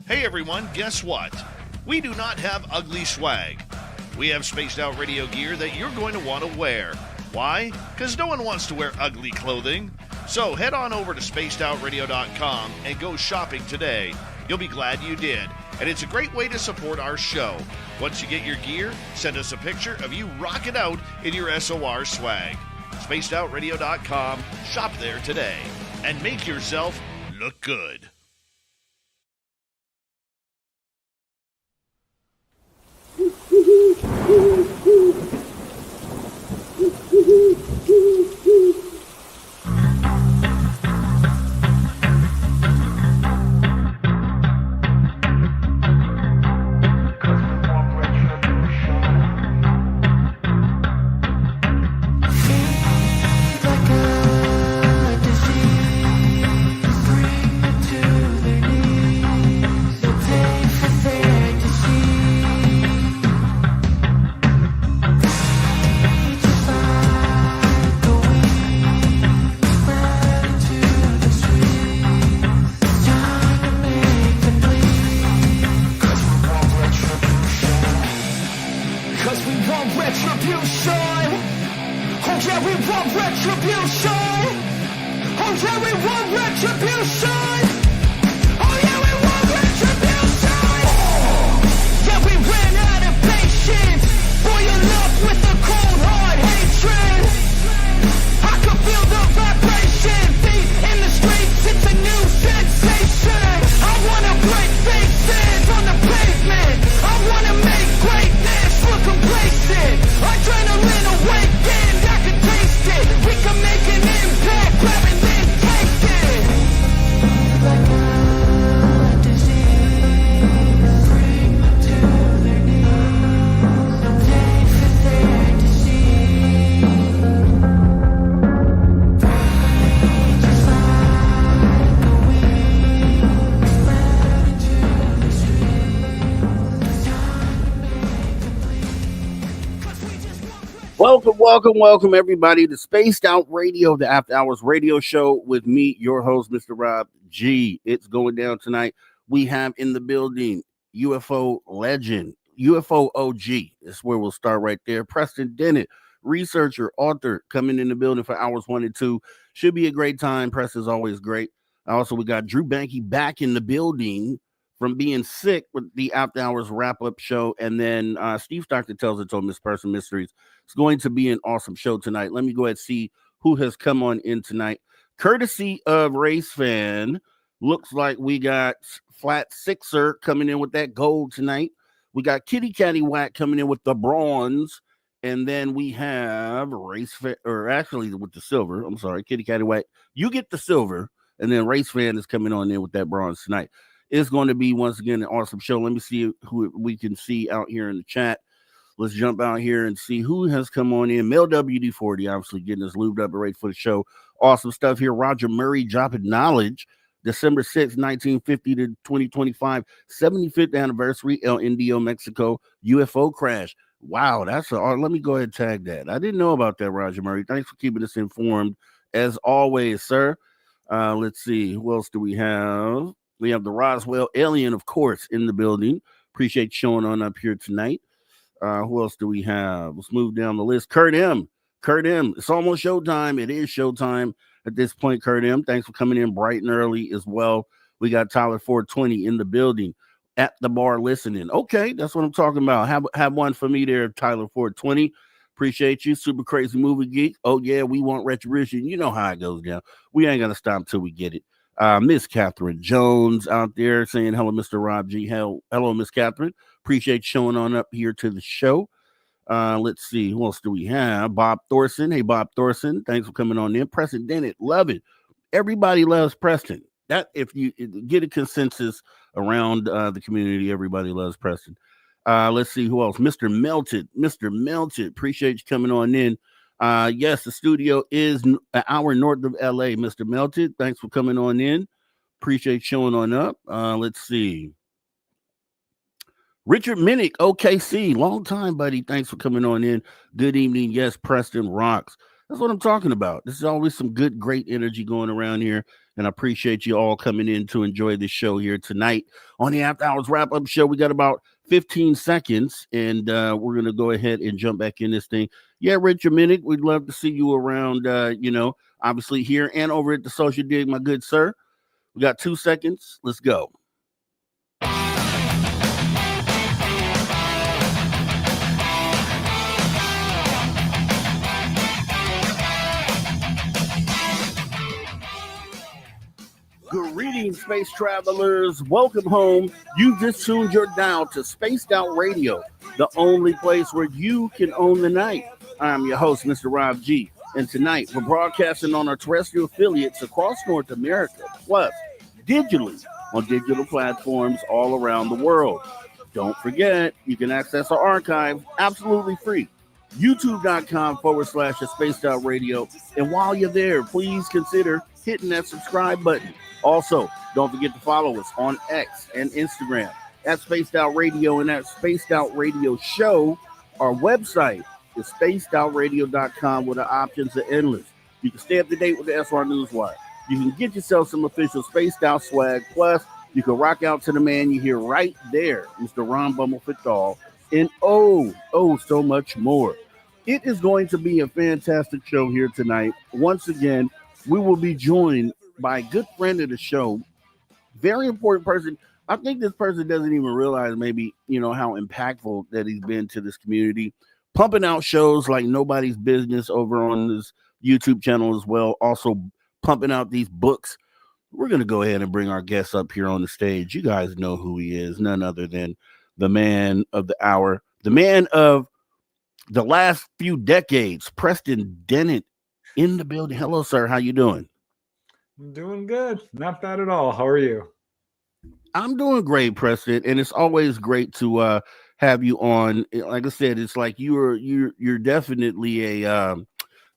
Hey everyone, guess what? We do not have ugly swag. We have spaced out radio gear that you're going to want to wear. Why? Because no one wants to wear ugly clothing. So head on over to spacedoutradio.com and go shopping today. You'll be glad you did. And it's a great way to support our show. Once you get your gear, send us a picture of you rocking out in your SOR swag. spacedoutradio.com, shop there today, and make yourself look good. Welcome, everybody, to Spaced Out Radio, the After Hours radio show with me, your host, Mr. Rob G. It's going down tonight. We have in the building UFO legend, UFO OG. That's where we'll start right there. Preston, Dennett, researcher, author, coming in the building for hours 1 and 2. Should be a great time. Press is always great. Also, we got Drew Banky back in the building from being sick with the After Hours wrap-up show. And then Steve Stockton tells it to Miss Person Mysteries. It's going to be an awesome show tonight. Let me go ahead and see who has come on in tonight. Courtesy of Race Fan, looks like we got Flat Sixer coming in with that gold tonight. We got Kitty Catty Whack coming in with the bronze. And then we have Race Fan, or actually with the silver. I'm sorry, Kitty Catty Whack. You get the silver. And then Race Fan is coming on in with that bronze tonight. It's going to be, once again, an awesome show. Let me see who we can see out here in the chat. Let's jump out here and see who has come on in. Mel WD40, obviously getting us lubed up and ready for the show. Awesome stuff here. Roger Murray dropping knowledge. December 6, 1950 to 2025, 75th anniversary, El Indio, Mexico, UFO crash. Wow, that's let me go ahead and tag that. I didn't know about that, Roger Murray. Thanks for keeping us informed, as always, sir. Let's see. Who else do we have? We have the Roswell alien, of course, in the building. Appreciate showing on up here tonight. Who else do we have? Let's move down the list. Kurt M. It's almost showtime. It is showtime at this point, Kurt M. Thanks for coming in bright and early as well. We got Tyler 420 in the building at the bar listening. Okay, that's what I'm talking about. Have one for me there, Tyler 420. Appreciate you. Super crazy movie geek. Oh, yeah, we want retribution. You know how it goes down. We ain't going to stop until we get it. Miss Catherine Jones out there saying hello, Mr. Rob G. Hello, Miss Catherine. Appreciate showing on up here to the show. Let's see. Who else do we have? Bob Thorson. Hey, Bob Thorson. Thanks for coming on in. Preston Dennett. Love it. Everybody loves Preston. That if you get a consensus around the community, everybody loves Preston. Let's see who else. Mr. Melted. Appreciate you coming on in. Yes, the studio is an hour north of LA. Mr. Melted, thanks for coming on in. Appreciate showing on up. Let's see. Richard Minnick, OKC, long time, buddy. Thanks for coming on in. Good evening. Yes, Preston rocks. That's what I'm talking about. This is always some good, great energy going around here. and I appreciate you all coming in to enjoy the show here tonight. On the After Hours Wrap-Up Show, we got about 15 seconds, and we're going to go ahead and jump back in this thing. Yeah, Rich, a minute. We'd love to see you around, obviously here and over at the Social Dig, my good sir. We got 2 seconds. Let's go. Greetings, space travelers. Welcome home. You just tuned your dial to Spaced Out Radio, the only place where you can own the night. I'm your host, Mr. Rob G. And tonight, we're broadcasting on our terrestrial affiliates across North America, plus digitally on digital platforms all around the world. Don't forget, you can access our archive absolutely free. YouTube.com/spacedoutradio. And while you're there, please consider hitting that subscribe button. Also, don't forget to follow us on X and Instagram at Spaced Out Radio and at Spaced Out Radio Show. Our website is spacedoutradio.com, where the options are endless. You can stay up to date with the SR Newswire. You can get yourself some official Spaced Out swag. Plus, you can rock out to the man you hear right there, Mr. Ron Bumblefitall, and so much more. It is going to be a fantastic show here tonight. Once again, we will be joined by a good friend of the show, very important person. I think this person doesn't even realize maybe, how impactful that he's been to this community, pumping out shows like nobody's business over on this YouTube channel as well. Also pumping out these books. We're going to go ahead and bring our guest up here on the stage. You guys know who he is, none other than the man of the hour, the man of the last few decades, Preston Dennett in the building. Hello, sir. How you doing? I'm doing good. Not bad at all. How are you? I'm doing great, Preston, and it's always great to have you on. Like I said, it's like you're definitely a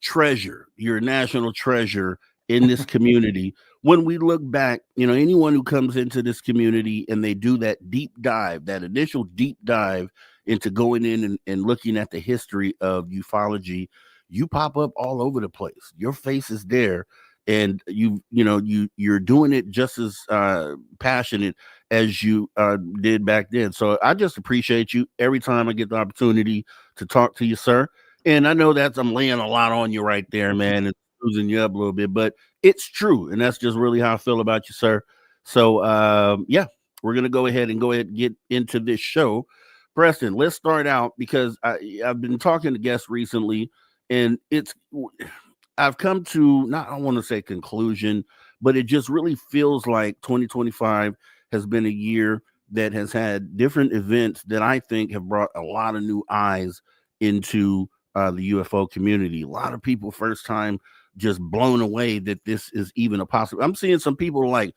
treasure. You're a national treasure in this community. When we look back, anyone who comes into this community and they do that deep dive, that initial deep dive into going in and looking at the history of ufology, you pop up all over the place. Your face is there. And you're doing it just as passionate as you did back then. So I just appreciate you every time I get the opportunity to talk to you, sir. And I know that I'm laying a lot on you right there, man, and losing you up a little bit, but it's true. And that's just really how I feel about you, sir. So, we're going to go ahead and get into this show. Preston, let's start out because I've been talking to guests recently, and I've come to, I want to say conclusion, but it just really feels like 2025 has been a year that has had different events that I think have brought a lot of new eyes into the UFO community. A lot of people first time just blown away that this is even a possible. I'm seeing some people like,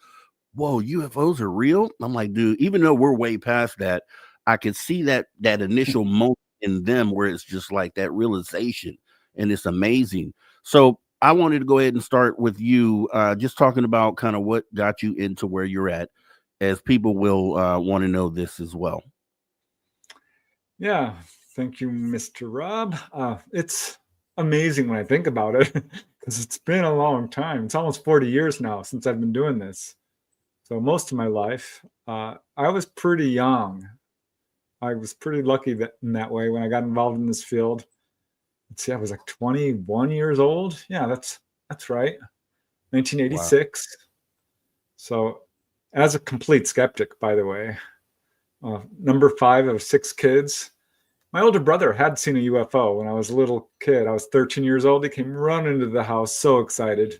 whoa, UFOs are real. I'm like, dude, even though we're way past that, I can see that initial moment in them where it's just like that realization, and it's amazing. So I wanted to go ahead and start with you, just talking about kind of what got you into where you're at, as people will want to know this as well. Yeah, thank you, Mr. Rob. It's amazing when I think about it, because it's been a long time. It's almost 40 years now since I've been doing this. So most of my life, I was pretty young. I was pretty lucky in that way when I got involved in this field. Let's see, I was like 21 years old. Yeah, that's right. 1986. Wow. So as a complete skeptic, by the way, number 5 of 6 kids. My older brother had seen a UFO when I was a little kid. I was 13 years old. He came running into the house, so excited.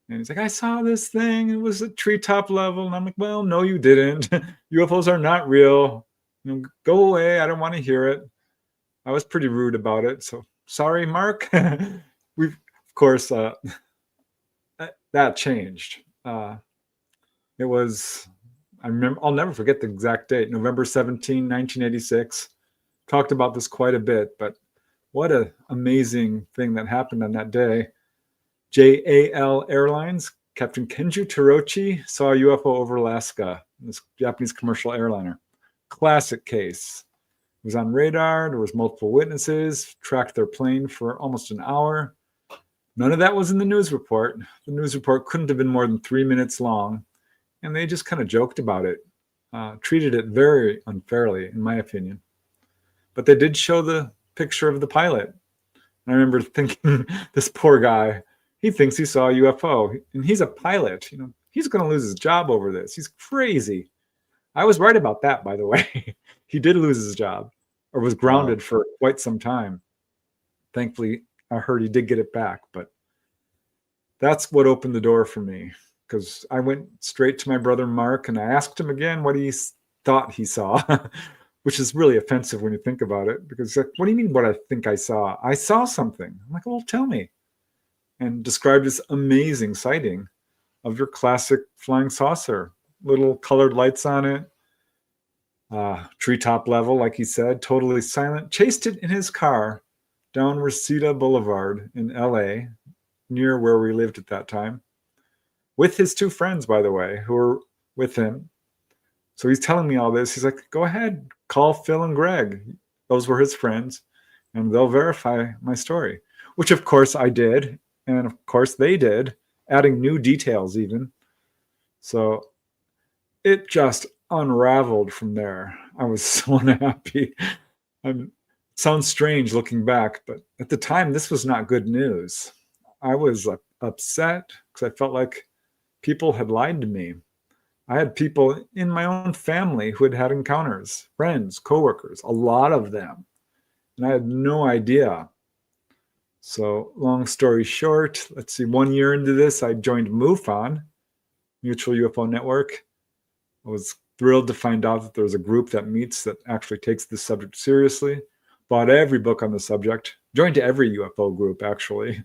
And he's like, I saw this thing. It was at treetop level. And I'm like, well, no, you didn't. UFOs are not real. Go away. I don't want to hear it. I was pretty rude about it. So sorry, Mark. We've, of course, that changed. It was, I remember, I'll never forget the exact date, November 17, 1986. Talked about this quite a bit, but what an amazing thing that happened on that day. JAL Airlines, Captain Kenju Torochi saw a UFO over Alaska, this Japanese commercial airliner. Classic case. It was on radar. There was multiple witnesses, tracked their plane for almost an hour. None of that was in the news report. The news report couldn't have been more than 3 minutes long, and they just kind of joked about it, treated it very unfairly, in my opinion. But they did show the picture of the pilot. And I remember thinking, this poor guy, he thinks he saw a UFO, and he's a pilot. He's going to lose his job over this. He's crazy. I was right about that, by the way. He did lose his job, or was grounded for quite some time. Thankfully, I heard he did get it back, but that's what opened the door for me, because I went straight to my brother Mark and I asked him again what he thought he saw, which is really offensive when you think about it, because he's like, what do you mean what I think I saw? I saw something. I'm like, well, tell me. And described this amazing sighting of your classic flying saucer, little colored lights on it, treetop level, like he said, totally silent, chased it in his car down Reseda Boulevard in LA, near where we lived at that time, with his two friends, by the way, who were with him. So he's telling me all this. He's like, go ahead, call Phil and Greg. Those were his friends, and they'll verify my story, which of course I did. And of course they did, adding new details even. So it just unraveled from there. I was so unhappy. Sounds strange looking back, but at the time, this was not good news. I was upset because I felt like people had lied to me. I had people in my own family who had had encounters, friends, coworkers, a lot of them, and I had no idea. So long story short, let's see, 1 year into this, I joined MUFON, Mutual UFO Network. I was thrilled to find out that there's a group that meets that actually takes this subject seriously. Bought every book on the subject, joined every UFO group, actually.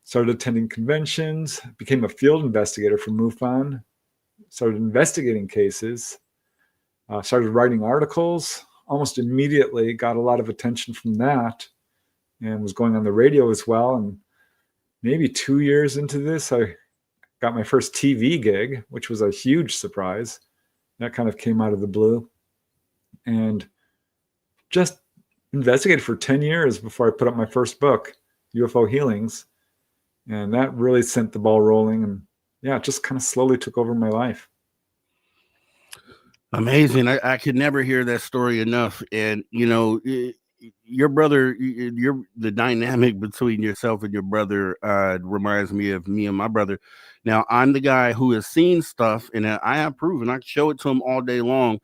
Started attending conventions, became a field investigator for MUFON, started investigating cases, started writing articles, almost immediately got a lot of attention from that, and was going on the radio as well. And maybe 2 years into this, I got my first TV gig, which was a huge surprise. That kind of came out of the blue. And just investigated for 10 years before I put up my first book, UFO Healings. And that really sent the ball rolling. And yeah, it just kind of slowly took over my life. Amazing. I could never hear that story enough. And, your brother, the dynamic between yourself and your brother reminds me of me and my brother. Now, I'm the guy who has seen stuff, and I have proven. I can show it to him all day long.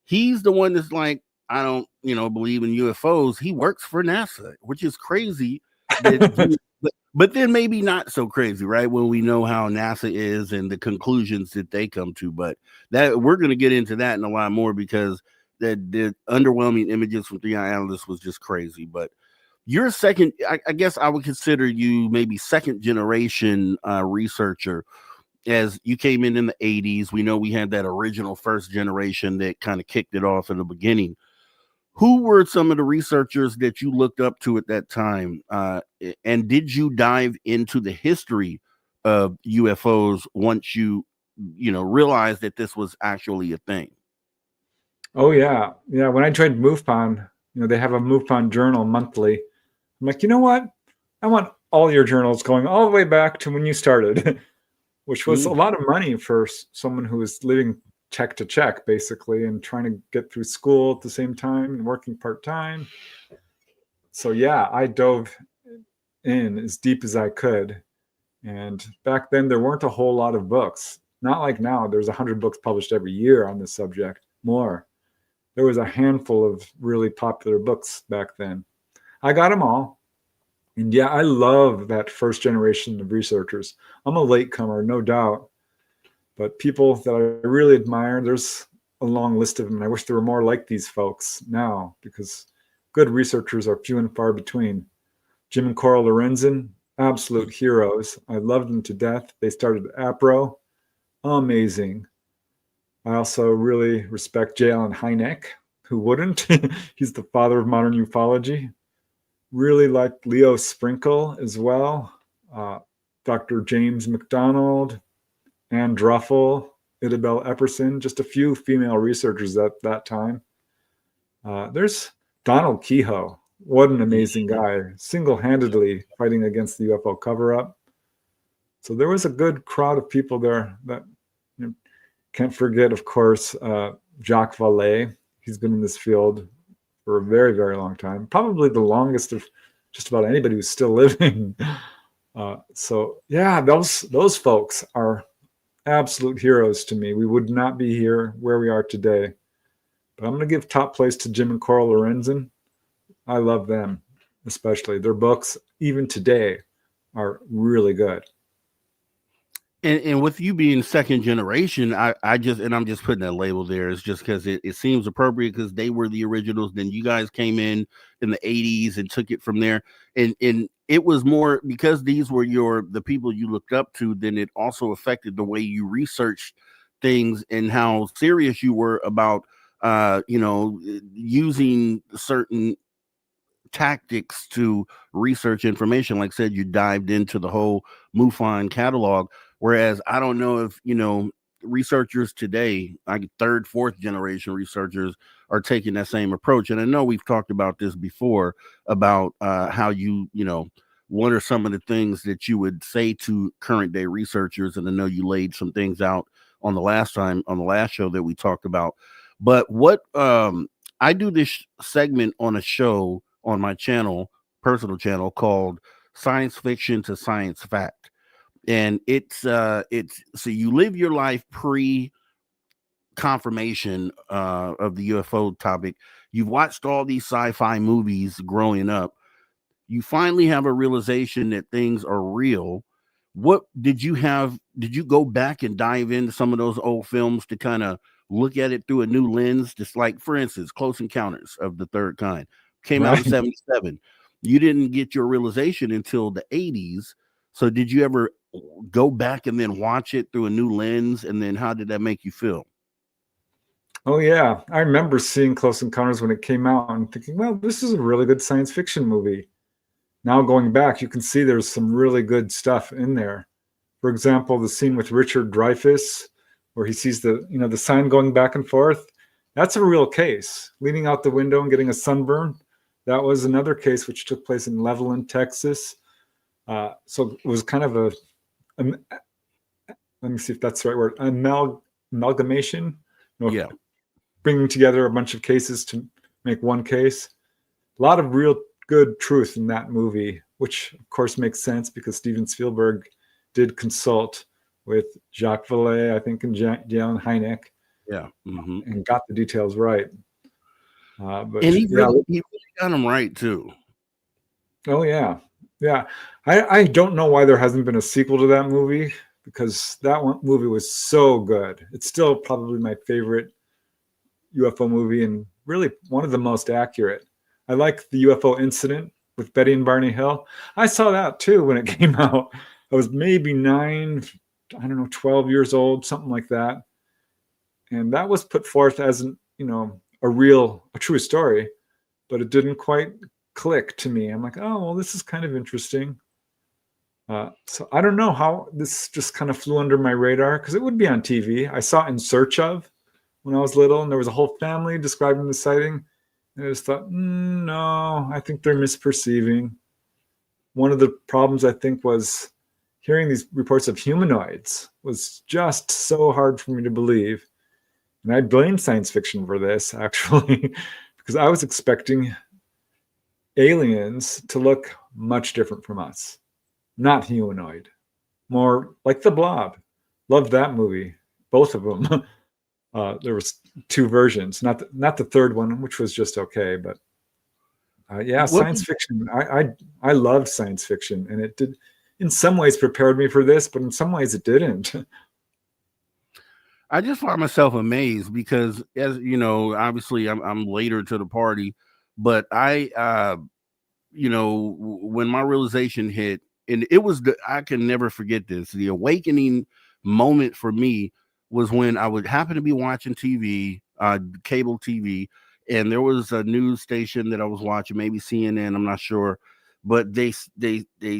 He's the one that's like, I don't, believe in UFOs. He works for NASA, which is crazy. But then maybe not so crazy, right? When we know how NASA is and the conclusions that they come to. But that we're going to get into that and a lot more, because the underwhelming images from 3i Analyst was just crazy. But you're second, I guess I would consider you maybe second generation researcher, as you came in the 80s. We know we had that original first generation that kind of kicked it off in the beginning. Who were some of the researchers that you looked up to at that time? And did you dive into the history of UFOs once you realized that this was actually a thing? Oh, yeah. Yeah. When I joined MUFON, they have a MUFON journal monthly. I'm like, you know what? I want all your journals going all the way back to when you started, which was a lot of money for someone who was living check to check, basically, and trying to get through school at the same time and working part-time. So yeah, I dove in as deep as I could. And back then there weren't a whole lot of books. Not like now, there's 100 books published every year on this subject, more. There was a handful of really popular books back then. I got them all. And yeah, I love that first generation of researchers. I'm a latecomer, no doubt. But people that I really admire, there's a long list of them. And I wish there were more like these folks now, because good researchers are few and far between. Jim and Coral Lorenzen, absolute heroes. I loved them to death. They started APRO. Amazing. I also really respect J. Allen Hynek. Who wouldn't? He's the father of modern ufology. Really like Leo Sprinkle as well. Dr. James McDonald, Ann Druffel, Isabel Epperson, just a few female researchers at that time. There's Donald Kehoe. What an amazing guy, single-handedly fighting against the UFO cover-up. So there was a good crowd of people there that can't forget, of course, Jacques Vallée. He's been in this field for a very, very long time, probably the longest of just about anybody who's still living. So yeah, those folks are absolute heroes to me. We would not be here where we are today. But I'm going to give top place to Jim and Coral Lorenzen. I love them, especially. Their books, even today, are really good. And with you being second generation, I'm just putting that label there. It's just because it seems appropriate because they were the originals. Then you guys came in the 80s and took it from there. And it was more because these were the people you looked up to, then it also affected the way you researched things and how serious you were about, using certain tactics to research information. Like I said, you dived into the whole MUFON catalog. Whereas I don't know if, researchers today, like third, fourth generation researchers, are taking that same approach. And I know we've talked about this before about how what are some of the things that you would say to current day researchers? And I know you laid some things out on the last show that we talked about. But what I do this segment on a show on my personal channel called Science Fiction to Science Fact. And it's so you live your life pre confirmation of the UFO topic. You've watched all these sci-fi movies growing up. You finally have a realization that things are real. What did you have? Did you go back and dive into some of those old films to kind of look at it through a new lens? Just like, for instance, Close Encounters of the Third Kind came out in 77. You didn't get your realization until the 80s. So did you ever go back and then watch it through a new lens? And then how did that make you feel? Oh, yeah. I remember seeing Close Encounters when it came out and thinking, well, this is a really good science fiction movie. Now going back, you can see there's some really good stuff in there. For example, the scene with Richard Dreyfuss, where he sees the sign going back and forth. That's a real case. Leaning out the window and getting a sunburn. That was another case which took place in Levelland, Texas. So it was kind of let me see if that's the right word, amalgamation. Yeah. Bringing together a bunch of cases to make one case. A lot of real good truth in that movie, which of course makes sense because Steven Spielberg did consult with Jacques Vallée, I think, and Jan Hynek. Yeah. Mm-hmm. And got the details right. But he really got them right too. Oh yeah. Yeah. I don't know why there hasn't been a sequel to that movie because that movie was so good. It's still probably my favorite UFO movie and really one of the most accurate. I like the UFO incident with Betty and Barney Hill. I saw that too when it came out. I was maybe 12 years old, something like that. And that was put forth as a true story, but it didn't quite click to me. I'm like, oh, well, this is kind of interesting. So I don't know how this just kind of flew under my radar because it would be on TV. I saw In Search Of when I was little, and there was a whole family describing the sighting. And I just thought, no, I think they're misperceiving. One of the problems I think was hearing these reports of humanoids was just so hard for me to believe. And I blame science fiction for this, actually, because I was expecting aliens to look much different from us. Not humanoid. More like The Blob. Loved that movie. Both of them. There was two versions, not the third one, which was just okay. But science fiction. I loved science fiction, and it did, in some ways, prepared me for this, but in some ways, it didn't. I just find myself amazed because, as you know, obviously I'm later to the party, but I, when my realization hit, and it was I can never forget this. The awakening moment for me was when I would happen to be watching TV, cable TV, and there was a news station that I was watching, maybe CNN, I'm not sure, but they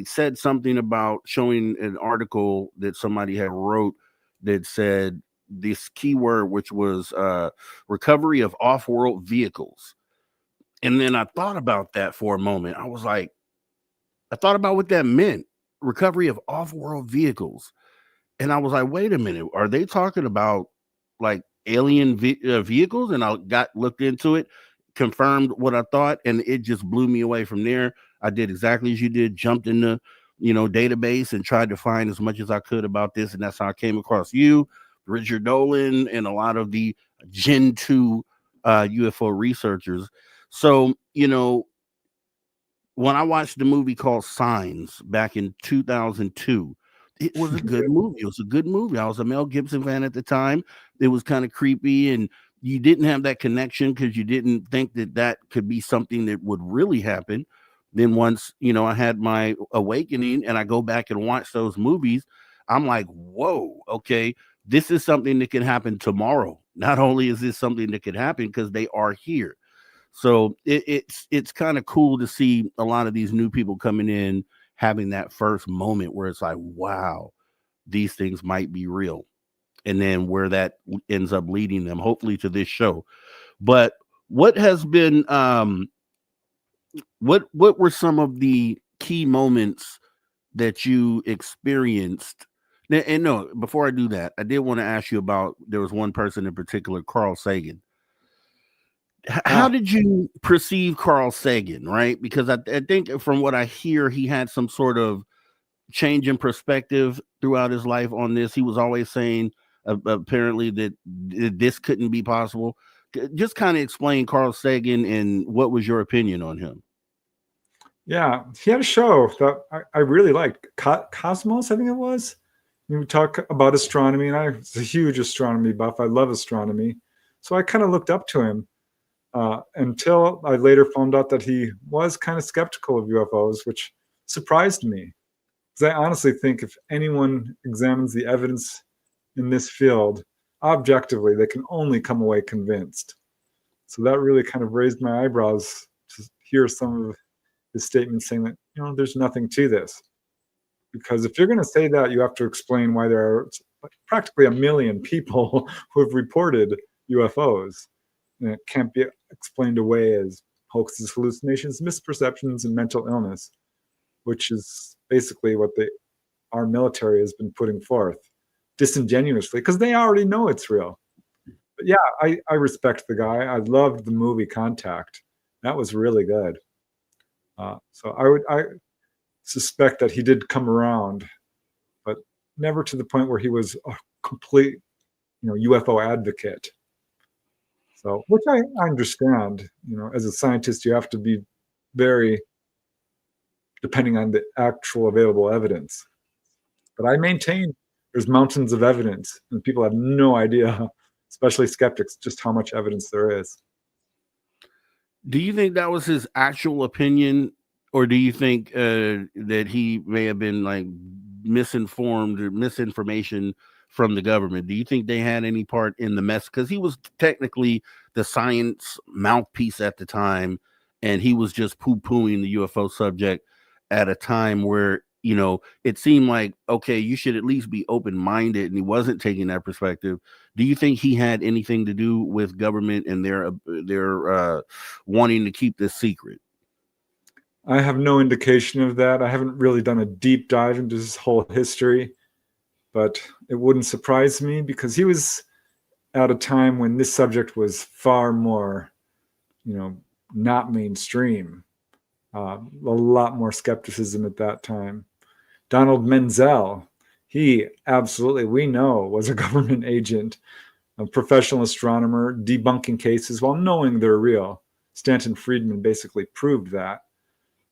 said something about showing an article that somebody had wrote that said this keyword, which was recovery of off-world vehicles. And then I thought about that for a moment. I was like, I thought about what that meant, recovery of off-world vehicles. And I was like, wait a minute, are they talking about like alien vehicles? And I got looked into it, confirmed what I thought, and it just blew me away from there. I did exactly as you did, jumped in the database and tried to find as much as I could about this, and that's how I came across you, Richard Nolan, and a lot of the Gen 2 UFO researchers. So, when I watched the movie called Signs back in 2002, it was a good movie. It was a good movie. I was a Mel Gibson fan at the time. It was kind of creepy, and you didn't have that connection because you didn't think that that could be something that would really happen. Then once, I had my awakening and I go back and watch those movies, I'm like, whoa, okay, this is something that can happen tomorrow. Not only is this something that could happen because they are here. So it's kind of cool to see a lot of these new people coming in having that first moment where it's like, wow, these things might be real. And then where that ends up leading them, hopefully to this show. But what has been what were some of the key moments that you experienced? And no, before I do that, I did want to ask you about, there was one person in particular, Carl Sagan. How did you perceive Carl Sagan, right? Because I think from what I hear, he had some sort of change in perspective throughout his life on this. He was always saying apparently that this couldn't be possible. Just kind of explain Carl Sagan and what was your opinion on him? Yeah, he had a show that I really liked, Cosmos, I think it was. We would talk about astronomy, and I was a huge astronomy buff. I love astronomy. So I kind of looked up to him until I later found out that he was kind of skeptical of UFOs, which surprised me. Because I honestly think if anyone examines the evidence in this field objectively, they can only come away convinced. So that really kind of raised my eyebrows to hear some of his statements saying that, there's nothing to this. Because if you're going to say that, you have to explain why there are practically 1 million people who have reported UFOs. And it can't be explained away as hoaxes, hallucinations, misperceptions, and mental illness, which is basically what our military has been putting forth disingenuously, because they already know it's real. But yeah, I respect the guy. I loved the movie Contact. That was really good. So I suspect that he did come around, but never to the point where he was a complete, UFO advocate. So, which I understand, as a scientist, you have to be very depending on the actual available evidence. But I maintain there's mountains of evidence, and people have no idea, especially skeptics, just how much evidence there is. Do you think that was his actual opinion, or do you think that he may have been like misinformed or misinformation from the government? Do you think they had any part in the mess? Because he was technically the science mouthpiece at the time, and he was just poo-pooing the UFO subject at a time where, it seemed like, okay, you should at least be open-minded, and he wasn't taking that perspective. Do you think he had anything to do with government and their wanting to keep this secret? I have no indication of that. I haven't really done a deep dive into his whole history, but it wouldn't surprise me because he was at a time when this subject was far more, not mainstream. A lot more skepticism at that time. Donald Menzel, he absolutely, we know, was a government agent, a professional astronomer, debunking cases while knowing they're real. Stanton Friedman basically proved that.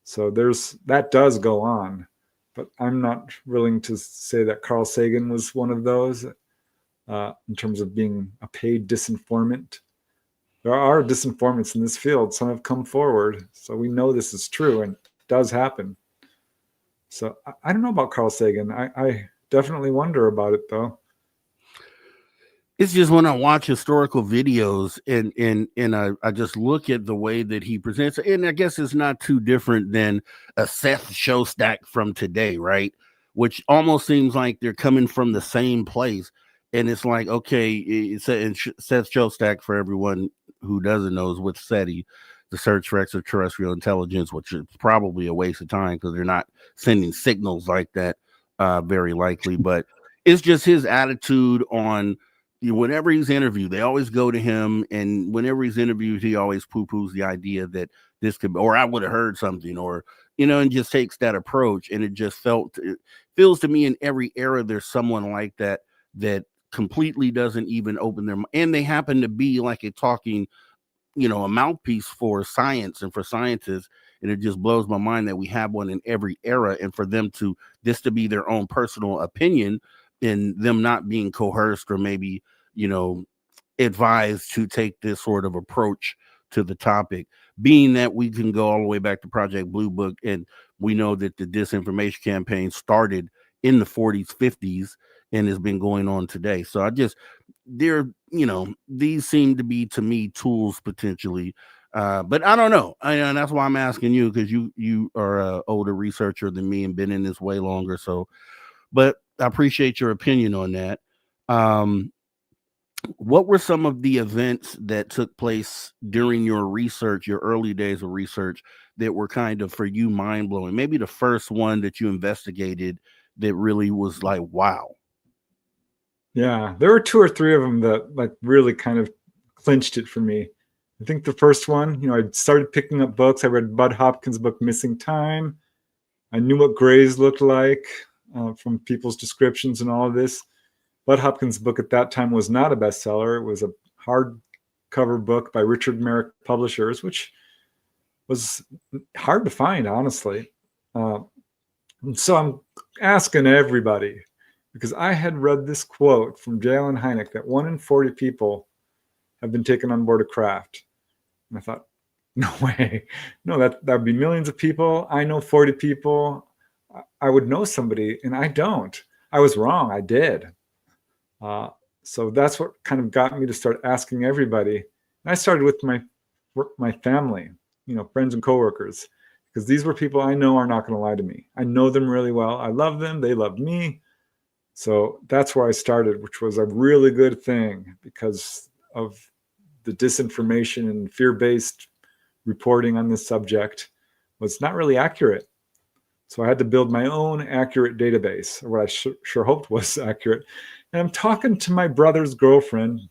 So that does go on, but I'm not willing to say that Carl Sagan was one of those in terms of being a paid disinformant. There are disinformants in this field. Some have come forward, so we know this is true and it does happen. So I don't know about Carl Sagan. I definitely wonder about it, though. It's just when I watch historical videos and I just look at the way that he presents, and I guess it's not too different than a Seth Shostak from today, right? Which almost seems like they're coming from the same place. And it's like, okay, Seth Shostak, for everyone who doesn't know, is with SETI, the search for extraterrestrial intelligence, which is probably a waste of time because they're not sending signals like that, very likely. But it's just his attitude on, whenever he's interviewed, they always go to him, and whenever he's interviewed, he always poo-poos the idea that this could, or I would have heard something, or and just takes that approach. And it feels to me in every era there's someone like that completely doesn't even open their, and they happen to be like a talking, a mouthpiece for science and for scientists. And it just blows my mind that we have one in every era, and for them to be their own personal opinion, and them not being coerced or maybe advised to take this sort of approach to the topic, being that we can go all the way back to Project Blue Book, and we know that the disinformation campaign started in the 40s, 50s, and has been going on today. So these seem to be, to me, tools potentially, but I don't know. And that's why I'm asking you, because you are an older researcher than me and been in this way longer. So, but I appreciate your opinion on that. What were some of the events that took place during your research, your early days of research, that were kind of, for you, mind blowing? Maybe the first one that you investigated that really was like, wow. Yeah, there were 2 or 3 of them that like really kind of clinched it for me. I think the first one, I started picking up books. I read Bud Hopkins' book, Missing Time. I knew what grays looked like from people's descriptions and all of this. Bud Hopkins' book at that time was not a bestseller. It was a hardcover book by Richard Merrick Publishers, which was hard to find, honestly. So I'm asking everybody, because I had read this quote from J. Allen Hynek that 1 in 40 people have been taken on board a craft. And I thought, no way. No, that would be millions of people. I know 40 people. I would know somebody, and I don't. I was wrong. I did. So that's what kind of got me to start asking everybody. And I started with my family, friends and coworkers, because these were people I know are not going to lie to me. I know them really well. I love them. They love me. So that's where I started, which was a really good thing, because of the disinformation and fear-based reporting on this subject was not really accurate. So I had to build my own accurate database, or what I sure hoped was accurate. And I'm talking to my brother's girlfriend,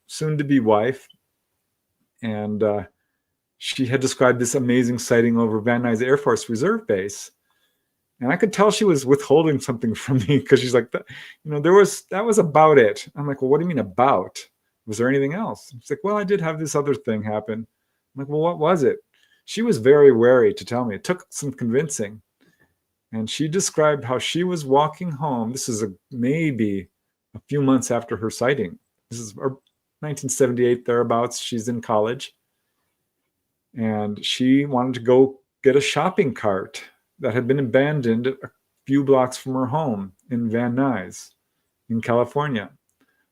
soon-to-be wife, and she had described this amazing sighting over Van Nuys Air Force Reserve Base. And I could tell she was withholding something from me, because she's like, that was about it. I'm like, well, what do you mean about? Was there anything else? She's like, well, I did have this other thing happen. I'm like, well, what was it? She was very wary to tell me. It took some convincing. And she described how she was walking home. This is maybe a few months after her sighting. This is 1978, thereabouts. She's in college. And she wanted to go get a shopping cart that had been abandoned a few blocks from her home in Van Nuys in California.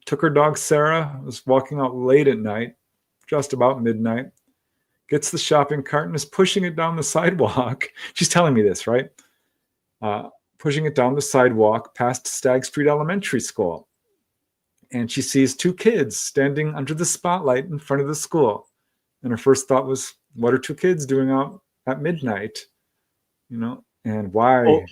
Took her dog Sarah, was walking out late at night, just about midnight, gets the shopping cart and is pushing it down the sidewalk. She's telling me this, right? Pushing it down the sidewalk past Stagg Street Elementary School. And she sees 2 kids standing under the spotlight in front of the school. And her first thought was, what are 2 kids doing out at midnight? And why?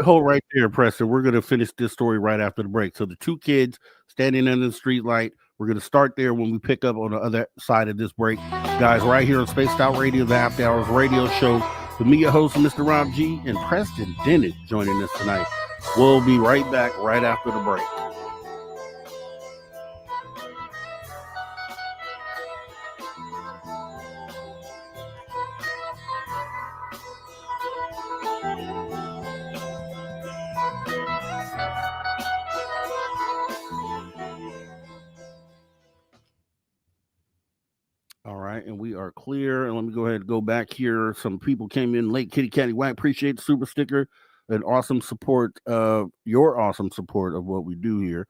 Hold right there, Preston. We're going to finish this story right after the break. So the 2 kids standing under the street light, we're going to start there when we pick up on the other side of this break. Guys, right here on Spaced Out Radio, the After Hours radio show, with me, your host, Mr. Rob G, and Preston Dennett joining us tonight. We'll be right back right after the break. All right, and we are clear. And let me go ahead and go back here. Some people came in late. Kitty Catty White, appreciate the super sticker and awesome support of your awesome support of what we do here.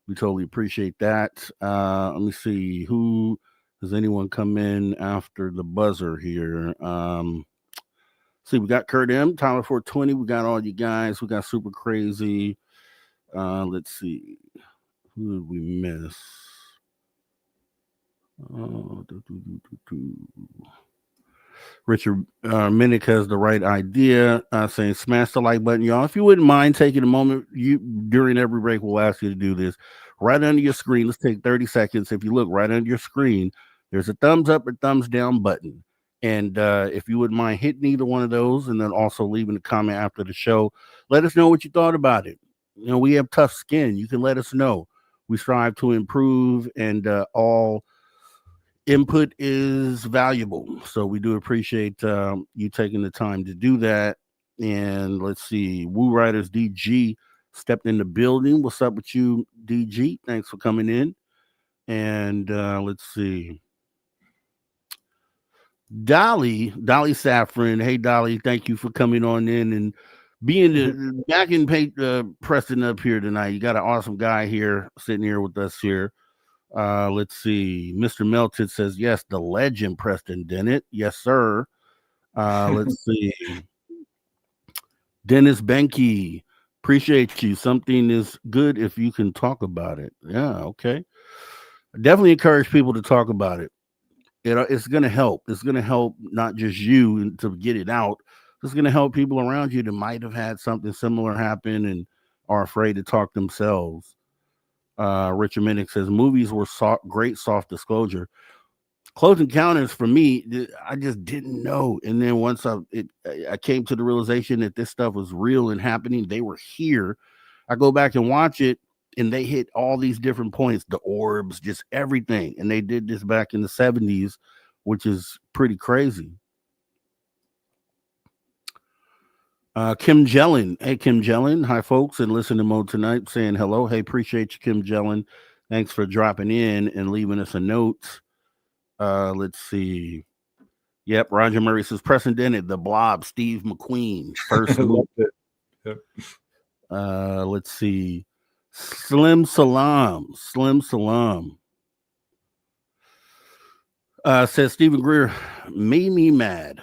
We totally appreciate that. Let me see. Who does anyone come in after the buzzer here? See, we got Kurt M, Tyler 420. We got all you guys. We got Super Crazy. Let's see. Who did we miss? Richard Minnick has the right idea, saying smash the like button, y'all. If you wouldn't mind taking a moment, you during every break, we'll ask you to do this. Right under your screen, let's take 30 seconds. If you look right under your screen, there's a thumbs up or thumbs down button. And if you wouldn't mind hitting either one of those and then also leaving a comment after the show, let us know what you thought about it. You know, we have tough skin. You can let us know. We strive to improve, and all input is valuable. So we do appreciate you taking the time to do that. And let's see, Woo Riders DG stepped in the building. What's up with you, DG? Thanks for coming in. And let's see, Dolly Saffron. Hey, Dolly, thank you for coming on in and being back in Preston up here tonight. You got an awesome guy here sitting here with us here. Let's see. Mr. Melted says, yes, the legend Preston Dennett. Yes, sir. Let's see. Dennis Benke, appreciate you. Something is good if you can talk about it. Yeah, okay. Definitely encourage people to talk about it. It's going to help. It's going to help not just you to get it out. It's going to help people around you that might have had something similar happen and are afraid to talk themselves. Richard Minnick says movies were great soft disclosure. Close Encounters for me, I just didn't know. And then once I came to the realization that this stuff was real and happening, they were here. I go back and watch it, and they hit all these different points, the orbs, just everything. And they did this back in the 70s, which is pretty crazy. Kim Jellin. Hey, Kim Jellin. Hi, folks, and listening mode tonight saying hello. Hey, appreciate you, Kim Jellin. Thanks for dropping in and leaving us a note. Let's see. Yep, Roger Murray says Preston Dennett, The Blob, Steve McQueen, first movie. Yep. Let's see. Slim Salam. Says Stephen Greer made me mad.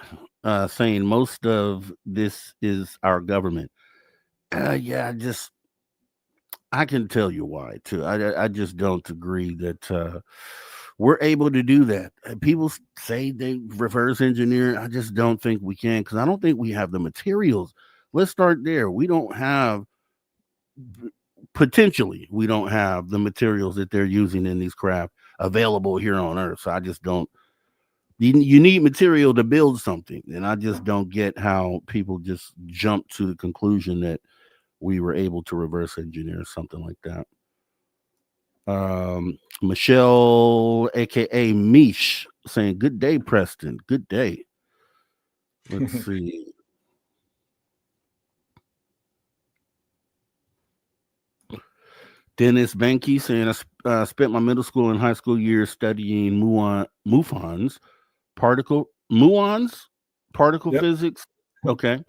Saying most of this is our government. Yeah, I can tell you why too. I just don't agree that we're able to do that. People say they reverse engineer. I just don't think we can, because I don't think we have the materials. Let's start there. We don't have the materials that they're using in these craft available here on Earth. So I just don't. You need material to build something, and I just don't get how people just jump to the conclusion that we were able to reverse engineer something like that. Michelle, aka Mish, saying good day, Preston. Good day. Let's see. Dennis Banky saying I spent my middle school and high school years studying muons, particle Yep. physics. Okay.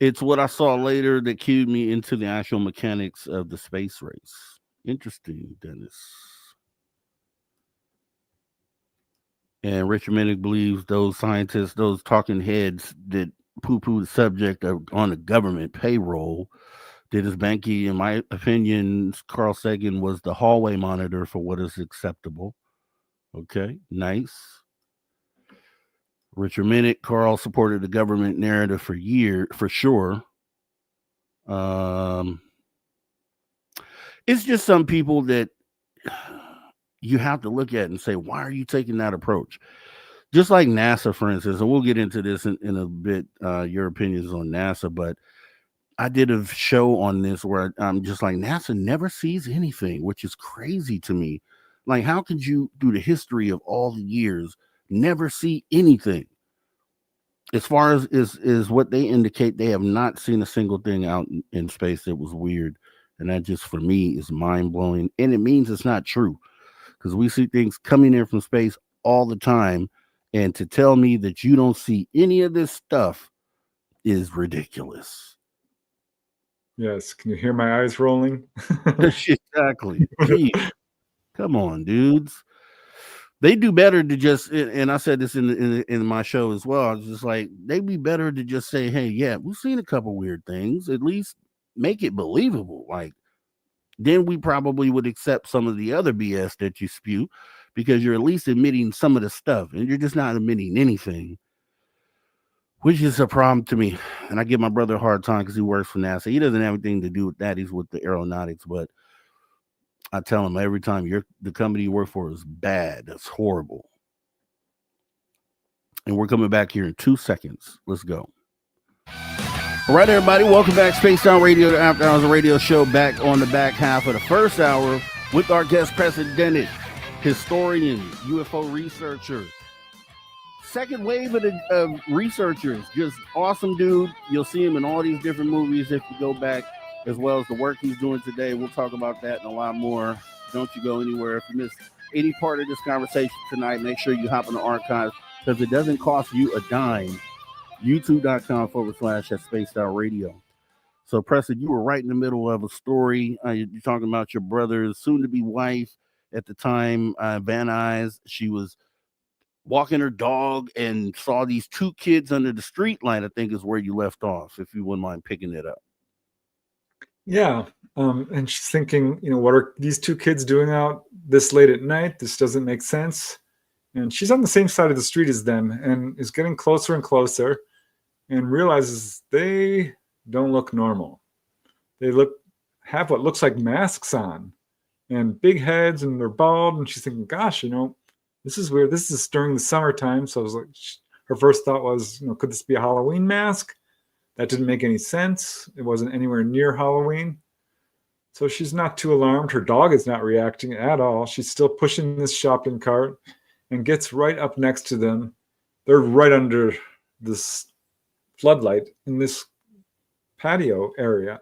It's what I saw later that cued me into the actual mechanics of the space race. Interesting, Dennis. And Richard Minnick believes those scientists, those talking heads that poo-poo the subject on the government payroll. Dennis Banky, in my opinion, Carl Sagan was the hallway monitor for what is acceptable. Okay, nice. Richard Minnick, Carl supported the government narrative for sure. It's just some people that you have to look at and say, why are you taking that approach? Just like NASA, for instance, and we'll get into this in a bit, your opinions on NASA, but I did a show on this where I'm just like, NASA never sees anything, which is crazy to me. Like, how could you, through the history of all the years, never see anything? As far as is what they indicate, they have not seen a single thing out in space that was weird. And that just, for me, is mind-blowing. And it means it's not true, because we see things coming in from space all the time. And to tell me that you don't see any of this stuff is ridiculous. Yes. Can you hear my eyes rolling? Exactly. Gee, come on, dudes. They do better to just, and I said this in my show as well. I was just like, they'd be better to just say, hey, yeah, we've seen a couple weird things. At least make it believable. Like, then we probably would accept some of the other BS that you spew, because you're at least admitting some of the stuff, and you're just not admitting anything. which is a problem to me. And I give my brother a hard time because he works for NASA. He doesn't have anything to do with that. He's with the aeronautics, but I tell him every time the company you work for is bad. That's horrible. And we're coming back here in 2 seconds. Let's go. All right, everybody, welcome back. Spaced Out Radio, the After Hours Radio Show, back on the back half of the first hour with our guest, Preston Dennett, historian, UFO researcher. Second wave of researchers, just awesome dude. You'll see him in all these different movies if you go back, as well as the work he's doing today. We'll talk about that and a lot more. Don't you go anywhere. If you missed any part of this conversation tonight, make sure you hop in the archives because it doesn't cost you a dime. youtube.com/spacedoutradio. So, Preston, you were right in the middle of a story. You're talking about your brother's soon-to-be wife at the time, Van Nuys. She was walking her dog and saw these two kids under the street light, I think is where you left off, if you wouldn't mind picking it up. Yeah. And she's thinking, what are these two kids doing out this late at night? This doesn't make sense. And she's on the same side of the street as them and is getting closer and closer and realizes they don't look normal. They have what looks like masks on and big heads, and they're bald. And she's thinking, gosh, this is weird. This is during the summertime. So I was like, her first thought was, could this be a Halloween mask? That didn't make any sense. It wasn't anywhere near Halloween. So she's not too alarmed. Her dog is not reacting at all. She's still pushing this shopping cart and gets right up next to them. They're right under this floodlight in this patio area.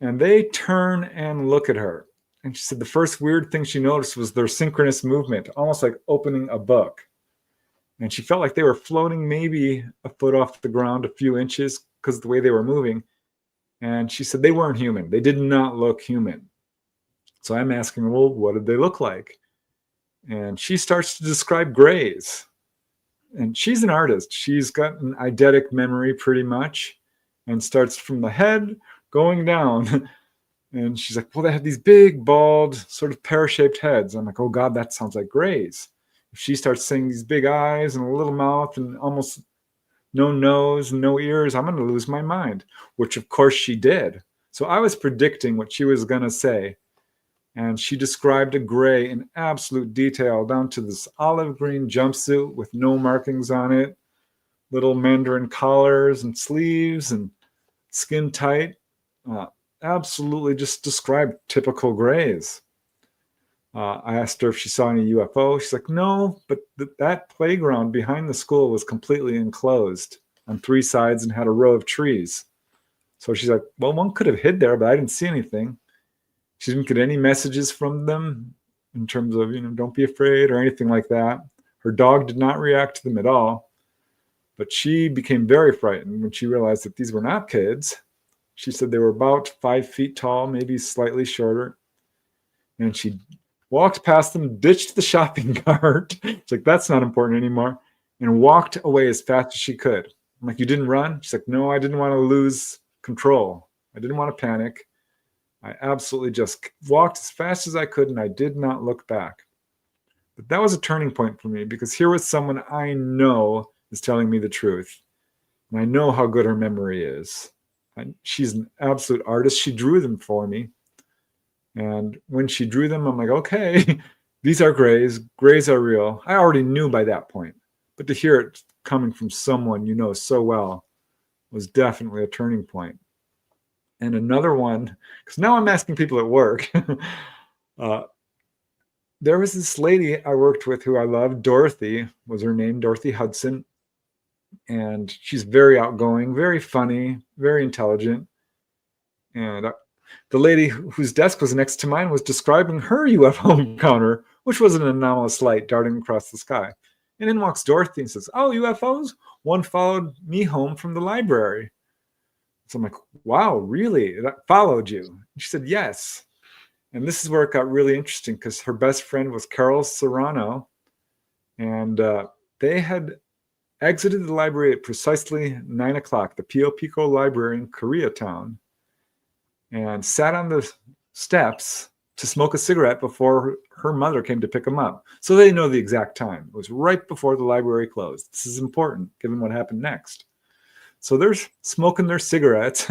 And they turn and look at her. And she said the first weird thing she noticed was their synchronous movement, almost like opening a book. And she felt like they were floating maybe a foot off the ground, a few inches, because of the way they were moving. And she said they weren't human. They did not look human. So I'm asking, well, what did they look like? And she starts to describe grays. And she's an artist. She's got an eidetic memory pretty much, and starts from the head going down. And she's like, well, they have these big, bald, sort of pear-shaped heads. I'm like, oh, God, that sounds like grays. If she starts saying these big eyes and a little mouth and almost no nose and no ears, I'm going to lose my mind, which, of course, she did. So I was predicting what she was going to say. And she described a gray in absolute detail, down to this olive green jumpsuit with no markings on it, little mandarin collars and sleeves and skin tight. Absolutely just described typical grays. I asked her if she saw any UFO. She's like, no, but that playground behind the school was completely enclosed on 3 sides and had a row of trees. So she's like, well, one could have hid there, but I didn't see anything. She didn't get any messages from them in terms of, don't be afraid or anything like that. Her dog did not react to them at all. But she became very frightened when she realized that these were not kids. She said they were about 5 feet tall, maybe slightly shorter. And she walked past them, ditched the shopping cart. It's like, that's not important anymore. And walked away as fast as she could. I'm like, you didn't run? She's like, no, I didn't want to lose control. I didn't want to panic. I absolutely just walked as fast as I could, and I did not look back. But that was a turning point for me, because here was someone I know is telling me the truth. And I know how good her memory is. She's an absolute artist. She drew them for me. And when she drew them, I'm like, okay, these are grays. Grays are real. I already knew by that point. But to hear it coming from someone you know so well was definitely a turning point. And another one, because now I'm asking people at work. There was this lady I worked with who I loved. Dorothy was her name, Dorothy Hudson. And she's very outgoing, very funny, very intelligent. And the lady whose desk was next to mine was describing her UFO encounter, which was an anomalous light darting across the sky. And in walks Dorothy and says, oh, UFOs? One followed me home from the library. So I'm like, wow, really? That followed you? And she said, yes. And this is where it got really interesting, because her best friend was Carol Serrano. And they had exited the library at precisely 9 o'clock, the Pio Pico Library in Koreatown, and sat on the steps to smoke a cigarette before her mother came to pick him up. So they know the exact time. It was right before the library closed. This is important given what happened next. So they're smoking their cigarettes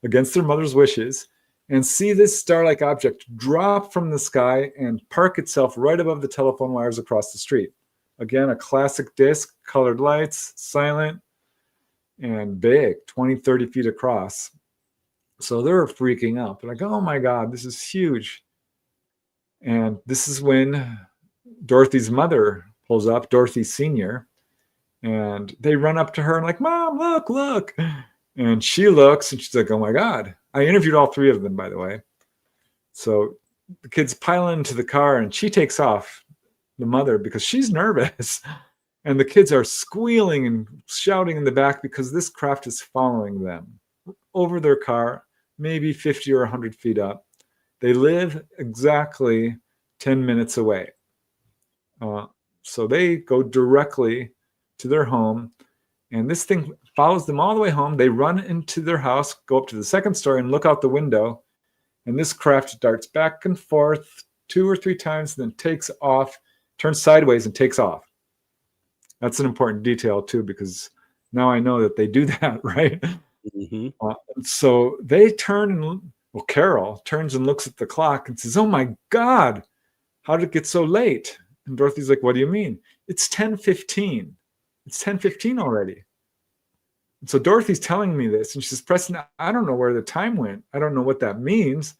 against their mother's wishes and see this star-like object drop from the sky and park itself right above the telephone wires across the street. Again, a classic disc, colored lights, silent, and big, 20, 30 feet across. So they're freaking out. They're like, oh my God, this is huge. And this is when Dorothy's mother pulls up, Dorothy Sr., and they run up to her and like, Mom, look, look. And she looks and she's like, oh my God. I interviewed all three of them, by the way. So the kids pile into the car and she takes off, the mother, because she's nervous. And the kids are squealing and shouting in the back because this craft is following them over their car, maybe 50 or 100 feet up. They live exactly 10 minutes away. So they go directly to their home, and this thing follows them all the way home. They run into their house, go up to the second story and look out the window, and this craft darts back and forth 2 or 3 times, and then takes off, turns sideways and takes off. That's an important detail too, because now I know that they do that, right? Mm-hmm. So they turn and, well, Carol turns and looks at the clock and says, oh my God, how did it get so late? And Dorothy's like, what do you mean? It's 10:15. It's 10:15 already. And so Dorothy's telling me this, and she says, Preston, I don't know where the time went. I don't know what that means.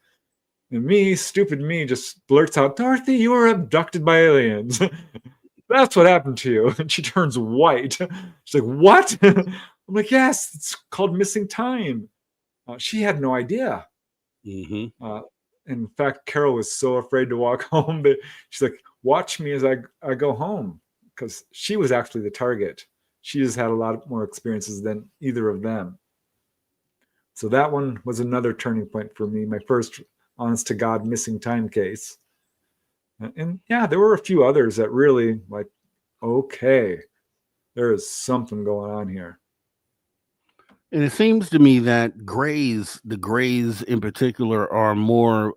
And me, stupid me, just blurts out, Dorothy, you were abducted by aliens. That's what happened to you. And she turns white. She's like, what? I'm like, yes, it's called missing time. She had no idea. Mm-hmm. In fact, Carol was so afraid to walk home that she's like, watch me as I go home, because she was actually the target. She just had a lot more experiences than either of them. So that one was another turning point for me, my first honest to God missing time case. And yeah, there were a few others that really like, okay, there is something going on here. And it seems to me that the grays in particular, are more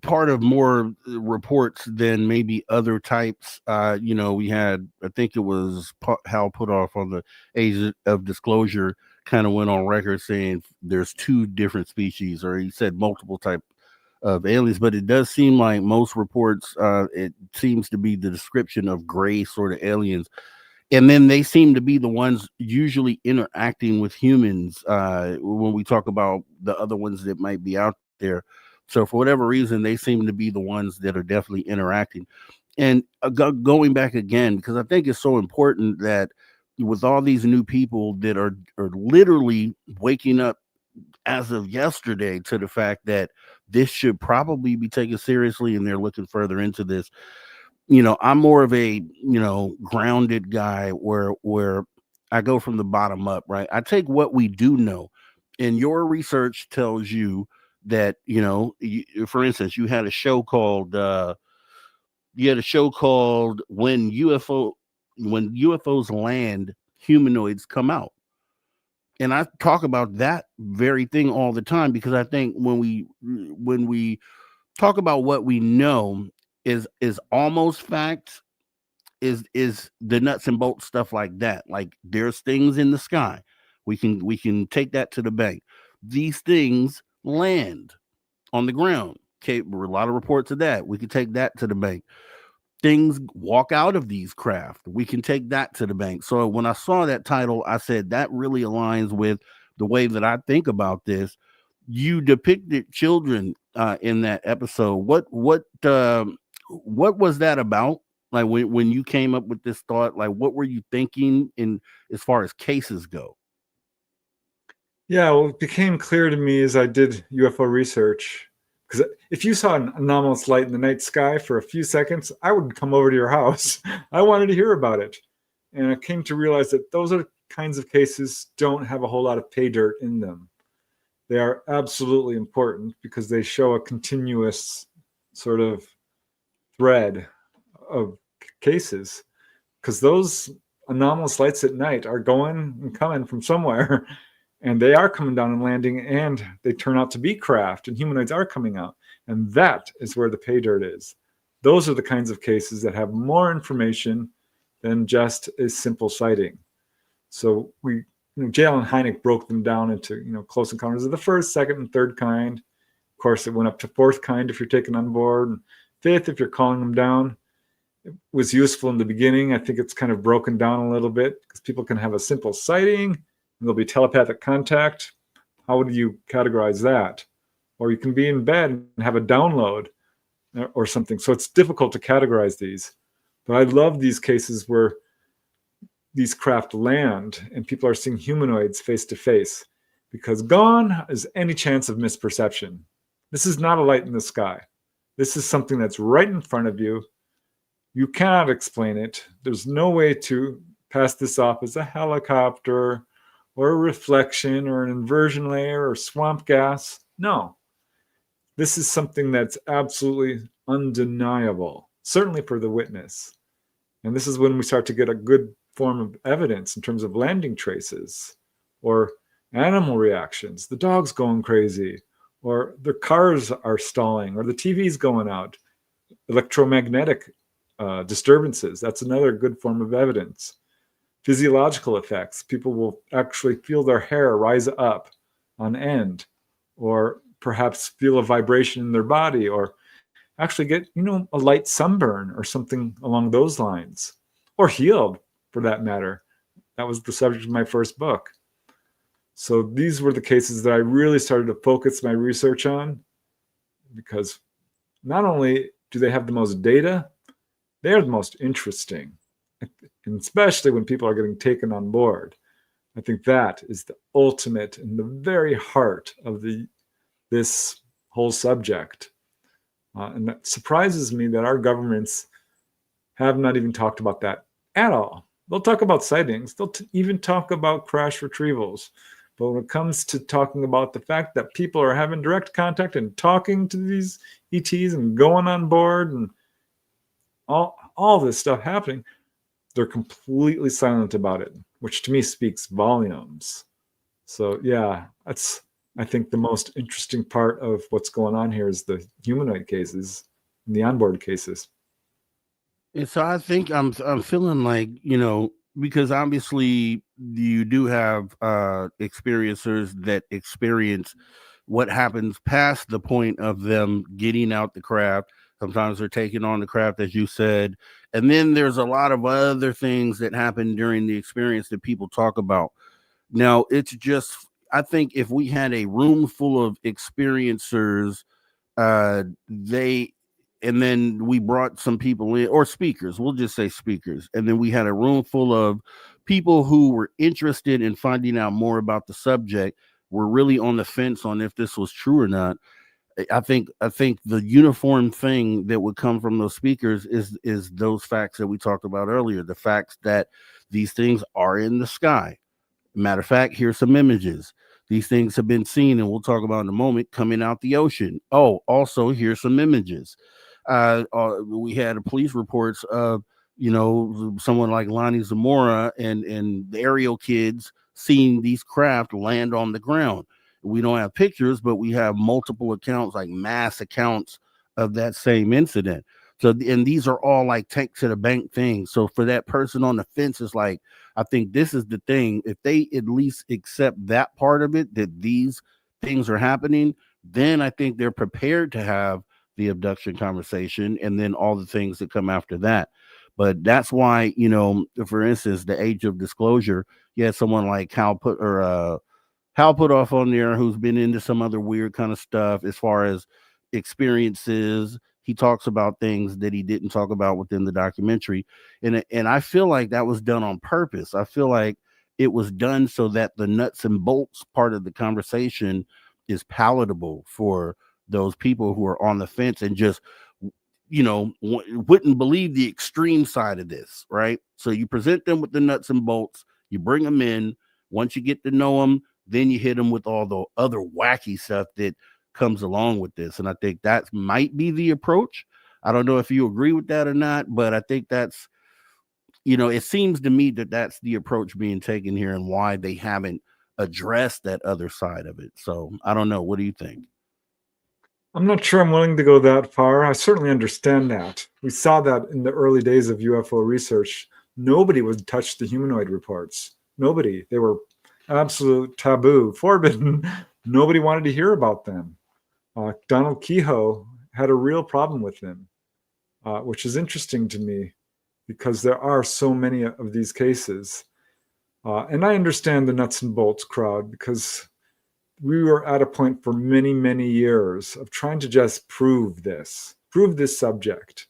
part of more reports than maybe other types. We had, I think it was Hal Putoff on the Age of Disclosure, kind of went on record saying there's 2 different species, or he said multiple type of aliens, but it does seem like most reports, it seems to be the description of gray sort of aliens. And then they seem to be the ones usually interacting with humans when we talk about the other ones that might be out there. So for whatever reason, they seem to be the ones that are definitely interacting. And going back again, because I think it's so important that with all these new people that are literally waking up as of yesterday to the fact that this should probably be taken seriously, and they're looking further into this. I'm more of a, grounded guy where I go from the bottom up, right? I take what we do know, and your research tells you that, for instance, you had a show called when UFOs land, humanoids come out. And I talk about that very thing all the time, because I think when we talk about what we know is almost fact, is the nuts and bolts stuff like that. Like, there's things in the sky. We can take that to the bank. These things land on the ground. Okay, a lot of reports of that. We can take that to the bank. Things walk out of these craft. We can take that to the bank. So when I saw that title, I said that really aligns with the way that I think about this. You depicted children in that episode. What was that about? Like, when you came up with this thought, like, what were you thinking in as far as cases go? Yeah, well, it became clear to me as I did UFO research, because if you saw an anomalous light in the night sky for a few seconds, I would come over to your house. I wanted to hear about it. And I came to realize that those are the kinds of cases don't have a whole lot of pay dirt in them. They are absolutely important because they show a continuous sort of thread of cases, because those anomalous lights at night are going and coming from somewhere. and they are coming down and landing, and they turn out to be craft, and humanoids are coming out. And that is where the pay dirt is. Those are the kinds of cases that have more information than just a simple sighting. So J.L. and Hynek broke them down into, close encounters of the first, second, and third kind. Of course, it went up to fourth kind if you're taken on board, and fifth if you're calling them down. It was useful in the beginning. I think it's kind of broken down a little bit because people can have a simple sighting and there'll be telepathic contact. How would you categorize that? Or you can be in bed and have a download or something. So it's difficult to categorize these. But I love these cases where these craft land and people are seeing humanoids face to face, because gone is any chance of misperception. This is not a light in the sky. This is something that's right in front of you. You cannot explain it. There's no way to pass this off as a helicopter or a reflection or an inversion layer or swamp gas. No. This is something that's absolutely undeniable, certainly for the witness. And this is when we start to get a good form of evidence in terms of landing traces or animal reactions. The dog's going crazy, or the cars are stalling, or the TV's going out. Electromagnetic disturbances, that's another good form of evidence. Physiological effects, people will actually feel their hair rise up on end, or perhaps feel a vibration in their body, or actually get, a light sunburn or something along those lines, or healed for that matter. That was the subject of my first book. So these were the cases that I really started to focus my research on, because not only do they have the most data, they're the most interesting, and especially when people are getting taken on board. I think that is the ultimate and the very heart of this whole subject. And that surprises me that our governments have not even talked about that at all. They'll talk about sightings. They'll even talk about crash retrievals. But when it comes to talking about the fact that people are having direct contact and talking to these ETs and going on board and all this stuff happening, they're completely silent about it, which to me speaks volumes. So yeah, that's, I think, the most interesting part of what's going on here is the humanoid cases and the onboard cases. And so I think I'm feeling like, because obviously you do have experiencers that experience what happens past the point of them getting out the craft. Sometimes they're taking on the craft, as you said. And then there's a lot of other things that happen during the experience that people talk about. Now, it's just, I think if we had a room full of experiencers, and then we brought some people in, or speakers, we'll just say speakers. And then we had a room full of people who were interested in finding out more about the subject, were really on the fence on if this was true or not. I think the uniform thing that would come from those speakers is those facts that we talked about earlier, the facts that these things are in the sky. Matter of fact, here's some images. These things have been seen, and we'll talk about in a moment, coming out the ocean. Oh, also, here's some images. We had police reports of, someone like Lonnie Zamora and the aerial kids seeing these craft land on the ground. We don't have pictures, but we have multiple accounts, like mass accounts of that same incident. So, and these are all like tank to the bank things. So for that person on the fence, it's like, I think this is the thing. If they at least accept that part of it, that these things are happening, then I think they're prepared to have the abduction conversation and then all the things that come after that. But that's why, for instance, the age of disclosure, you had someone like Hal Putoff on there, who's been into some other weird kind of stuff as far as experiences. He talks about things that he didn't talk about within the documentary. And I feel like that was done on purpose. I feel like it was done so that the nuts and bolts part of the conversation is palatable for those people who are on the fence and just, wouldn't believe the extreme side of this, right? So you present them with the nuts and bolts, you bring them in. Once you get to know them, then you hit them with all the other wacky stuff that comes along with this. And I think that might be the approach. I don't know if you agree with that or not, but I think that's, it seems to me that that's the approach being taken here and why they haven't address that other side of it. So I don't know. What do you think? I'm not sure I'm willing to go that far. I certainly understand that. We saw that in the early days of UFO research. Nobody would touch the humanoid reports. Nobody. They were absolute taboo, forbidden. Nobody wanted to hear about them. Donald Kehoe had a real problem with them, which is interesting to me because there are so many of these cases. And I understand the nuts and bolts crowd because we were at a point for many, many years of trying to just prove this subject.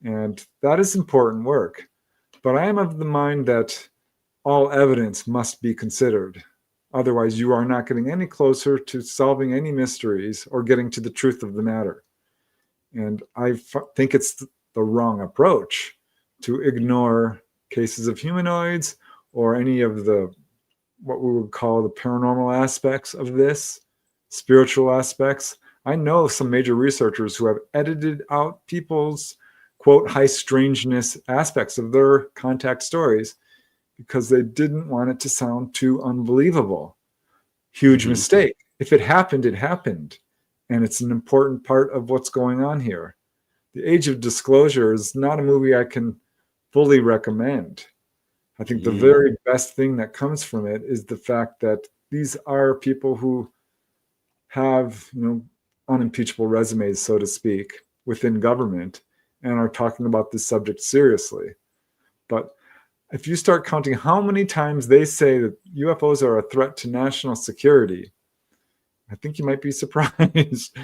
And that is important work. But I am of the mind that all evidence must be considered. Otherwise, you are not getting any closer to solving any mysteries or getting to the truth of the matter. And I think it's the wrong approach to ignore cases of humanoids or any of the what we would call the paranormal aspects of this, spiritual aspects. I know some major researchers who have edited out people's, quote, high strangeness aspects of their contact stories because they didn't want it to sound too unbelievable. Huge mistake. If it happened, it happened. And it's an important part of what's going on here. The Age of Disclosure is not a movie I can fully recommend. I think the very best thing that comes from it is the fact that these are people who have, unimpeachable resumes, so to speak, within government and are talking about this subject seriously. But if you start counting how many times they say that UFOs are a threat to national security, I think you might be surprised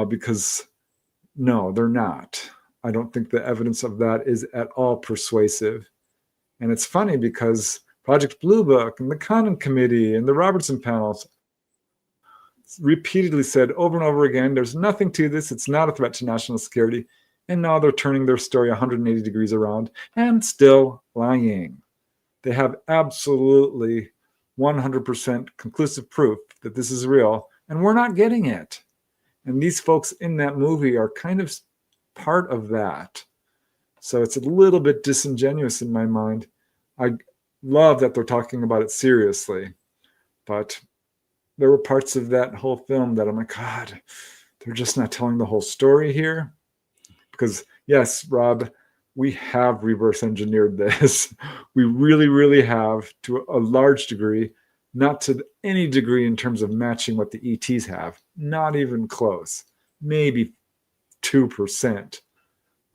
because no, they're not. I don't think the evidence of that is at all persuasive. And it's funny because Project Blue Book and the Condon Committee and the Robertson panels repeatedly said over and over again, there's nothing to this. It's not a threat to national security. And now they're turning their story 180 degrees around and still lying. They have absolutely 100% conclusive proof that this is real, and we're not getting it. And these folks in that movie are kind of part of that. So it's a little bit disingenuous in my mind. I love that they're talking about it seriously, but there were parts of that whole film that I'm like, God, they're just not telling the whole story here. Because yes, Rob, we have reverse engineered this. We really, really have, to a large degree, not to any degree in terms of matching what the ETs have. Not even close. Maybe 2%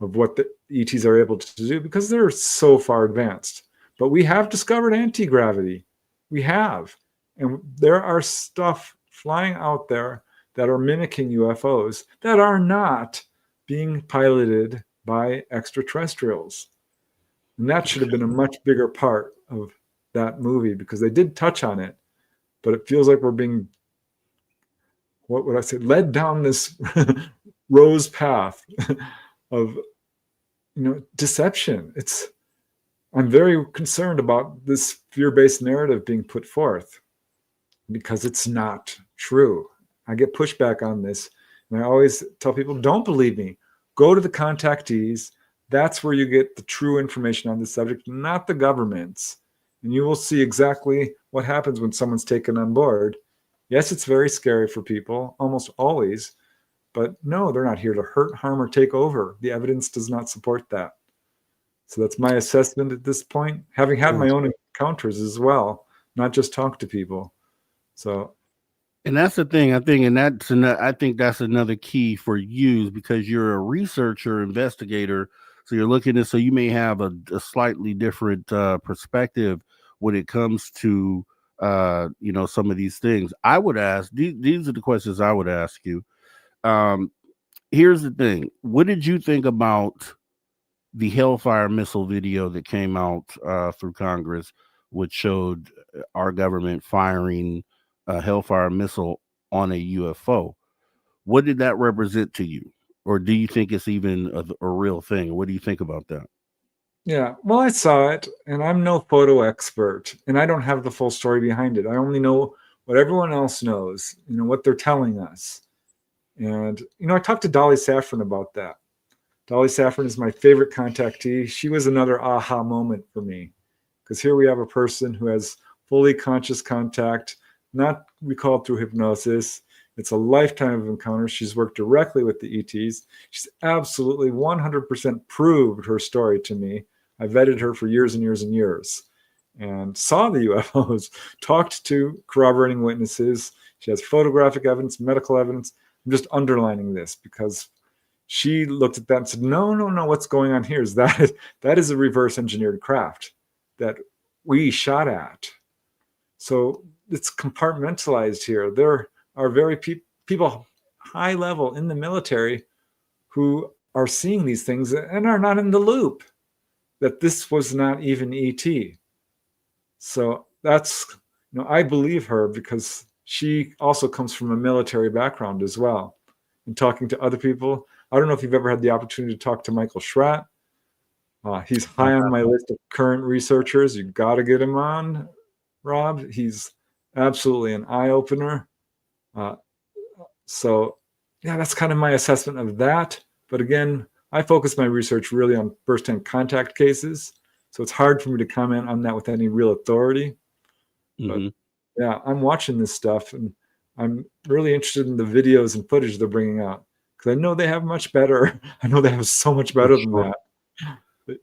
of what the ETs are able to do because they're so far advanced. But we have discovered anti-gravity. We have. And there are stuff flying out there that are mimicking UFOs that are not being piloted by extraterrestrials. And that should have been a much bigger part of that movie because they did touch on it, but it feels like we're being, what would I say, led down this rose path of deception. I'm very concerned about this fear-based narrative being put forth because it's not true. I get pushback on this, and I always tell people, don't believe me. Go to the contactees. That's where you get the true information on this subject, not the governments. And you will see exactly what happens when someone's taken on board. Yes, it's very scary for people, almost always. But no, they're not here to hurt, harm, or take over. The evidence does not support that. So that's my assessment at this point, having had my own encounters as well, not just talk to people. So, and that's the thing, I think that's another key for you because you're a researcher, investigator. So you're looking at, so you may have a slightly different perspective when it comes to, some of these things. I would ask, these are the questions I would ask you. Here's the thing. What did you think about the Hellfire missile video that came out through Congress, which showed our government firing a Hellfire missile on a UFO? What did that represent to you? Or do you think it's even a real thing? What do you think about that? Yeah, well, I saw it, and I'm no photo expert, and I don't have the full story behind it. I only know what everyone else knows, what they're telling us. And, I talked to Dolly Saffron about that. Dolly Saffron is my favorite contactee. She was another aha moment for me because here we have a person who has fully conscious contact, not recalled through hypnosis. It's a lifetime of encounters. She's worked directly with the ETs. She's absolutely 100% proved her story to me. I vetted her for years and years and years and saw the UFOs, talked to corroborating witnesses. She has photographic evidence, medical evidence. I'm just underlining this because she looked at that and said, no, what's going on here is that is a reverse engineered craft that we shot at. So it's compartmentalized here. There are very people high level in the military who are seeing these things and are not in the loop that this was not even ET. So that's, I believe her because she also comes from a military background as well. And talking to other people, I don't know if you've ever had the opportunity to talk to Michael Schratt. He's high on my list of current researchers. You got to get him on, Rob. He's absolutely an eye-opener. So, yeah, that's kind of my assessment of that. But again, I focus my research really on first-hand contact cases. So it's hard for me to comment on that with any real authority. Mm-hmm. But yeah, I'm watching this stuff and I'm really interested in the videos and footage they're bringing out because I know they have much better. I know they have so much better than that.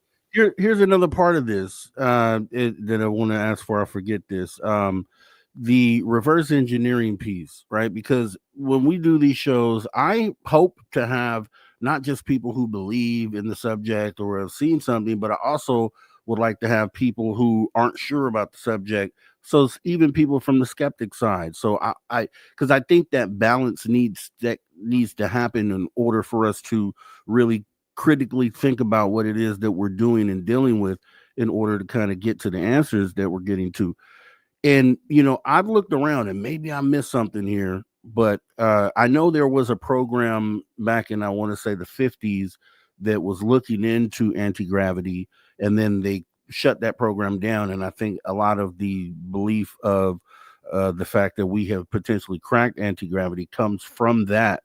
Here's another part of this that I want to ask for. I forget this. The reverse engineering piece, right? Because when we do these shows, I hope to have not just people who believe in the subject or have seen something, but I also would like to have people who aren't sure about the subject. So even people from the skeptic side. So because I think that balance needs to happen in order for us to really critically think about what it is that we're doing and dealing with in order to kind of get to the answers that we're getting to. And, I've looked around and maybe I missed something here, but I know there was a program back in, I want to say the 50s that was looking into anti-gravity, and then they shut that program down. And I think a lot of the belief of the fact that we have potentially cracked anti-gravity comes from that.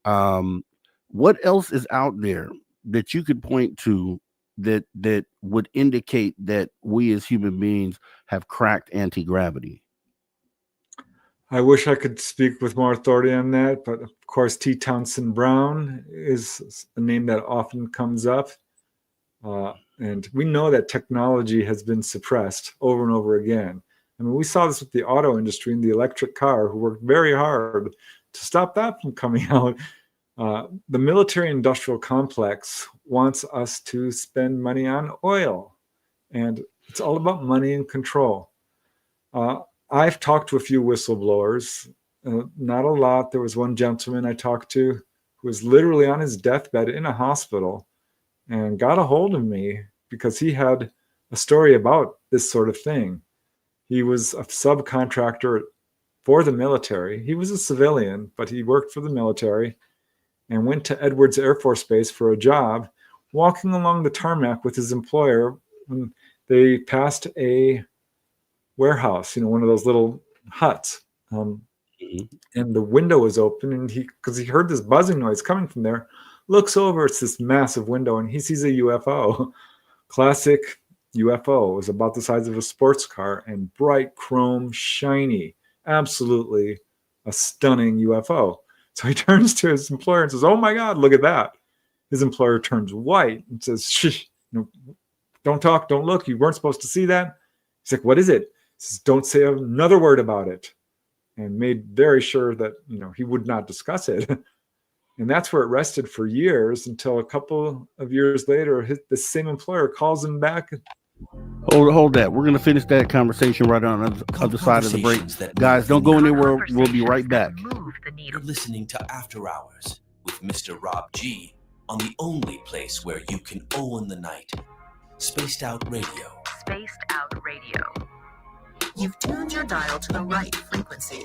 What else is out there that you could point to that would indicate that we as human beings have cracked anti-gravity? I wish I could speak with more authority on that, but of course, T. Townsend Brown is a name that often comes up. And we know that technology has been suppressed over and over again. I mean, we saw this with the auto industry and the electric car, who worked very hard to stop that from coming out. The military industrial complex wants us to spend money on oil, and it's all about money and control. I've talked to a few whistleblowers, not a lot. There was one gentleman I talked to who was literally on his deathbed in a hospital and got a hold of me because he had a story about this sort of thing. He was a subcontractor for the military. He was a civilian, but he worked for the military and went to Edwards Air Force Base for a job, walking along the tarmac with his employer when they passed a warehouse, one of those little huts. And the window was open, and because he heard this buzzing noise coming from there, looks over, it's this massive window, and he sees a UFO. Classic UFO. It was about the size of a sports car and bright chrome, shiny, absolutely a stunning UFO. So he turns to his employer and says, "Oh my God, look at that." His employer turns white and says, "Shh, don't talk, don't look. You weren't supposed to see that." He's like, "What is it?" He says, "Don't say another word about it." And made very sure that, he would not discuss it. And that's where it rested for years until a couple of years later, the same employer calls him back. Hold that. We're going to finish that conversation right on the other side of the break. Guys, don't go anywhere. We'll be right back. You're listening to After Hours with Mr. Rob G on the only place where you can own the night. Spaced Out Radio. Spaced Out Radio. You've tuned your dial to the right frequency.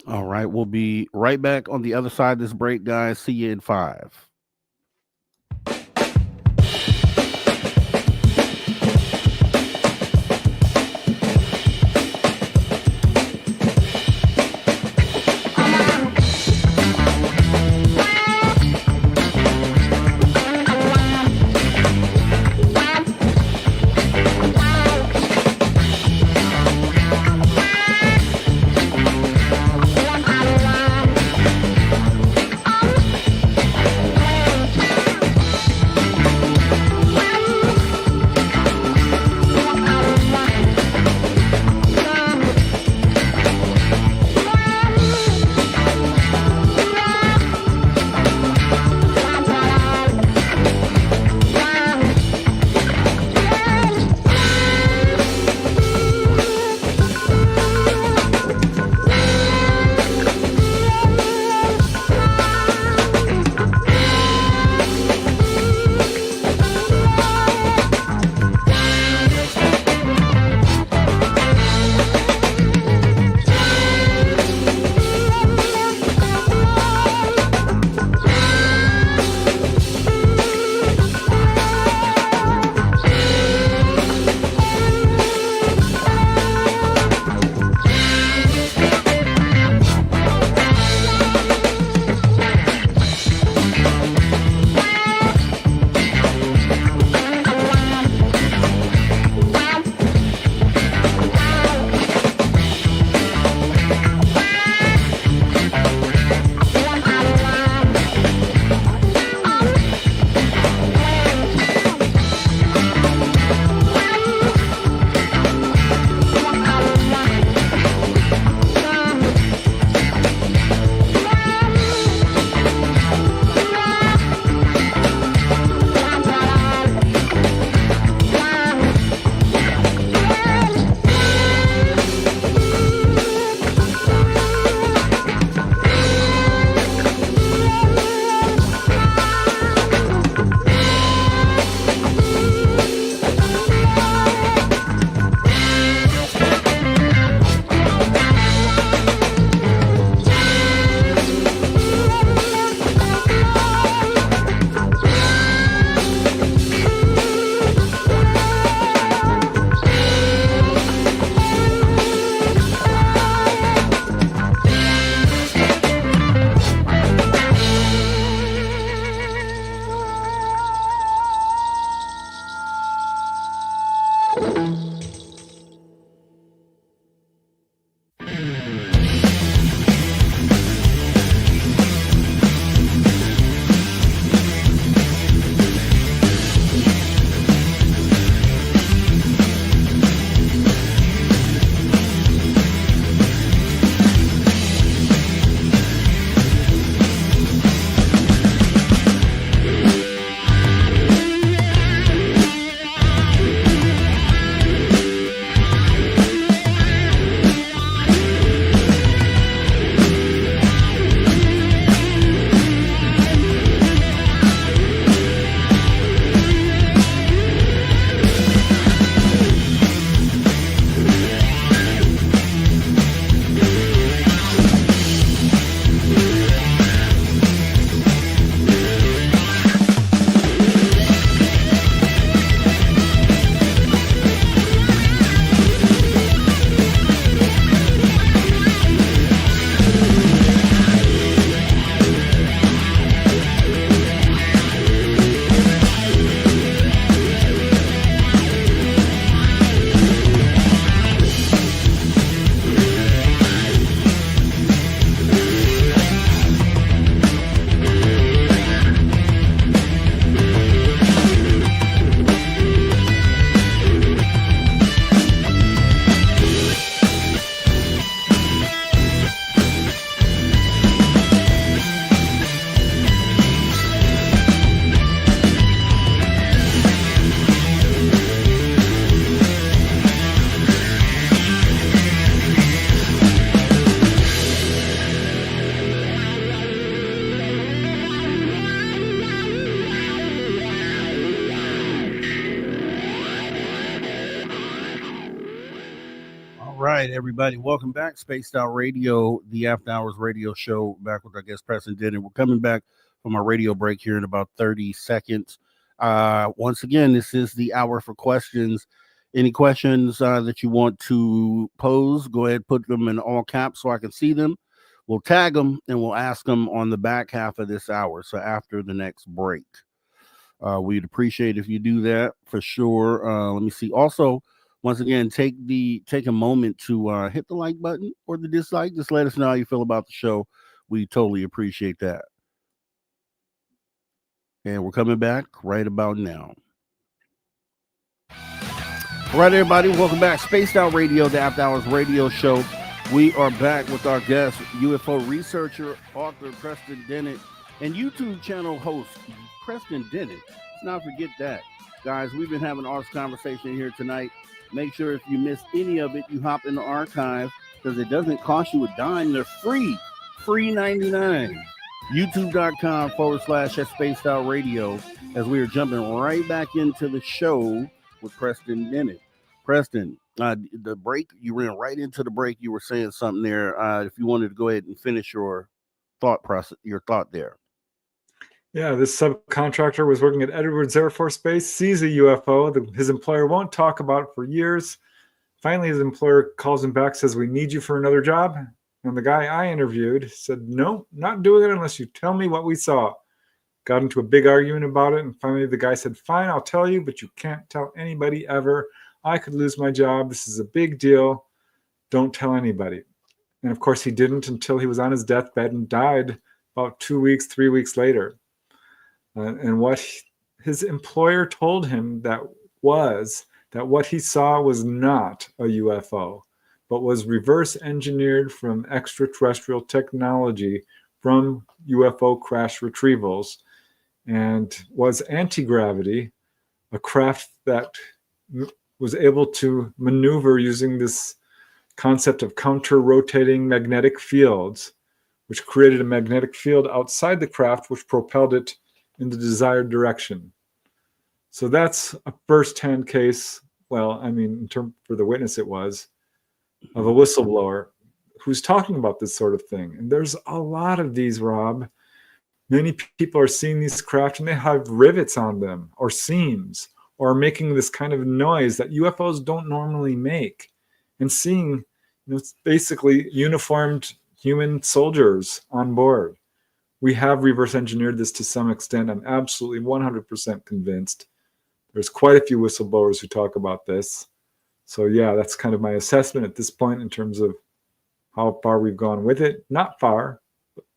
All right. We'll be right back on the other side of this break, guys. See you in 5. right, everybody, welcome back. Spaced Out Radio, the After Hours radio show, back with our guest Preston Dennett. We're coming back from our radio break here in about 30 seconds. Once again, this is the hour for questions. Any questions that you want to pose, go ahead, put them in all caps so I can see them. We'll tag them and we'll ask them on the back half of this hour, so after the next break. We'd appreciate if you do that for sure. Let me see. Also, once again, take a moment to hit the like button or the dislike. Just let us know how you feel about the show. We totally appreciate that. And we're coming back right about now. All right, everybody, welcome back. Spaced Out Radio, the After Hours radio show. We are back with our guest, UFO researcher, author Preston Dennett, and YouTube channel host Preston Dennett. Let's not forget that. Guys, we've been having an awesome conversation here tonight. Make sure if you missed any of it, you hop in the archive because it doesn't cost you a dime. They're free 99. YouTube.com/Spaced Out Radio, as we are jumping right back into the show with Preston Dennett. Preston, the break, you ran right into the break. You were saying something there. If you wanted to go ahead and finish your thought there. Yeah, this subcontractor was working at Edwards Air Force Base, sees a UFO. His employer won't talk about it for years. Finally, his employer calls him back, says, "We need you for another job." And the guy I interviewed said, "No, not doing it unless you tell me what we saw." Got into a big argument about it. And finally, the guy said, "Fine, I'll tell you, but you can't tell anybody ever. I could lose my job. This is a big deal. Don't tell anybody." And of course, he didn't until he was on his deathbed and died about 2 weeks, 3 weeks later. And what his employer told him that what he saw was not a UFO, but was reverse engineered from extraterrestrial technology from UFO crash retrievals, and was anti-gravity, a craft that was able to maneuver using this concept of counter-rotating magnetic fields, which created a magnetic field outside the craft, which propelled it in the desired direction. So that's a first-hand case. Well, I mean, for the witness, it was of a whistleblower who's talking about this sort of thing. And there's a lot of these, Rob. Many people are seeing these craft and they have rivets on them or seams or making this kind of noise that UFOs don't normally make. And seeing, basically uniformed human soldiers on board. We have reverse engineered this to some extent. I'm absolutely 100% convinced. There's quite a few whistleblowers who talk about this. So yeah, that's kind of my assessment at this point in terms of how far we've gone with it. Not far,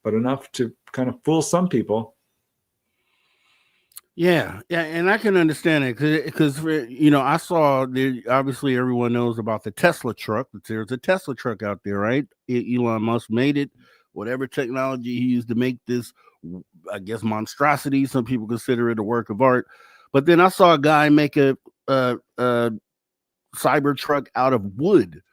but enough to kind of fool some people. Yeah, and I can understand it because I saw obviously everyone knows about the Tesla truck. There's a Tesla truck out there, right? Elon Musk made it. Whatever technology he used to make this, I guess, monstrosity. Some people consider it a work of art. But then I saw a guy make a Cybertruck out of wood,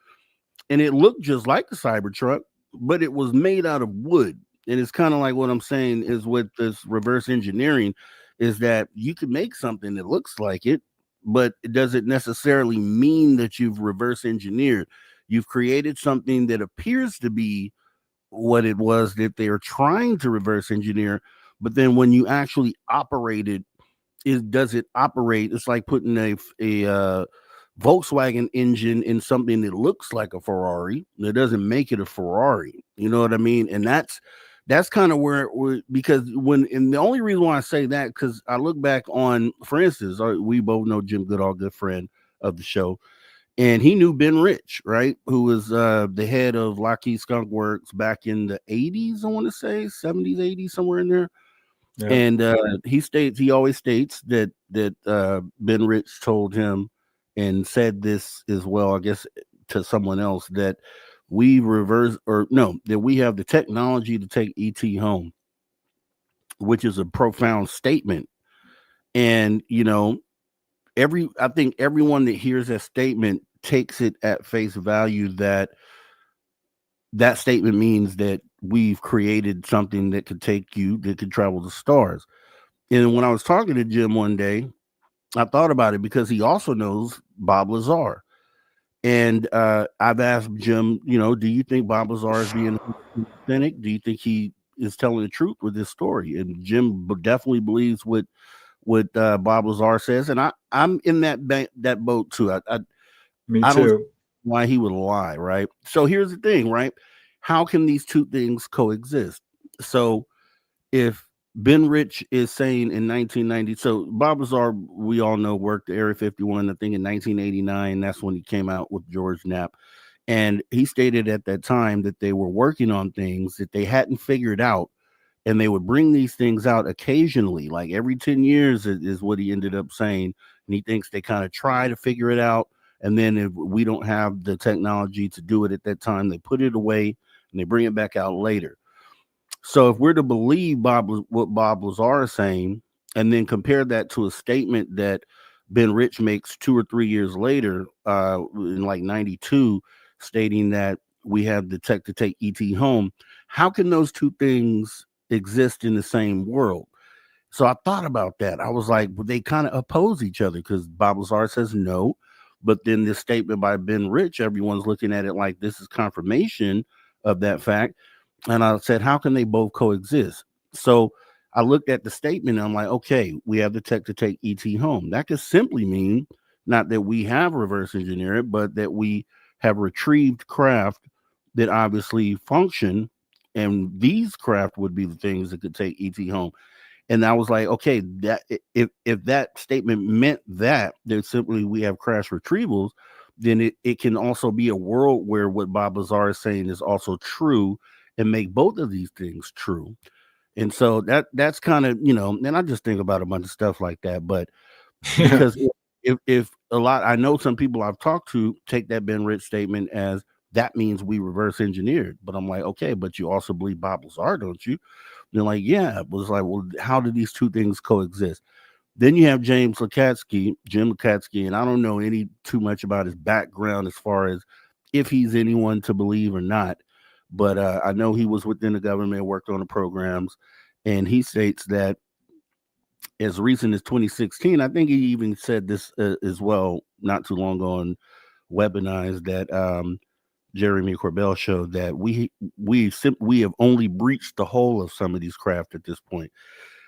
and it looked just like the Cybertruck, but it was made out of wood. And it's kind of like what I'm saying is with this reverse engineering is that you can make something that looks like it, but it doesn't necessarily mean that you've reverse engineered. You've created something that appears to be what it was that they are trying to reverse engineer, but then when you actually operate it, does it operate? It's like putting a Volkswagen engine in something that looks like a Ferrari. That doesn't make it a Ferrari. You know what I mean? And that's kind of where because and the only reason why I say that, because I look back on, for instance, we both know Jim Goodall, good friend of the show. And he knew Ben Rich, right? Who was the head of Lockheed Skunk Works back in the 80s, I want to say, 70s, 80s, somewhere in there. Yeah. And he always states that Ben Rich told him and said this as well, I guess, to someone else, that we that we have the technology to take ET home, which is a profound statement. And, I think everyone that hears that statement takes it at face value that statement means that we've created something that could that could travel the stars. And when I was talking to Jim one day, I thought about it because he also knows Bob Lazar. And I've asked Jim, do you think Bob Lazar is being authentic? Do you think he is telling the truth with this story? And Jim definitely believes what Bob Lazar says, and I'm in that boat too. Me I don't see too. why he would lie, right? So here's the thing, right? How can these two things coexist? So if Ben Rich is saying in 1990, so Bob Lazar, we all know, worked Area 51, I think in 1989. That's when he came out with George Knapp. And he stated at that time that they were working on things that they hadn't figured out. And they would bring these things out occasionally, like every 10 years is what he ended up saying. And he thinks they kind of try to figure it out. And then if we don't have the technology to do it at that time, they put it away and they bring it back out later. So if we're to believe what Bob Lazar is saying, and then compare that to a statement that Ben Rich makes 2 or 3 years later, in like 92, stating that we have the tech to take ET home, how can those two things exist in the same world? So I thought about that. I was like, well, they kind of oppose each other because Bob Lazar says no, but then this statement by Ben Rich, everyone's looking at it like this is confirmation of that fact. And I said, how can they both coexist? So I looked at the statement and I'm like, okay, we have the tech to take ET home. That could simply mean not that we have reverse engineered it, but that we have retrieved craft that obviously function. And these craft would be the things that could take ET home. And I was like, okay, that if that statement meant that simply we have crash retrievals, then it can also be a world where what Bob Lazar is saying is also true and make both of these things true. And so that's kind of, and I just think about a bunch of stuff like that. But because if a lot, I know some people I've talked to take that Ben Rich statement as that means we reverse engineered. But I'm like, okay, but you also believe Bob Lazar, don't you? They're like, yeah. It was like, well, how do these two things coexist? Then you have Jim Lukatsky, and I don't know too much about his background as far as if he's anyone to believe or not. But I know he was within the government, worked on the programs, and he states that as recent as 2016, I think he even said this as well not too long ago on Weaponized that Jeremy Corbell showed that we have only breached the whole of some of these craft at this point.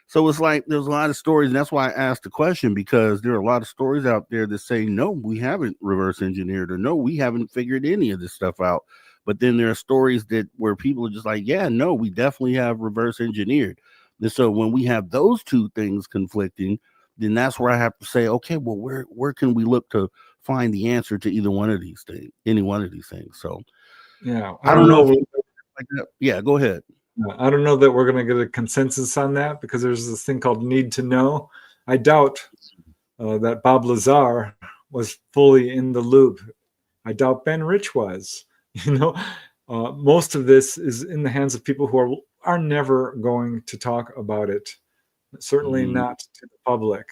So it's like there's a lot of stories, and that's why I asked the question, because there are a lot of stories out there that say no, we haven't reverse engineered, or no, we haven't figured any of this stuff out. But then there are stories where people are just like, yeah, no, we definitely have reverse engineered. And so when we have those two things conflicting, then that's where I have to say, okay, well, where can we look to find the answer to either one of these things, any one of these things? So yeah, I don't know if like that. Yeah, go ahead. I don't know that we're going to get a consensus on that because there's this thing called need to know. I doubt that Bob Lazar was fully in the loop. I doubt Ben Rich was. Most of this is in the hands of people who are never going to talk about it. Certainly not to the public.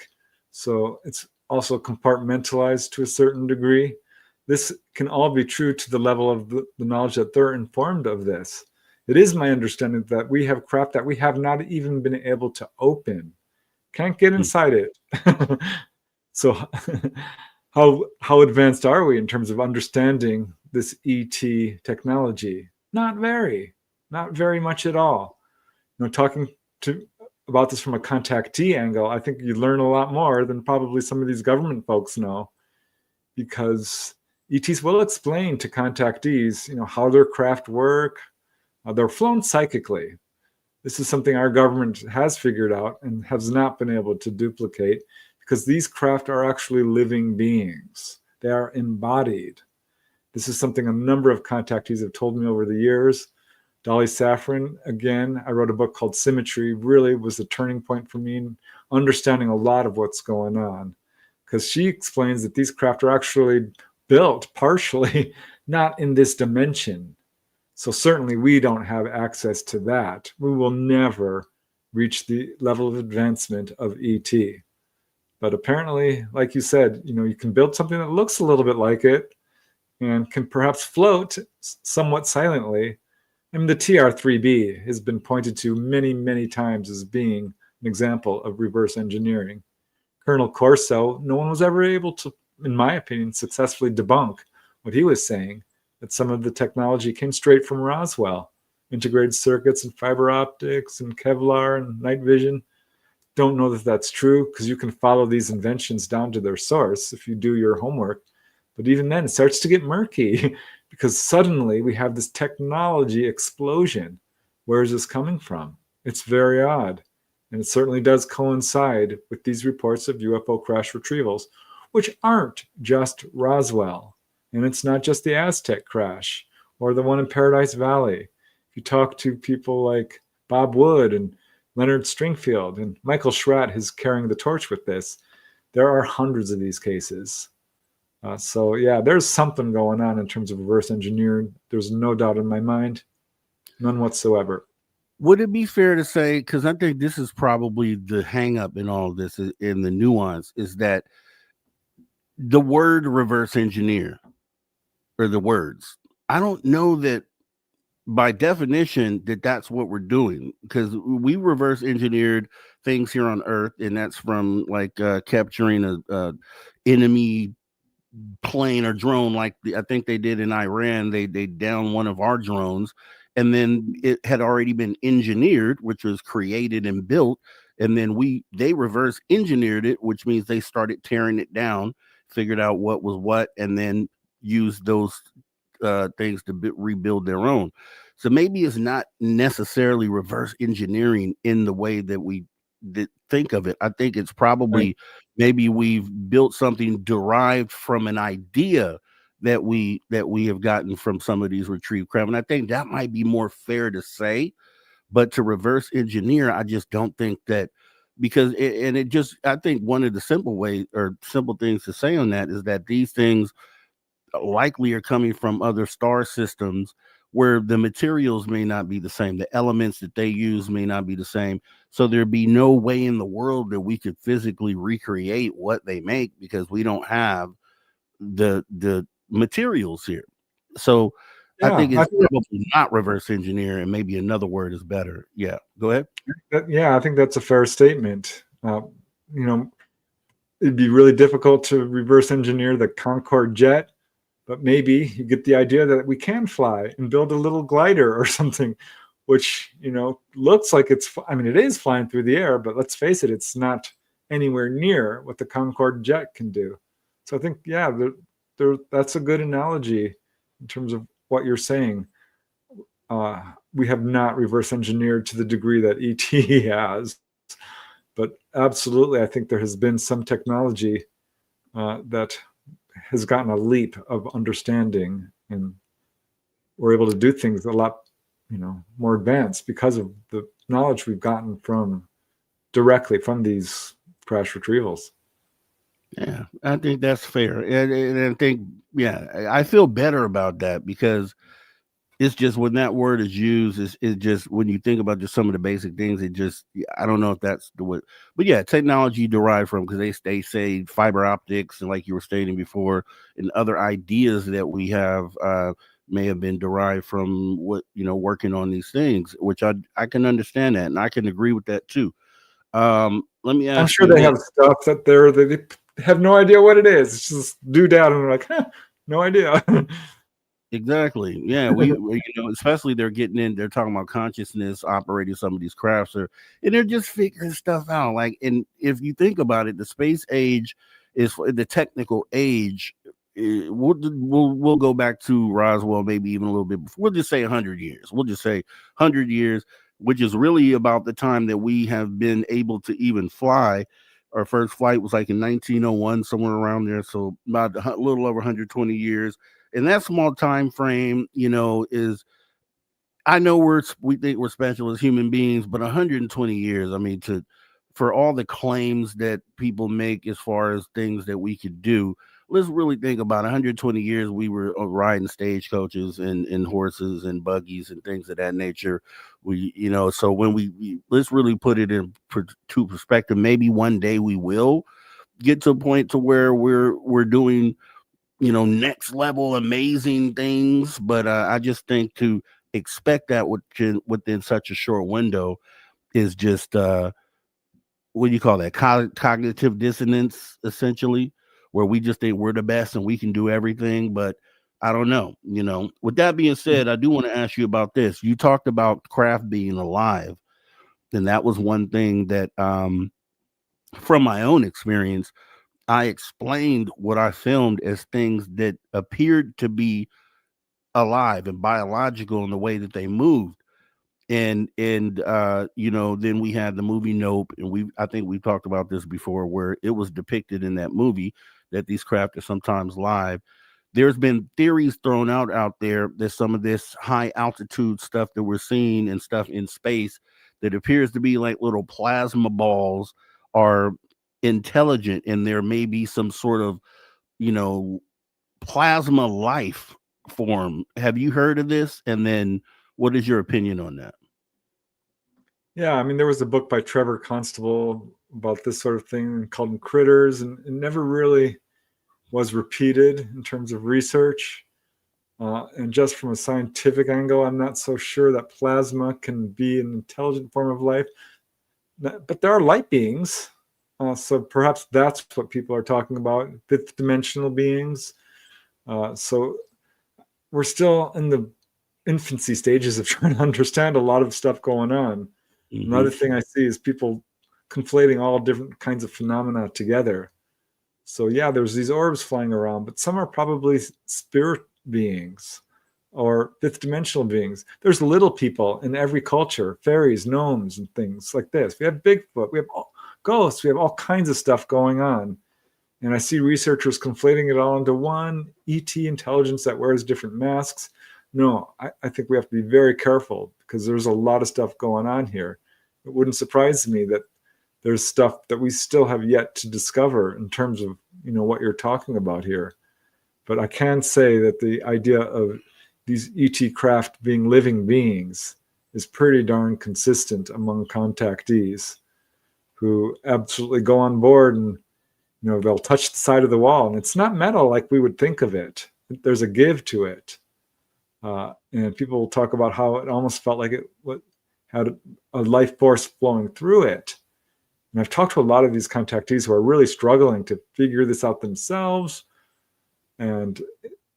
So it's also compartmentalized to a certain degree. This can all be true to the level of the knowledge that they're informed of this. It is my understanding that we have craft that we have not even been able to open. Can't get inside it. So how advanced are we in terms of understanding this ET technology? Not very much at all. Talking about this from a contactee angle, I think you learn a lot more than probably some of these government folks know, because ETs will explain to contactees, how their craft work. They're flown psychically. This is something our government has figured out and has not been able to duplicate, because these craft are actually living beings. They are embodied. This is something a number of contactees have told me over the years. Dolly Safran, again, I wrote a book called Symmetry, really was the turning point for me in understanding a lot of what's going on, because she explains that these craft are actually built partially not in this dimension. So certainly we don't have access to that. We will never reach the level of advancement of ET. But apparently, like you said, you can build something that looks a little bit like it and can perhaps float somewhat silently. I mean, the TR-3B has been pointed to many, many times as being an example of reverse engineering. Colonel Corso, no one was ever able to, in my opinion, successfully debunk what he was saying, that some of the technology came straight from Roswell. Integrated circuits and fiber optics and Kevlar and night vision. Don't know that that's true, because you can follow these inventions down to their source if you do your homework. But even then, it starts to get murky because suddenly we have this technology explosion. Where is this coming from? It's very odd. And it certainly does coincide with these reports of UFO crash retrievals, which aren't just Roswell. And it's not just the Aztec crash or the one in Paradise Valley. If you talk to people like Bob Wood and Leonard Stringfield, and Michael Schratt is carrying the torch with this, there are hundreds of these cases. So yeah, there's something going on in terms of reverse engineering. There's no doubt in my mind, none whatsoever. Would it be fair to say, because I think this is probably the hang up in all of this, in the nuance, is that the word reverse engineer, or the words, I don't know that by definition that that's what we're doing, because we reverse engineered things here on Earth, and that's from like capturing a enemy plane or drone, like I think they did in Iran. They downed one of our drones, and then it had already been engineered, which was created and built, and then they reverse engineered it, which means they started tearing it down, figured out what was what, and then used those things to rebuild their own. So maybe it's not necessarily reverse engineering in the way that we think of it. I think it's probably maybe we've built something derived from an idea that we have gotten from some of these retrieved craft. And I think that might be more fair to say, but to reverse engineer, I just don't think that, because I think one of the simple things to say on that is that these things likely are coming from other star systems where the materials may not be the same. The elements that they use may not be the same. So there'd be no way in the world that we could physically recreate what they make, because we don't have the materials here. So I think it's probably not reverse engineer, and maybe another word is better. Yeah, go ahead. I think that's a fair statement. It'd be really difficult to reverse engineer the Concorde jet, but maybe you get the idea that we can fly and build a little glider or something, which, looks like it is flying through the air, but let's face it, it's not anywhere near what the Concorde jet can do. So I think, that's a good analogy in terms of what you're saying. We have not reverse engineered to the degree that ET has, but absolutely, I think there has been some technology that has gotten a leap of understanding, and we're able to do things a lot, more advanced because of the knowledge we've gotten directly from these crash retrievals. Yeah, I think that's fair. And I think, I feel better about that, because it's just when that word is used, it's just when you think about just some of the basic things, I don't know if that's the way, but yeah, technology derived from, because they say fiber optics, and like you were stating before, and other ideas that we have may have been derived from what, working on these things, which I can understand that, and I can agree with that too. Let me ask. I'm sure they have stuff that they have no idea what it is. It's just due down, and they're like, no idea. Exactly. Yeah, we especially they're talking about consciousness operating some of these crafts, and they're just figuring stuff out. Like, and if you think about it, the space age is the technical age. We'll go back to Roswell, maybe even a little bit before. We'll just say 100 years. We'll just say 100 years, which is really about the time that we have been able to even fly. Our first flight was like in 1901, somewhere around there. So about a little over 120 years. And that small time frame, is, I know we think we're special as human beings, but 120 years, I mean, for all the claims that people make as far as things that we could do, let's really think about 120 years. We were riding stagecoaches and horses and buggies and things of that nature. So when let's really put it to perspective, maybe one day we will get to a point to where we're doing, next level amazing things. But I just think to expect that within such a short window is just what do you call that? Cognitive dissonance, essentially, where we just think we're the best and we can do everything. But I don't know. With that being said, I do want to ask you about this. You talked about craft being alive, and that was one thing that, from my own experience, I explained what I filmed as things that appeared to be alive and biological in the way that they moved. And then we had the movie Nope, and I think we talked about this before, where it was depicted in that movie that these craft are sometimes live. There's been theories thrown out there that some of this high altitude stuff that we're seeing and stuff in space that appears to be like little plasma balls are intelligent, and there may be some sort of, plasma life form. Have you heard of this? And then what is your opinion on that? Yeah, I mean, there was a book by Trevor Constable about this sort of thing called Critters, and it never really was repeated in terms of research. And just from a scientific angle, I'm not so sure that plasma can be an intelligent form of life. But there are light beings. So perhaps that's what people are talking about, fifth dimensional beings. So we're still in the infancy stages of trying to understand a lot of stuff going on. Mm-hmm. Another thing I see is people conflating all different kinds of phenomena together. So yeah, there's these orbs flying around, but some are probably spirit beings or fifth dimensional beings. There's little people in every culture, fairies, gnomes, and things like this. We have Bigfoot, we have ghosts, we have all kinds of stuff going on. And I see researchers conflating it all into one ET intelligence that wears different masks. No, I think we have to be very careful because there's a lot of stuff going on here. It wouldn't surprise me that there's stuff that we still have yet to discover in terms of, what you're talking about here. But I can say that the idea of these ET craft being living beings is pretty darn consistent among contactees who absolutely go on board and, they'll touch the side of the wall. And it's not metal like we would think of it. There's a give to it. And people will talk about how it almost felt like it had a life force flowing through it. And I've talked to a lot of these contactees who are really struggling to figure this out themselves. And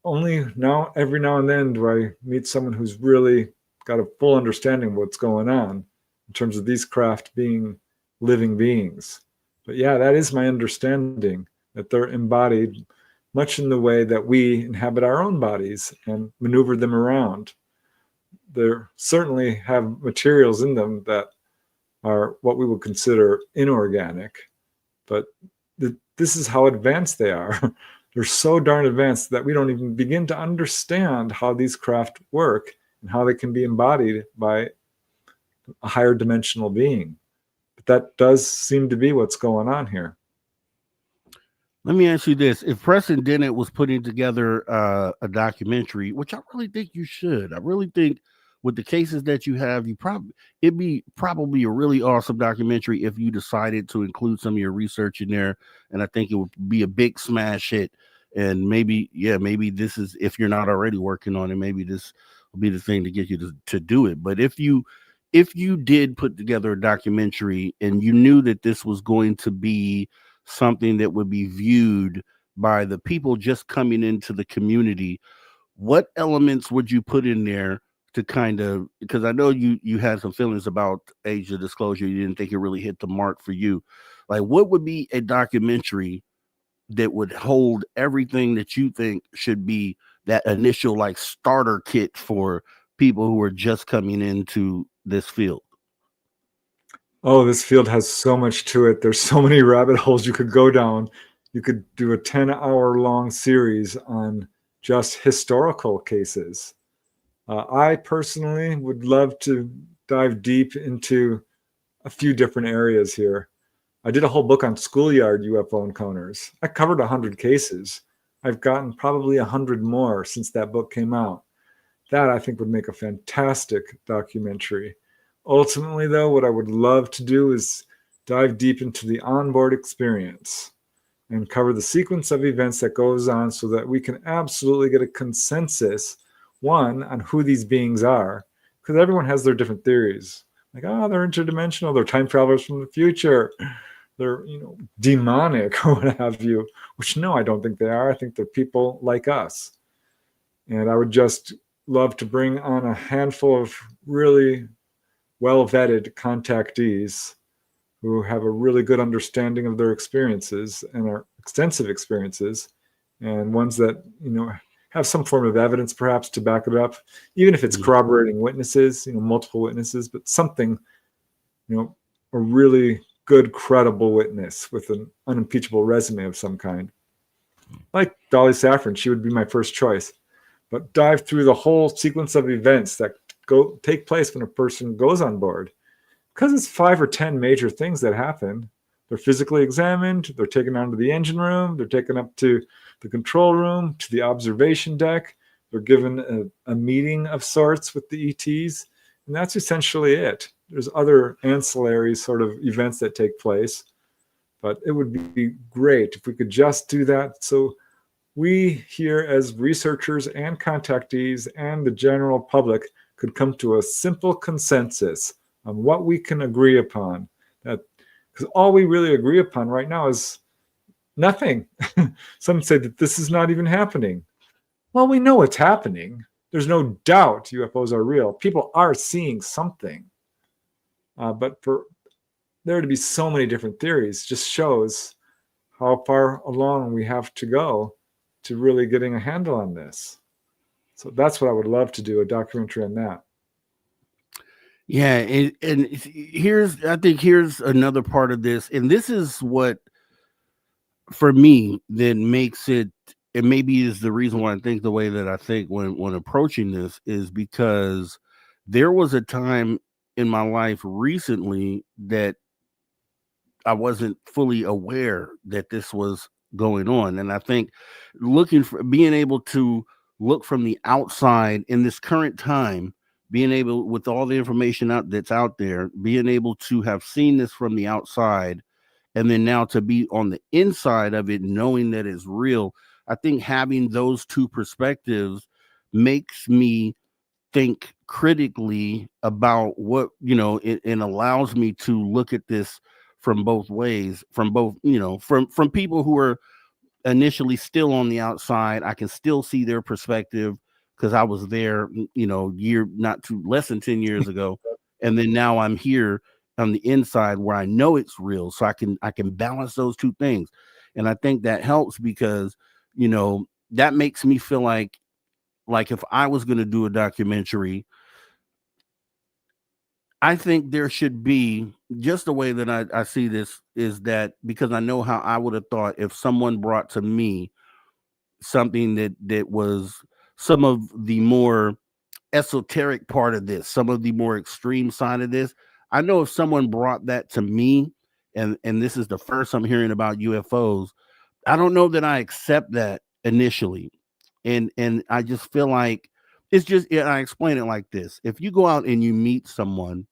only now, every now and then, do I meet someone who's really got a full understanding of what's going on in terms of these craft being living beings. But yeah, that is my understanding, that they're embodied much in the way that we inhabit our own bodies and maneuver them around. They certainly have materials in them that are what we would consider inorganic, but this is how advanced they are. They're so darn advanced that we don't even begin to understand how these craft work and how they can be embodied by a higher dimensional being. But that does seem to be what's going on here. Let me ask you this. If Preston Dennett was putting together a documentary, which I really think you should, I really think with the cases that you have, it'd be probably a really awesome documentary if you decided to include some of your research in there. And I think it would be a big smash hit. And maybe this is, if you're not already working on it, maybe this will be the thing to get you to do it. But if you did put together a documentary and you knew that this was going to be something that would be viewed by the people just coming into the community, what elements would you put in there to kind of, because I know you had some feelings about age of disclosure, you didn't think it really hit the mark for you. Like, what would be a documentary that would hold everything that you think should be that initial like starter kit for people who are just coming into this field? Oh, this field has so much to it. There's so many rabbit holes you could go down. You could do a 10-hour-long series on just historical cases. I personally would love to dive deep into a few different areas here. I did a whole book on schoolyard UFO encounters. I covered 100 cases. I've gotten probably 100 more since that book came out. That, I think, would make a fantastic documentary. Ultimately, though, what I would love to do is dive deep into the onboard experience and cover the sequence of events that goes on so that we can absolutely get a consensus, one, on who these beings are, because everyone has their different theories. Like, they're interdimensional, they're time travelers from the future, they're, demonic or what have you, which no, I don't think they are. I think they're people like us. And I would just love to bring on a handful of really well-vetted contactees who have a really good understanding of their experiences and are extensive experiences, and ones that, have some form of evidence perhaps to back it up, even if it's corroborating witnesses, multiple witnesses, but something, a really good, credible witness with an unimpeachable resume of some kind. Like Dolly Saffron, she would be my first choice. But dive through the whole sequence of events that take place when a person goes on board. Because it's 5 or 10 major things that happen. They're physically examined, they're taken onto the engine room, they're taken up to the control room, to the observation deck, they're given a meeting of sorts with the ETs, and that's essentially it. There's other ancillary sort of events that take place, but it would be great if we could just do that, so we here as researchers and contactees and the general public could come to a simple consensus on what we can agree upon. Because all we really agree upon right now is nothing. Some say that this is not even happening. Well, we know it's happening. There's no doubt UFOs are real. People are seeing something. But for there to be so many different theories just shows how far along we have to go to really getting a handle on this. So that's what I would love to do, a documentary on that. Yeah, and I think here's another part of this, and this is what, for me, that makes it, and maybe is the reason why I think the way that I think when approaching this, is because there was a time in my life recently that I wasn't fully aware that this was going on, and I think being able to look from the outside in this current time, being able, with all the information that's out there, being able to have seen this from the outside, and then now to be on the inside of it, knowing that it's real. I think having those two perspectives makes me think critically about what, it allows me to look at this from both ways, from both, from people who are initially still on the outside. I can still see their perspective because I was there, less than 10 years ago. And then now I'm here on the inside where I know it's real. So I can balance those two things. And I think that helps because, that makes me feel like if I was going to do a documentary, I think there should be, just the way that I see this is that, because I know how I would have thought if someone brought to me something that was some of the more esoteric part of this, some of the more extreme side of this. I know if someone brought that to me, and this is the first I'm hearing about UFOs, I don't know that I accept that initially. And I just feel like it's just, I explain it like this. If you go out and you meet someone,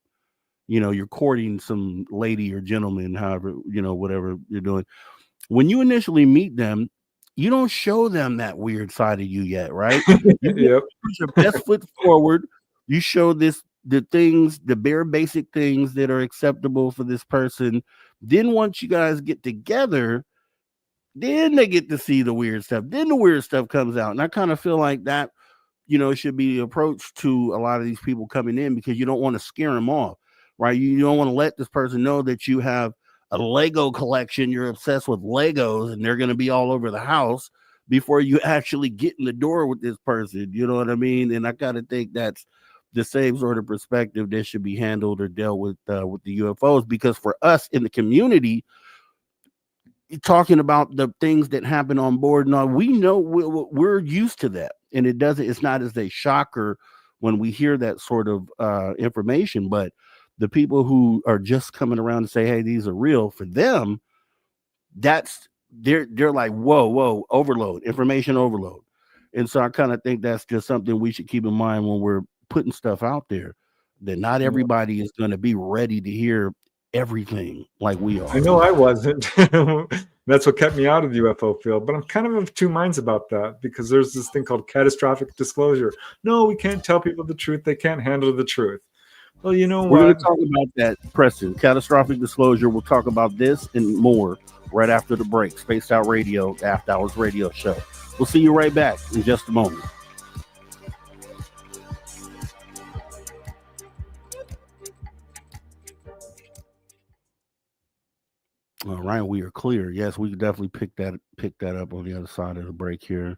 you're courting some lady or gentleman, however, whatever you're doing. When you initially meet them, you don't show them that weird side of you yet, right? You put your best foot forward. You show the bare basic things that are acceptable for this person. Then once you guys get together, then they get to see the weird stuff. Then the weird stuff comes out. And I kind of feel like that, should be the approach to a lot of these people coming in, because you don't want to scare them off, right? You don't want to let this person know that you have a Lego collection, you're obsessed with Legos, and they're going to be all over the house before you actually get in the door with this person. You know what I mean? And I kind of think that's the same sort of perspective that should be handled or dealt with the UFOs, because for us in the community, talking about the things that happen on board, and all, we know we're used to that, and it's not as a shocker when we hear that sort of information. But the people who are just coming around to say, hey, these are real, for them, they're like, whoa, overload, information overload. And so I kind of think that's just something we should keep in mind when we're putting stuff out there, that not everybody is going to be ready to hear everything like we are. I know I wasn't. That's what kept me out of the UFO field. But I'm kind of two minds about that, because there's this thing called catastrophic disclosure. No, we can't tell people the truth. They can't handle the truth. Well, you know what? We're going to talk about that, Preston. Catastrophic disclosure. We'll talk about this and more right after the break. Spaced Out Radio, the After Hours Radio Show. We'll see you right back in just a moment. All right, we are clear. Yes, we could definitely pick that up on the other side of the break here.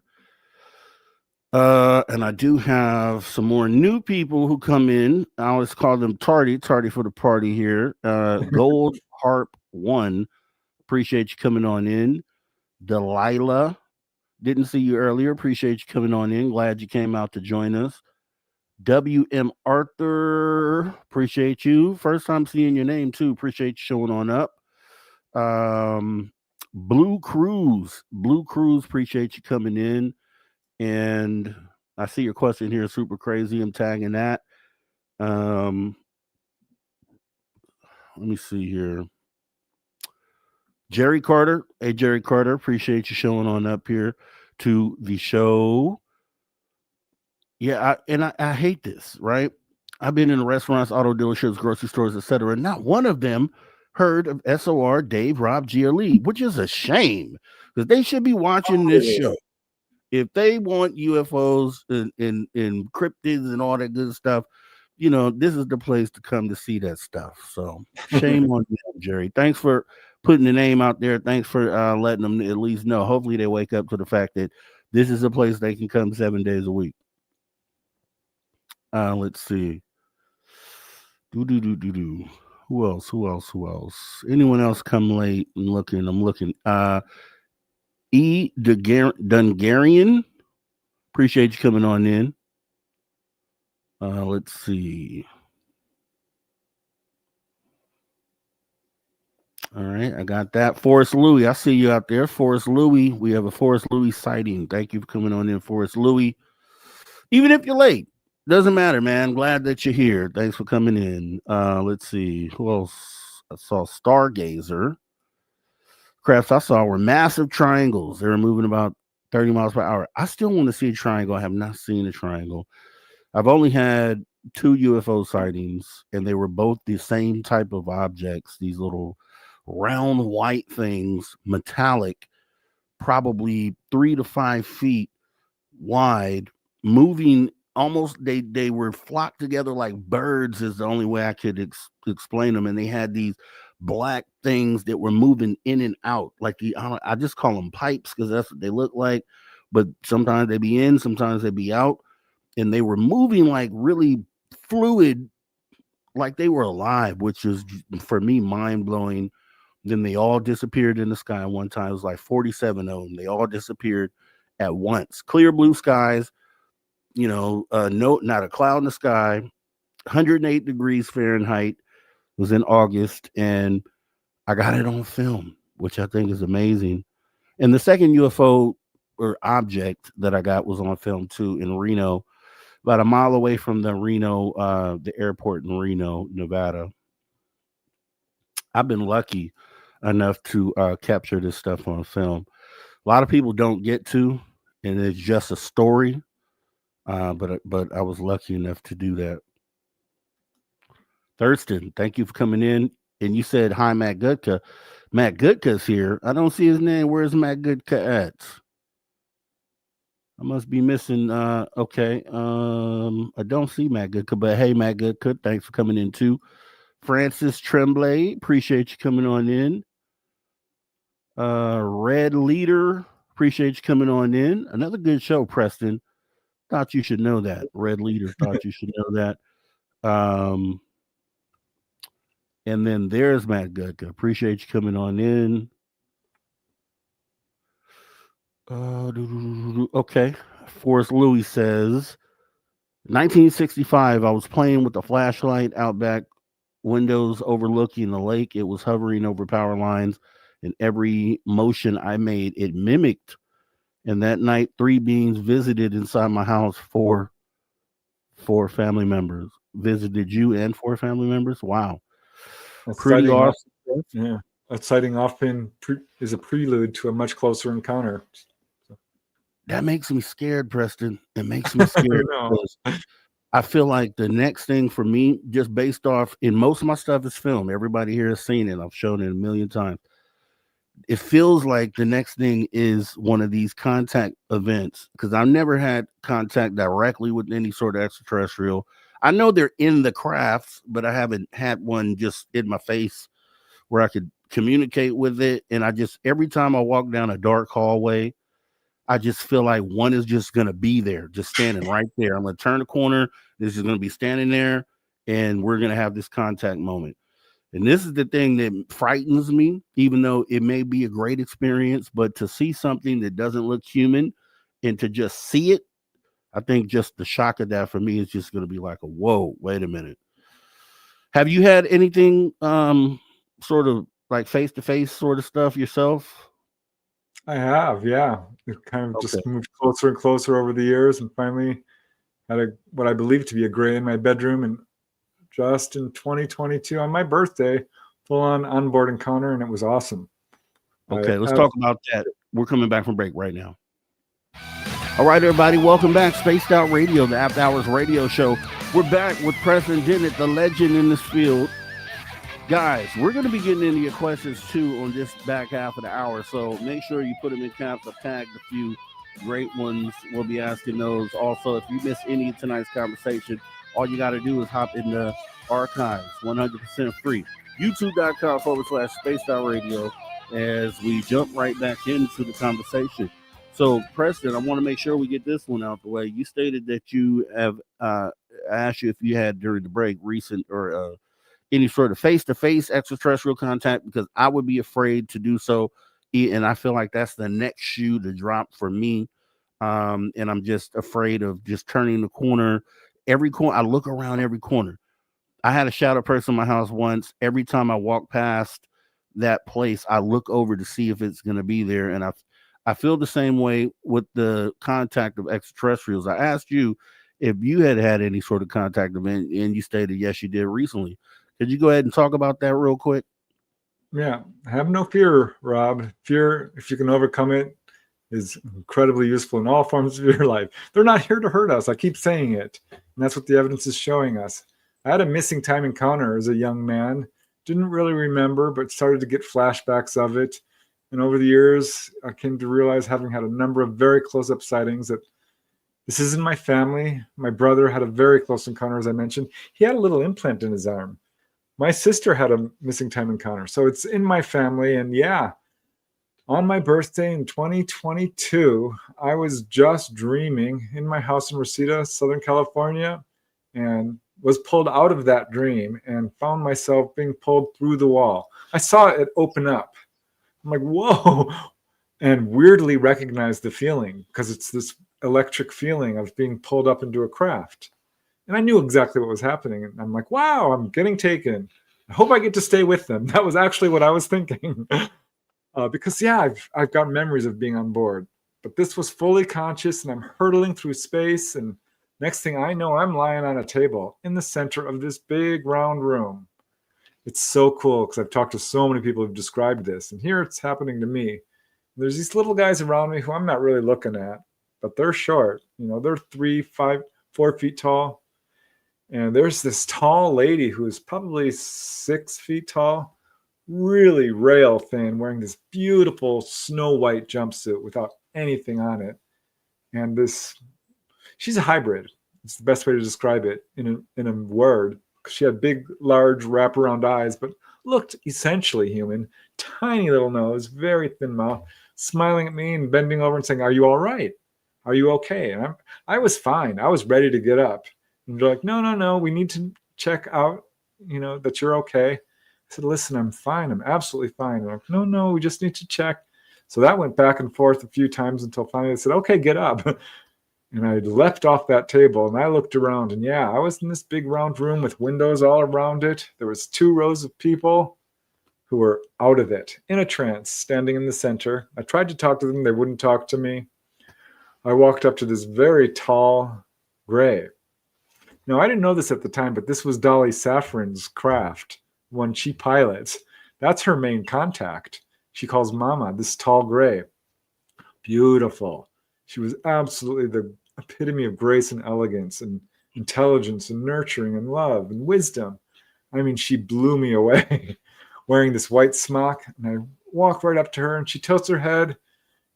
And I do have some more new people who come in. I always call them tardy for the party here. Gold Harp One, appreciate you coming on in. Delilah, didn't see you earlier. Appreciate you coming on in. Glad you came out to join us. WM Arthur, appreciate you. First time seeing your name too. Appreciate you showing on up. Blue Cruise, appreciate you coming in. And I see your question here, super crazy. I'm tagging that. Let me see here. Jerry Carter. Hey, Jerry Carter, appreciate you showing on up here to the show. Yeah, I hate this, right? I've been in restaurants, auto dealerships, grocery stores, etc. Not one of them heard of SOR, Dave, Rob, G, or Lee, which is a shame because they should be watching this show. If they want UFOs and cryptids and all that good stuff, you know, this is the place to come to see that stuff. So shame on you, Jerry. Thanks for putting the name out there. Thanks for letting them at least know. Hopefully they wake up to the fact that this is a place they can come 7 days a week. Let's see. Who else? Anyone else come late? I'm looking. E. Dungarian. Appreciate you coming on in. Let's see. All right, I got that. Forrest Louis, I see you out there. Forrest Louis, we have a Forrest Louis sighting. Thank you for coming on in, Forrest Louis. Even if you're late, doesn't matter, man. Glad that you're here. Thanks for coming in. Let's see. Who else? I saw Stargazer. Crafts I saw were massive triangles. They were moving about 30 miles per hour. I still want to see a triangle. I have not seen a triangle. I've only had 2 UFO sightings, and they were both the same type of objects, these little round white things, metallic, probably 3 to 5 feet wide, moving almost, they were flocked together like birds is the only way I could explain them. And they had these black things that were moving in and out, like I just call them pipes because that's what they look like, but sometimes they be in, sometimes they be out, and they were moving like really fluid, like they were alive, which is for me mind-blowing. Then they all disappeared in the sky one time. It was like 47 of them. They all disappeared at once. Clear blue skies, you know, no, not a cloud in the sky, 108 degrees Fahrenheit. It was in August, and I got it on film, which I think is amazing. And the second UFO or object that I got was on film too in Reno, about a mile away from the airport in Reno, Nevada. I've been lucky enough to capture this stuff on film. A lot of people don't get to, and it's just a story. But I was lucky enough to do that. Thurston, thank you for coming in. And you said hi, Matt Gutka. Matt Gutka's here. I don't see his name. Where's Matt Gutka at? I must be missing. Okay. I don't see Matt Gutka, but hey, Matt Gutka, thanks for coming in too. Francis Tremblay, appreciate you coming on in. Red Leader, appreciate you coming on in. Another good show, Preston. Thought you should know that. Red Leader, thought you should know that. And then there's Matt Gutka. Appreciate you coming on in. Okay. Forrest Louis says, 1965, I was playing with a flashlight out back windows overlooking the lake. It was hovering over power lines, and every motion I made, it mimicked. And that night, 3 beings visited inside my house. 4 family members visited you and 4 family members. Wow. That's Pretty awesome. Yeah. A sighting often is a prelude to a much closer encounter. That makes me scared, Preston. It makes me scared because I feel like the next thing for me, just based off, and most of my stuff is film. Everybody here has seen it. I've shown it a million times. It feels like the next thing is one of these contact events, because I've never had contact directly with any sort of extraterrestrial. I know they're in the crafts, but I haven't had one just in my face where I could communicate with it. And every time I walk down a dark hallway, I just feel like one is just going to be there, just standing right there. I'm going to turn the corner. This is going to be standing there, and we're going to have this contact moment. And this is the thing that frightens me, even though it may be a great experience, but to see something that doesn't look human and to just see it, I think just the shock of that for me is just going to be like a, whoa, wait a minute. Have you had anything sort of like face-to-face sort of stuff yourself? I have, yeah. It kind of just moved closer and closer over the years, and finally had what I believe to be a gray in my bedroom. And just in 2022, on my birthday, full-on onboard encounter, and it was awesome. Okay, let's talk about that. We're coming back from break right now. All right, everybody, welcome back. Spaced Out Radio, the After Hours radio show. We're back with Preston, Dennett, the legend in this field. Guys, we're going to be getting into your questions, too, on this back half of the hour, so make sure you put them in caps. I've tagged a few great ones. We'll be asking those. Also, if you miss any of tonight's conversation, all you got to do is hop in the archives, 100% free. YouTube.com/spacedoutradio as we jump right back into the conversation. So, Preston, I want to make sure we get this one out the way. You stated that you have asked you if you had during the break recent or any sort of face-to-face extraterrestrial contact, because I would be afraid to do so. And I feel like that's the next shoe to drop for me. And I'm just afraid of just turning the corner. Every corner, I look around every corner. I had a shadow person in my house once. Every time I walk past that place, I look over to see if it's going to be there. And I feel the same way with the contact of extraterrestrials. I asked you if you had any sort of contact event, and you stated yes, you did recently. Could you go ahead and talk about that real quick? Yeah, have no fear, Rob. Fear, if you can overcome it, is incredibly useful in all forms of your life. They're not here to hurt us. I keep saying it. And that's what the evidence is showing us. I had a missing time encounter as a young man. Didn't really remember, but started to get flashbacks of it. And over the years, I came to realize, having had a number of very close-up sightings, that this is in my family. My brother had a very close encounter, as I mentioned. He had a little implant in his arm. My sister had a missing time encounter. So it's in my family. And yeah, on my birthday in 2022, I was just dreaming in my house in Reseda, Southern California, and was pulled out of that dream and found myself being pulled through the wall. I saw it open up. I'm like, whoa, and weirdly recognized the feeling, because it's this electric feeling of being pulled up into a craft. And I knew exactly what was happening. And I'm like, wow, I'm getting taken. I hope I get to stay with them. That was actually what I was thinking. Because, yeah, I've got memories of being on board. But this was fully conscious, and I'm hurtling through space. And next thing I know, I'm lying on a table in the center of this big round room. It's so cool, because I've talked to so many people who've described this. And here it's happening to me. There's these little guys around me who I'm not really looking at, but they're short. You know, they're 3, 5, 4 feet tall. And there's this tall lady who's probably 6 feet tall, really rail thin, wearing this beautiful snow white jumpsuit without anything on it. And she's a hybrid. It's the best way to describe it in a word. She had big, large, wraparound eyes, but looked essentially human. Tiny little nose, very thin mouth, smiling at me and bending over and saying, "Are you all right? Are you okay?" And I was fine. I was ready to get up. And they're like, no, we need to check out, that you're okay. I said, listen, I'm fine. I'm absolutely fine. They're like, no, we just need to check. So that went back and forth a few times until finally I said, okay, get up. And I leapt off that table and I looked around, and yeah, I was in this big round room with windows all around it. There was 2 rows of people who were out of it, in a trance, standing in the center. I tried to talk to them. They wouldn't talk to me. I walked up to this very tall gray. Now, I didn't know this at the time, but this was Dolly Safran's craft, one she pilots. That's her main contact. She calls Mama, this tall gray. Beautiful. She was absolutely the epitome of grace and elegance and intelligence and nurturing and love and wisdom. I mean, she blew me away wearing this white smock. And I walk right up to her, and she tilts her head,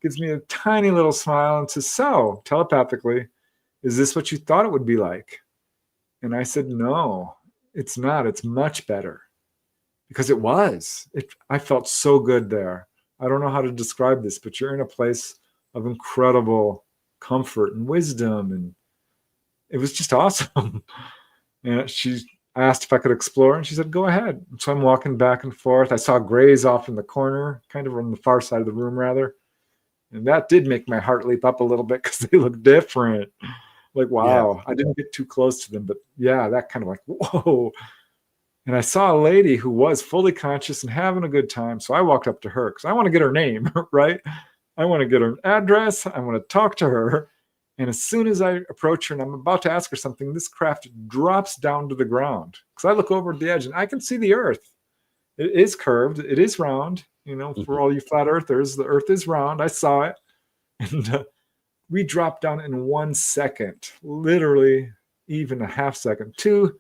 gives me a tiny little smile, and says, "So, telepathically, is this what you thought it would be like?" And I said, "No, it's not. It's much better." because it was. I felt so good there. I don't know how to describe this, but you're in a place of incredible comfort and wisdom, and it was just awesome. And I asked if I could explore, and she said, "Go ahead." So I'm walking back and forth. I saw grays off in the corner, kind of on the far side of the room, rather. And that did make my heart leap up a little bit because they look different. Like, wow, I didn't get too close to them, but yeah, that kind of like, whoa. And I saw a lady who was fully conscious and having a good time. So I walked up to her because I want to get her name, right? I want to get her address. I want to talk to her. And as soon as I approach her and I'm about to ask her something, this craft drops down to the ground. Because I look over at the edge and I can see the earth. It is curved. It is round. For all you flat earthers, the earth is round. I saw it. And we dropped down in 1 second, literally even a half second, to,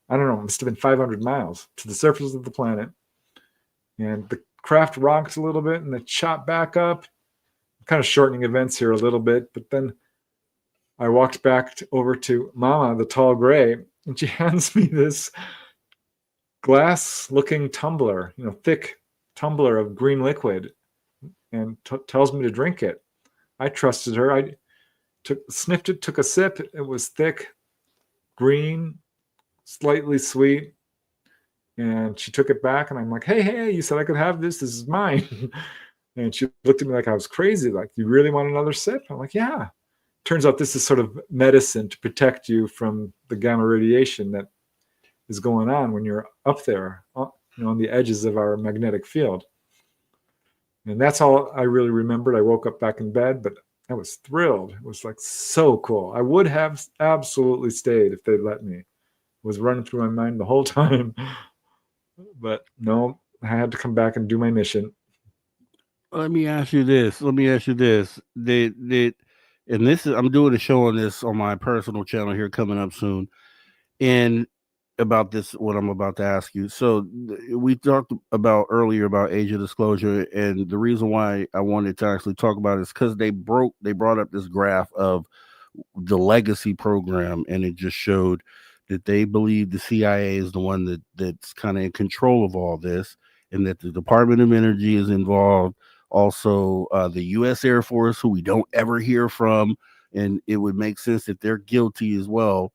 I don't know, it must have been 500 miles to the surface of the planet. And the craft rocked a little bit and it shot back up. I'm kind of shortening events here a little bit, but then I walked back over to Mama, the tall gray, and she hands me this glass-looking tumbler, thick tumbler of green liquid, and tells me to drink it. I trusted her. I sniffed it, took a sip. It was thick, green, slightly sweet. And she took it back, and I'm like, hey, you said I could have this. This is mine. And she looked at me like I was crazy. Like, you really want another sip? I'm like, yeah. Turns out this is sort of medicine to protect you from the gamma radiation that is going on when you're up there, on the edges of our magnetic field. And that's all I really remembered. I woke up back in bed, but I was thrilled. It was like so cool. I would have absolutely stayed if they'd let me. It was running through my mind the whole time. But no, I had to come back and do my mission. Let me ask you this. And this is, I'm doing a show on this on my personal channel here coming up soon. And about this, what I'm about to ask you. So we talked about earlier about age of disclosure, and the reason why I wanted to actually talk about it is because they brought up this graph of the legacy program, and it just showed that they believe the CIA is the one that's kind of in control of all this, and that the Department of Energy is involved. Also, the U.S. Air Force, who we don't ever hear from, and it would make sense that they're guilty as well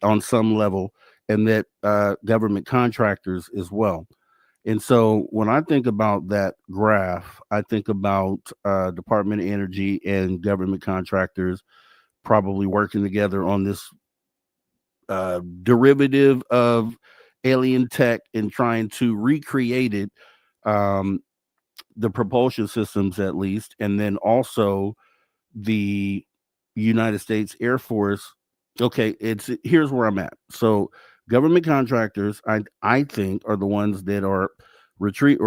on some level, and that government contractors as well. And so when I think about that graph, I think about Department of Energy and government contractors probably working together on this derivative of alien tech and trying to recreate it, the propulsion systems at least, and then also the United States Air Force. Okay, here's where I'm at. So government contractors, I think, are the ones that are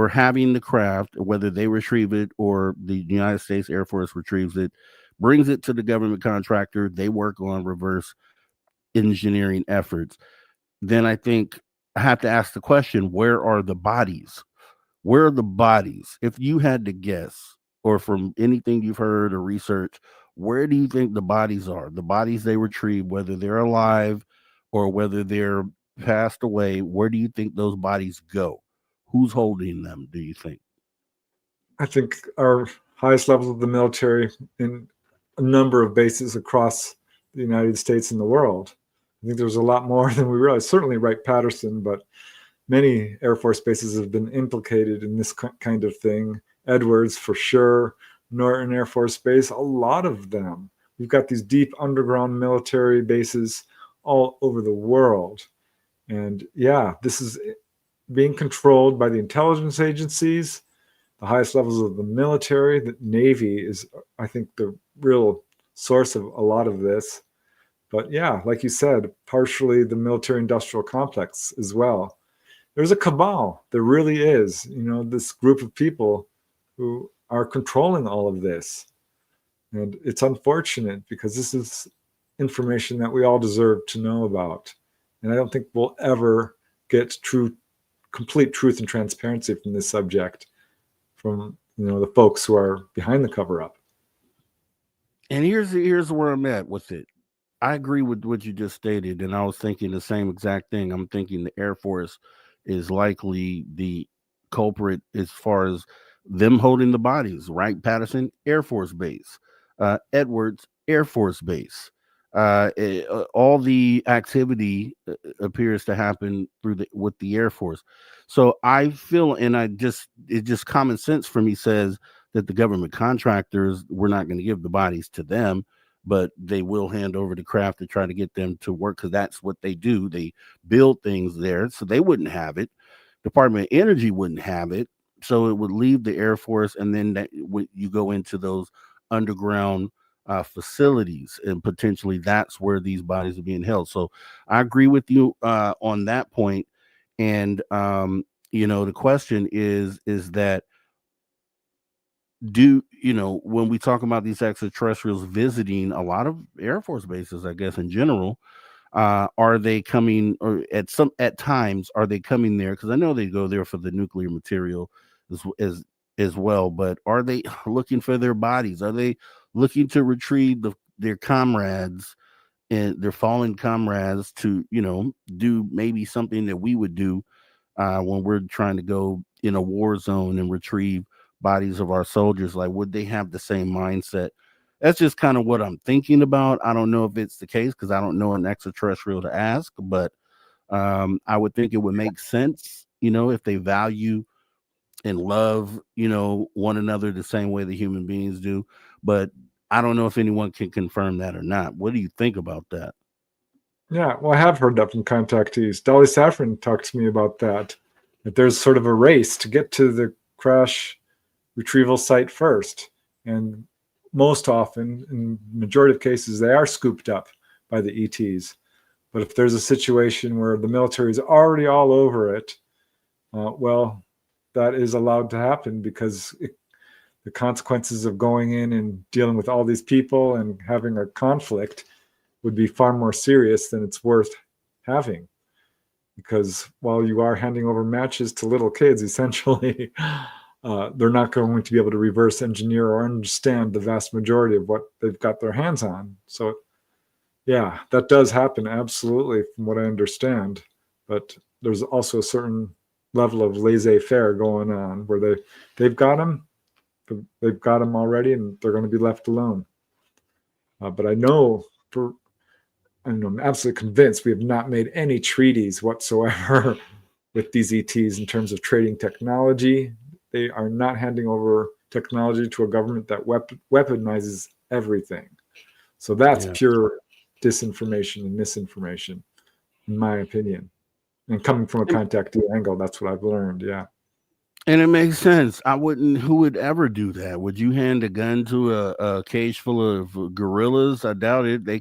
having the craft, whether they retrieve it or the United States Air Force retrieves it, brings it to the government contractor. They work on reverse engineering efforts. Then I think I have to ask the question, where are the bodies? Where are the bodies? If you had to guess, or from anything you've heard or researched, where do you think the bodies are? The bodies they retrieve, whether they're alive or whether they're passed away, where do you think those bodies go? Who's holding them, do you think? I think our highest levels of the military in a number of bases across the United States and the world. I think there's a lot more than we realize. Certainly Wright-Patterson, but many Air Force bases have been implicated in this kind of thing. Edwards, for sure. Norton Air Force Base, a lot of them. We've got these deep underground military bases all over the world. And yeah, this is being controlled by the intelligence agencies, the highest levels of the military. The Navy is, I think, the real source of a lot of this. But yeah, like you said, partially the military-industrial complex as well. There's a cabal. There really is, this group of people who are controlling all of this. And it's unfortunate because this is information that we all deserve to know about. And I don't think we'll ever get complete truth and transparency from this subject from, the folks who are behind the cover-up. And here's where I'm at with it. I agree with what you just stated, and I was thinking the same exact thing. I'm thinking the Air Force is likely the culprit as far as them holding the bodies. Wright-Patterson Air Force Base, Edwards Air Force Base. All the activity appears to happen with the Air Force. So I feel, and it's just common sense for me says that the government contractors, we're not going to give the bodies to them, but they will hand over the craft to try to get them to work, because that's what they do. They build things there, so they wouldn't have it. Department of Energy wouldn't have it, so it would leave the Air Force, and then you go into those underground facilities, and potentially that's where these bodies are being held. So I agree with you on that point. And the question is that, when we talk about these extraterrestrials visiting a lot of Air Force bases, I guess in general, are they coming, or at times are they coming there? Because I know they go there for the nuclear material as well, but are they looking for their bodies? Are they looking to retrieve their comrades and their fallen comrades to do maybe something that we would do when we're trying to go in a war zone and retrieve bodies of our soldiers? Like, would they have the same mindset? That's just kind of what I'm thinking about. I don't know if it's the case, because I don't know an extraterrestrial to ask, but I would think it would make sense, if they value and love, one another the same way the human beings do. But I don't know if anyone can confirm that or not. What do you think about that? Yeah, well, I have heard that from contactees. Dolly Saffron talked to me about that there's sort of a race to get to the crash retrieval site first. And most often, in the majority of cases, they are scooped up by the ETs. But if there's a situation where the military is already all over it, well, that is allowed to happen, because the consequences of going in and dealing with all these people and having a conflict would be far more serious than it's worth having. Because while you are handing over matches to little kids, essentially, they're not going to be able to reverse engineer or understand the vast majority of what they've got their hands on. So, yeah, that does happen, absolutely, from what I understand. But there's also a certain level of laissez-faire going on where they've got them already, and they're going to be left alone. But I'm absolutely convinced we have not made any treaties whatsoever with these ETs in terms of trading technology. They are not handing over technology to a government that weaponizes everything. So that's pure disinformation and misinformation, in my opinion. And coming from a contactee angle, that's what I've learned. Yeah. And it makes sense. Who would ever do that? Would you hand a gun to a cage full of gorillas? I doubt it. They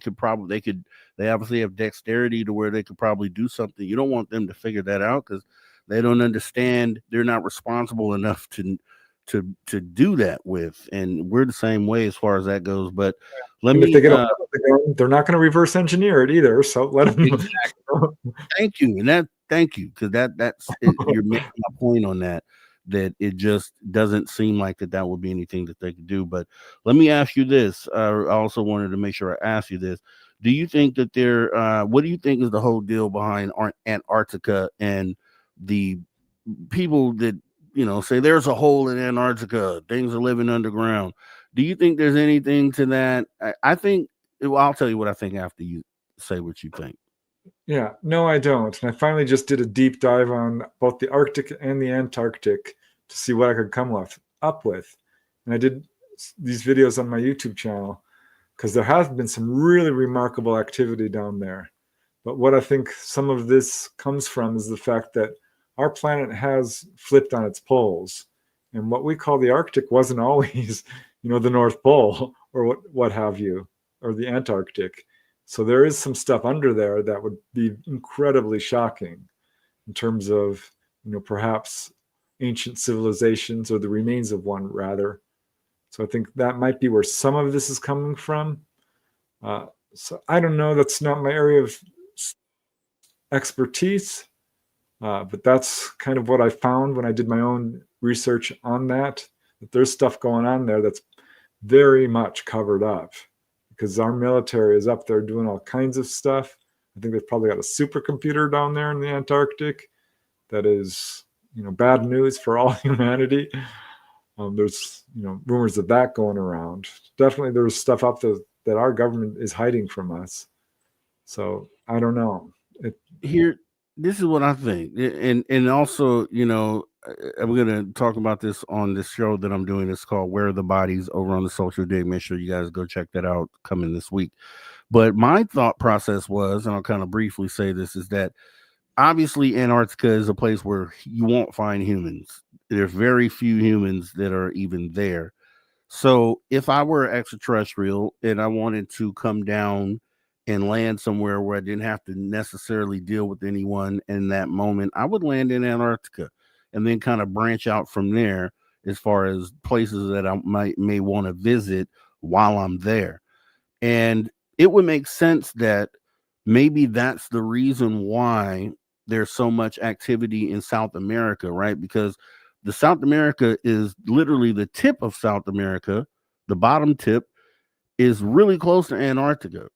obviously have dexterity to where they could probably do something. You don't want them to figure that out, because they don't understand. They're not responsible enough to do that with. And we're the same way as far as that goes. But if they get a gun, they're not going to reverse engineer it either. So let them. Exactly. Thank you, because that's you're making my point on that. That it just doesn't seem like that would be anything that they could do. But let me ask you this. I also wanted to make sure I ask you this. Do you think that what do you think is the whole deal behind Antarctica and the people that, say there's a hole in Antarctica, things are living underground? Do you think there's anything to that? I think, I'll tell you what I think after you say what you think. Yeah, no, I don't. And I finally just did a deep dive on both the Arctic and the Antarctic to see what I could come up with. And I did these videos on my YouTube channel because there has been some really remarkable activity down there. But what I think some of this comes from is the fact that our planet has flipped on its poles. And what we call the Arctic wasn't always, the North Pole or what have you, or the Antarctic. So there is some stuff under there that would be incredibly shocking in terms of, perhaps ancient civilizations, or the remains of one, rather. So I think that might be where some of this is coming from. So I don't know. That's not my area of expertise. But that's kind of what I found when I did my own research on that there's stuff going on there that's very much covered up. Because our military is up there doing all kinds of stuff. I think they've probably got a supercomputer down there in the Antarctic that is, bad news for all humanity. There's, rumors of that going around. Definitely there's stuff up there that our government is hiding from us. So I don't know. Here, this is what I think, and also, I'm gonna talk about this on this show that I'm doing. It's called "Where Are the Bodies" over on the Social Dig. Make sure you guys go check that out coming this week. But my thought process was, and I'll kind of briefly say this, is that obviously Antarctica is a place where you won't find humans. There's very few humans that are even there. So if I were extraterrestrial and I wanted to come down and land somewhere where I didn't have to necessarily deal with anyone in that moment, I would land in Antarctica and then kind of branch out from there as far as places that I may want to visit while I'm there. And it would make sense that maybe that's the reason why there's so much activity in South America, right? Because the South America is literally the tip of South America. The bottom tip is really close to Antarctica.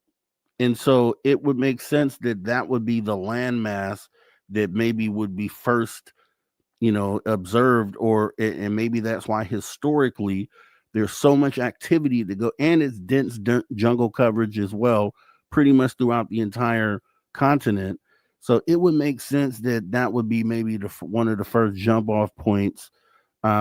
And so it would make sense that that would be the landmass that maybe would be first, observed, and maybe that's why historically there's so much activity to go, and it's dense jungle coverage as well, pretty much throughout the entire continent. So it would make sense that that would be maybe one of the first jump off points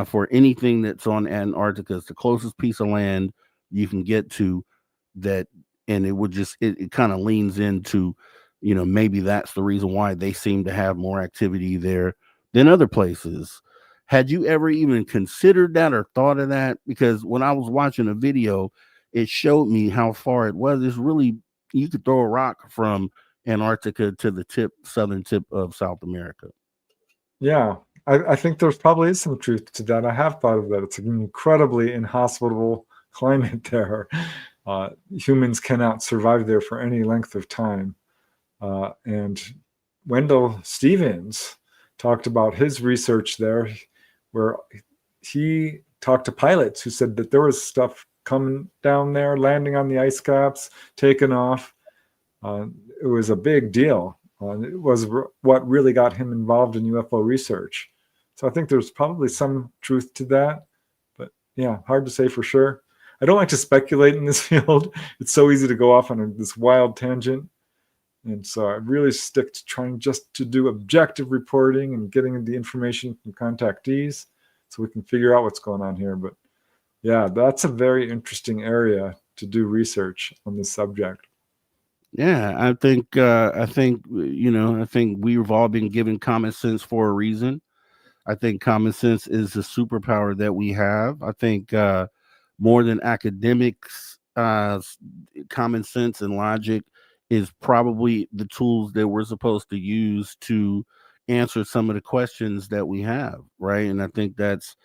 for anything that's on Antarctica. It's the closest piece of land you can get to that. And it would just, it kind of leans into, maybe that's the reason why they seem to have more activity there than other places. Had you ever even considered that or thought of that? Because when I was watching a video, it showed me how far it was. It's really, you could throw a rock from Antarctica to the southern tip of South America. Yeah, I think there's probably is some truth to that. I have thought of that. It's an incredibly inhospitable climate there. Humans cannot survive there for any length of time. And Wendell Stevens talked about his research there, where he talked to pilots who said that there was stuff coming down there, landing on the ice caps, taking off. It was a big deal. It was what really got him involved in UFO research. So I think there's probably some truth to that. But yeah, hard to say for sure. I don't like to speculate in this field. It's so easy to go off on this wild tangent. And so I really stick to trying just to do objective reporting and getting the information from contactees so we can figure out what's going on here. But yeah, that's a very interesting area to do research on this subject. Yeah, I think we've all been given common sense for a reason. I think common sense is a superpower that we have. I think more than academics, common sense and logic is probably the tools that we're supposed to use to answer some of the questions that we have, right? And I think that's,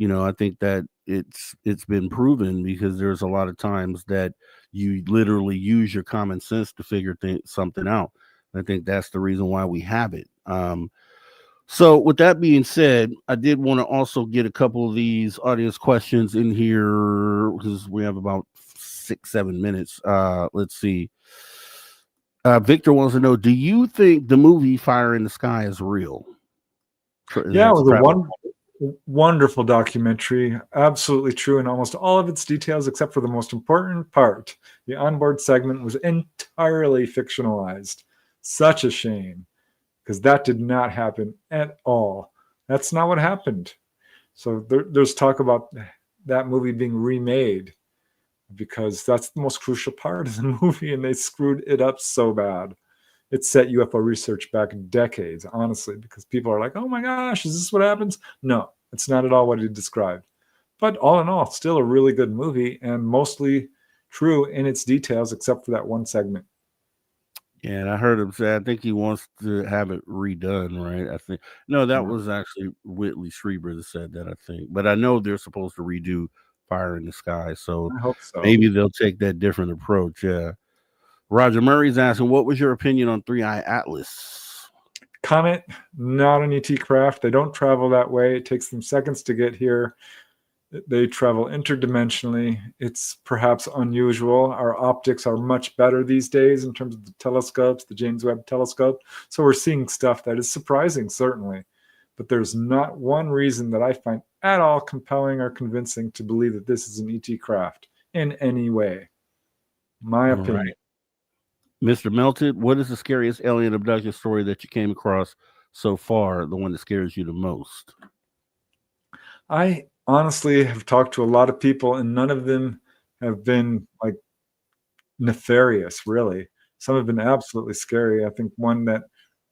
I think that it's been proven, because there's a lot of times that you literally use your common sense to figure something out. I think that's the reason why we have it. So with that being said, I did want to also get a couple of these audience questions in here because we have about 6-7 minutes. Let's see. Victor wants to know, do you think the movie Fire in the Sky is real? Yeah, it was a wonderful documentary. Absolutely true in almost all of its details, except for the most important part. The onboard segment was entirely fictionalized. Such a shame, because that did not happen at all. That's not what happened. So there's talk about that movie being remade, because that's the most crucial part of the movie, and they screwed it up so bad. It set UFO research back decades, honestly, because people are like, oh my gosh, is this what happens? No, it's not at all what he described. But all in all, still a really good movie and mostly true in its details, except for that one segment. Yeah, and I heard him say, I think he wants to have it redone, right? I think, no, that was actually Whitley Strieber that said that, I think. But I know they're supposed to redo Fire in the Sky, so I hope so. maybe they'll take that different approach. Yeah. Roger Murray's asking, what was your opinion on 3i Atlas? Comet, not an ET craft. They don't travel that way. It takes them seconds to get here. They travel interdimensionally. It's perhaps unusual. Our optics are much better these days in terms of the telescopes, the James Webb telescope. So we're seeing stuff that is surprising, certainly. But there's not one reason that I find at all compelling or convincing to believe that this is an ET craft in any way. My opinion. Right. Mr. Melted, what is the scariest alien abduction story that you came across so far, the one that scares you the most? I honestly have talked to a lot of people, and none of them have been like nefarious, really. Some have been absolutely scary. I think one that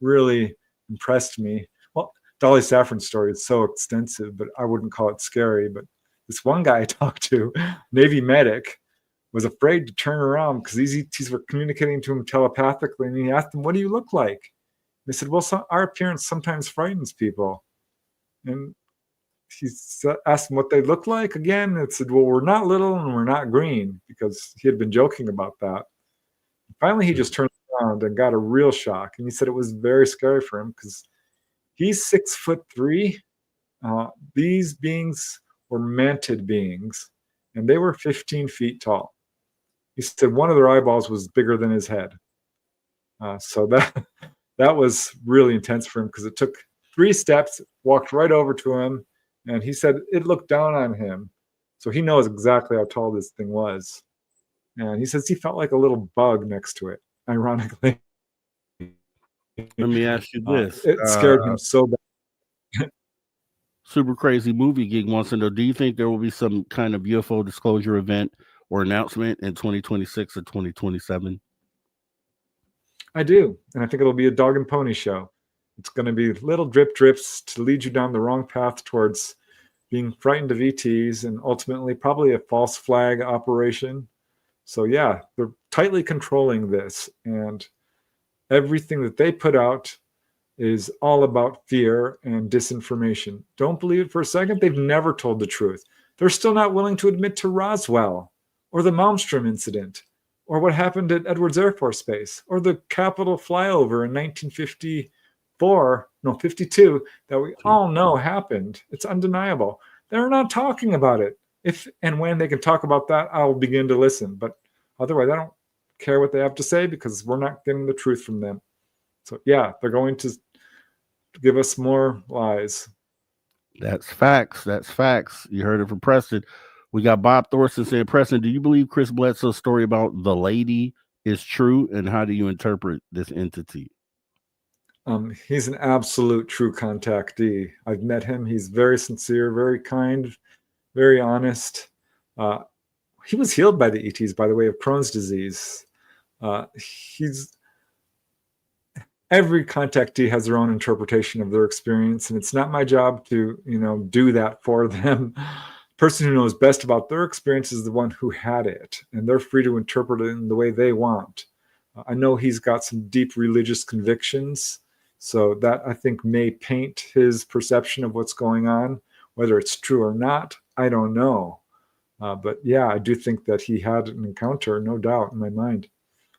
really impressed me, well, Dolly Saffron's story is so extensive, but I wouldn't call it scary. But this one guy I talked to, Navy medic, was afraid to turn around because these ETs were communicating to him telepathically, and he asked them, "What do you look like?" They said, "Well, our appearance sometimes frightens people." And he asked them what they look like again. It said, "Well, we're not little and we're not green," because he had been joking about that. And finally, he just turned around and got a real shock. And he said it was very scary for him because he's 6'3". These beings were mantid beings, and they were 15 feet tall. He said one of their eyeballs was bigger than his head. So that was really intense for him because it took 3 steps, walked right over to him, and he said it looked down on him. So he knows exactly how tall this thing was. And he says he felt like a little bug next to it, ironically. Let me ask you this. It scared him so bad. Super Crazy Movie Geek wants to know, do you think there will be some kind of UFO disclosure event or announcement in 2026 or 2027? I do. And I think it'll be a dog and pony show. It's going to be little drip drips to lead you down the wrong path towards being frightened of ETs and ultimately probably a false flag operation. So yeah, they're tightly controlling this, and everything that they put out is all about fear and disinformation. Don't believe it for a second. They've never told the truth. They're still not willing to admit to Roswell or the Malmstrom incident or what happened at Edwards Air Force Base or the Capitol flyover in 52 that we all know happened. It's undeniable. They're not talking about it. If and when they can talk about that, I'll begin to listen. But otherwise, I don't care what they have to say because we're not getting the truth from them. So yeah, they're going to give us more lies. That's facts. That's facts. You heard it from Preston. We got Bob Thorson saying, Preston, do you believe Chris Bledsoe's story about the lady is true? And how do you interpret this entity? He's an absolute true contactee. I've met him. He's very sincere, very kind, very honest. He was healed by the ETs, by the way, of Crohn's disease. Every contactee has their own interpretation of their experience, and it's not my job to, do that for them. The person who knows best about their experience is the one who had it, and they're free to interpret it in the way they want. I know he's got some deep religious convictions, so that I think may paint his perception of what's going on. Whether it's true or not, I don't know. But yeah, I do think that he had an encounter, no doubt in my mind.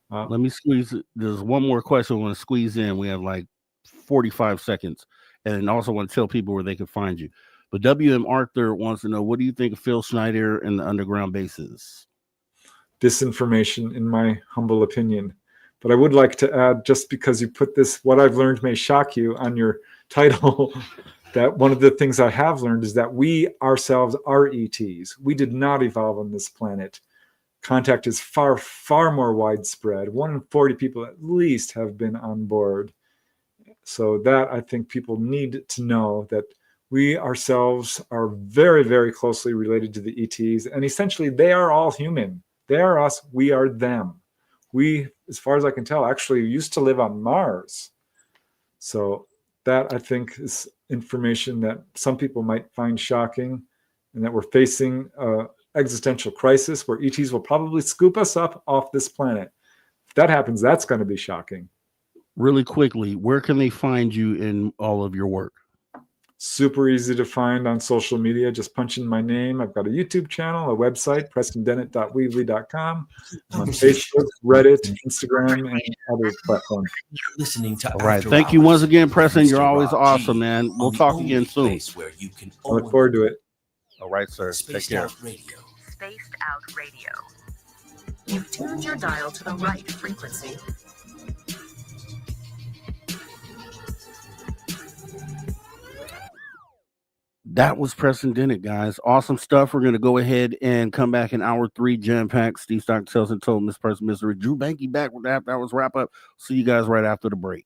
Let me squeeze. There's one more question I want to squeeze in. We have like 45 seconds. And also want to tell people where they can find you. But W.M. Arthur wants to know, what do you think of Phil Schneider and the underground bases? Disinformation, in my humble opinion. But I would like to add, just because you put this, what I've learned may shock you on your title, that one of the things I have learned is that we ourselves are ETs. We did not evolve on this planet. Contact is far, far more widespread. 1 in 40 people at least have been on board. So that I think people need to know, that we ourselves are very, very closely related to the ETs. And essentially, they are all human. They are us. We are them. We, as far as I can tell, actually used to live on Mars. So that, I think, is information that some people might find shocking, and that we're facing an existential crisis where ETs will probably scoop us up off this planet. If that happens, that's going to be shocking. Really quickly, where can they find you in all of your work? Super easy to find on social media. Just punch in my name. I've got a YouTube channel, a website, PrestonDennett.weebly.com. On Facebook, Reddit, Instagram, and other platforms. Listening to all right. Thank you once again, Preston. You're always awesome, man. We'll talk again soon. Where you can I look forward to it. All right, sir. Take Spaced care. Out Radio. Spaced Out Radio. You've tuned your dial to the right frequency. That was Preston Dennett, guys. Awesome stuff. We're going to go ahead and come back in hour 3, jam-packed. Steve Stock tells and told Miss Person Mystery. Drew Banky back with the After Hours wrap up. See you guys right after the break.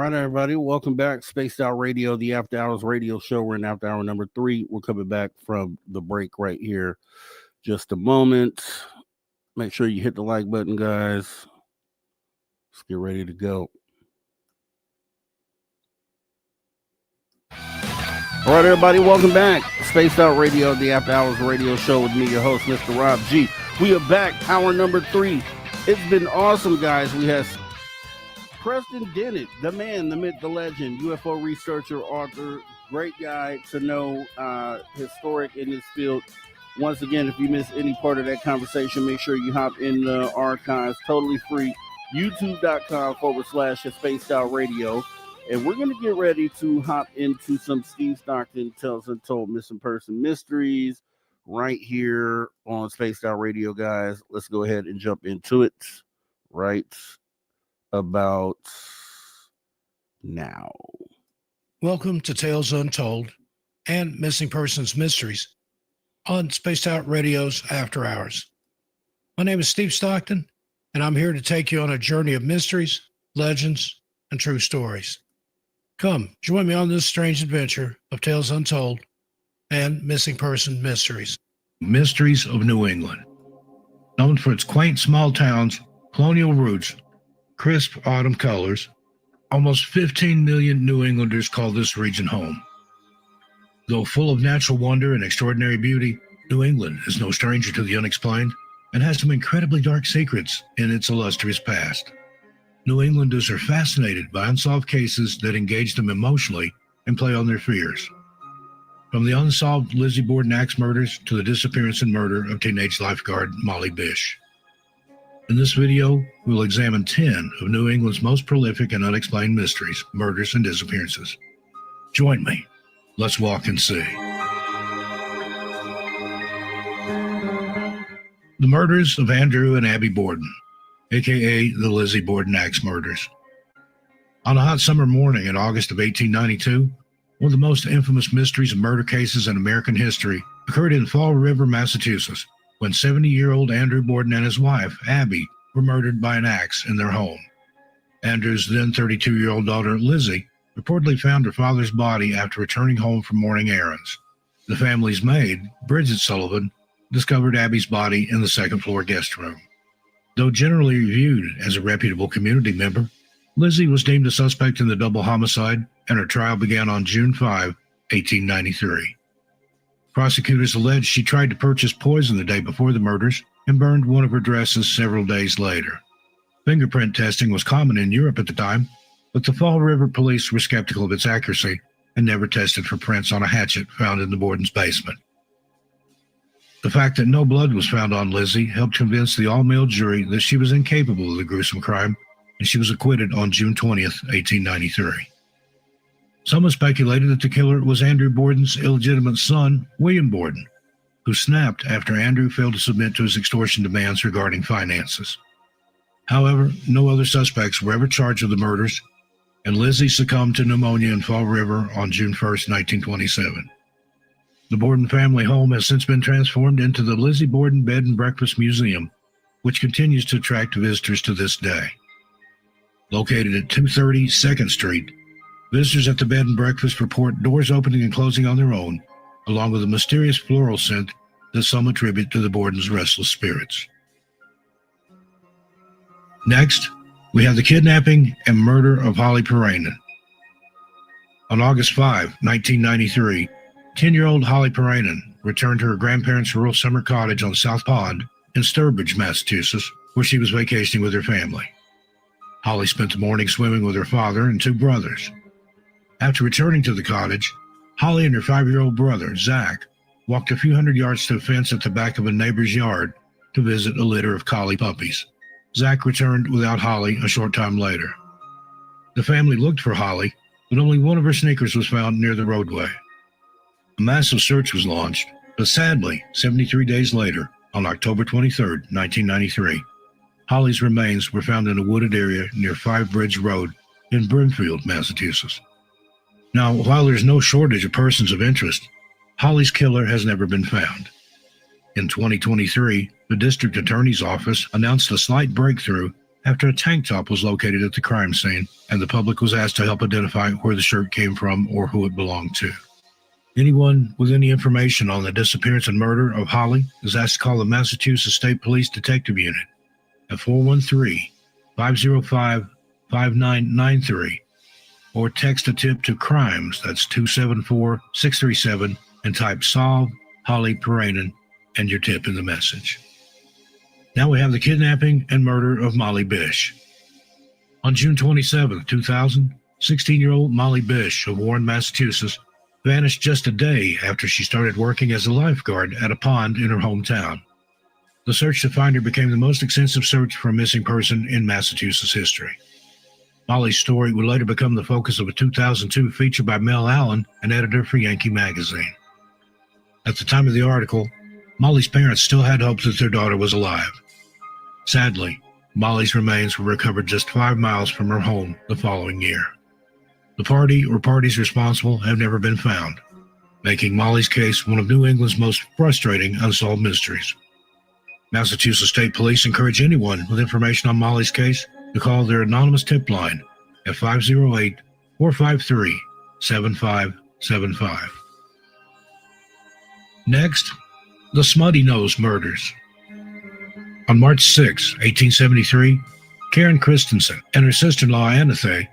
right, everybody. Welcome back. Spaced Out Radio, the After Hours radio show. We're in after hour number 3. We're coming back from the break right here. Just a moment. Make sure you hit the like button, guys. Let's get ready to go. All right, everybody. Welcome back. Spaced Out Radio, the After Hours radio show with me, your host, Mr. Rob G. We are back. Hour number 3. It's been awesome, guys. We have Preston Dennett, the man, the myth, the legend, UFO researcher, author, great guy to know, historic in this field. Once again, if you missed any part of that conversation, make sure you hop in the archives, totally free, youtube.com/spacedoutradio. And we're going to get ready to hop into some Steve Stockton Tells Untold Missing Person Mysteries right here on Spaced Out Radio, guys. Let's go ahead and jump into it right about now. Welcome to Tales Untold and Missing Persons Mysteries on Spaced Out Radio's After Hours. My name is Steve Stockton, and I'm here to take you on a journey of mysteries, legends, and true stories. Come, join me on this strange adventure of Tales Untold and Missing Person Mysteries. Mysteries of New England. Known for its quaint small towns, colonial roots, crisp autumn colors, almost 15 million New Englanders call this region home. Though full of natural wonder and extraordinary beauty, New England is no stranger to the unexplained and has some incredibly dark secrets in its illustrious past. New Englanders are fascinated by unsolved cases that engage them emotionally and play on their fears. From the unsolved Lizzie Borden axe murders to the disappearance and murder of teenage lifeguard Molly Bish. In this video, we'll examine 10 of New England's most prolific and unexplained mysteries, murders, and disappearances. Join me. Let's walk and see. The murders of Andrew and Abby Borden, a.k.a. the Lizzie Borden axe murders. On a hot summer morning in August of 1892, one of the most infamous mysteries and murder cases in American history occurred in Fall River, Massachusetts, when 70-year-old Andrew Borden and his wife, Abby, were murdered by an axe in their home. Andrew's then 32-year-old daughter, Lizzie, reportedly found her father's body after returning home from morning errands. The family's maid, Bridget Sullivan, discovered Abby's body in the second-floor guest room. Though generally viewed as a reputable community member, Lizzie was deemed a suspect in the double homicide, and her trial began on June 5, 1893. Prosecutors alleged she tried to purchase poison the day before the murders and burned one of her dresses several days later. Fingerprint testing was common in Europe at the time, but the Fall River police were skeptical of its accuracy and never tested for prints on a hatchet found in the Borden's basement. The fact that no blood was found on Lizzie helped convince the all-male jury that she was incapable of the gruesome crime, and she was acquitted on June 20th, 1893. Some have speculated that the killer was Andrew Borden's illegitimate son, William Borden, who snapped after Andrew failed to submit to his extortion demands regarding finances. However, no other suspects were ever charged with the murders, and Lizzie succumbed to pneumonia in Fall River on June 1st, 1927. The Borden family home has since been transformed into the Lizzie Borden Bed and Breakfast Museum, which continues to attract visitors to this day. Located at 230 2nd Street, visitors at the bed and breakfast report doors opening and closing on their own, along with a mysterious floral scent that some attribute to the Borden's restless spirits. Next, we have the kidnapping and murder of Holly Parainen. On August 5, 1993, 10-year-old Holly Parainen returned to her grandparents' rural summer cottage on South Pond in Sturbridge, Massachusetts, where she was vacationing with her family. Holly spent the morning swimming with her father and 2 brothers. After returning to the cottage, Holly and her 5-year-old brother, Zach, walked a few hundred yards to a fence at the back of a neighbor's yard to visit a litter of collie puppies. Zach returned without Holly a short time later. The family looked for Holly, but only one of her sneakers was found near the roadway. A massive search was launched, but sadly, 73 days later, on October 23, 1993, Holly's remains were found in a wooded area near Five Bridge Road in Brimfield, Massachusetts. Now, while there's no shortage of persons of interest, Holly's killer has never been found. In 2023, the district attorney's office announced a slight breakthrough after a tank top was located at the crime scene, and the public was asked to help identify where the shirt came from or who it belonged to. Anyone with any information on the disappearance and murder of Holly is asked to call the Massachusetts State Police Detective Unit at 413-505-5993 or text a tip to crimes, that's 274-637, and type Solve Holly Paranen and your tip in the message. Now we have the kidnapping and murder of Molly Bish. On June 27, 2000, 16-year-old Molly Bish of Warren, Massachusetts, vanished just a day after she started working as a lifeguard at a pond in her hometown. The search to find her became the most extensive search for a missing person in Massachusetts history. Molly's story would later become the focus of a 2002 feature by Mel Allen, an editor for Yankee magazine. At the time of the article, Molly's parents still had hope that their daughter was alive. Sadly, Molly's remains were recovered just 5 miles from her home the following year. The party or parties responsible have never been found, making Molly's case one of New England's most frustrating unsolved mysteries. Massachusetts State Police encourage anyone with information on Molly's case to call their anonymous tip line at 508-453-7575. Next, the Smutty Nose Murders. On March 6, 1873, Karen Christensen and her sister-in-law Anathay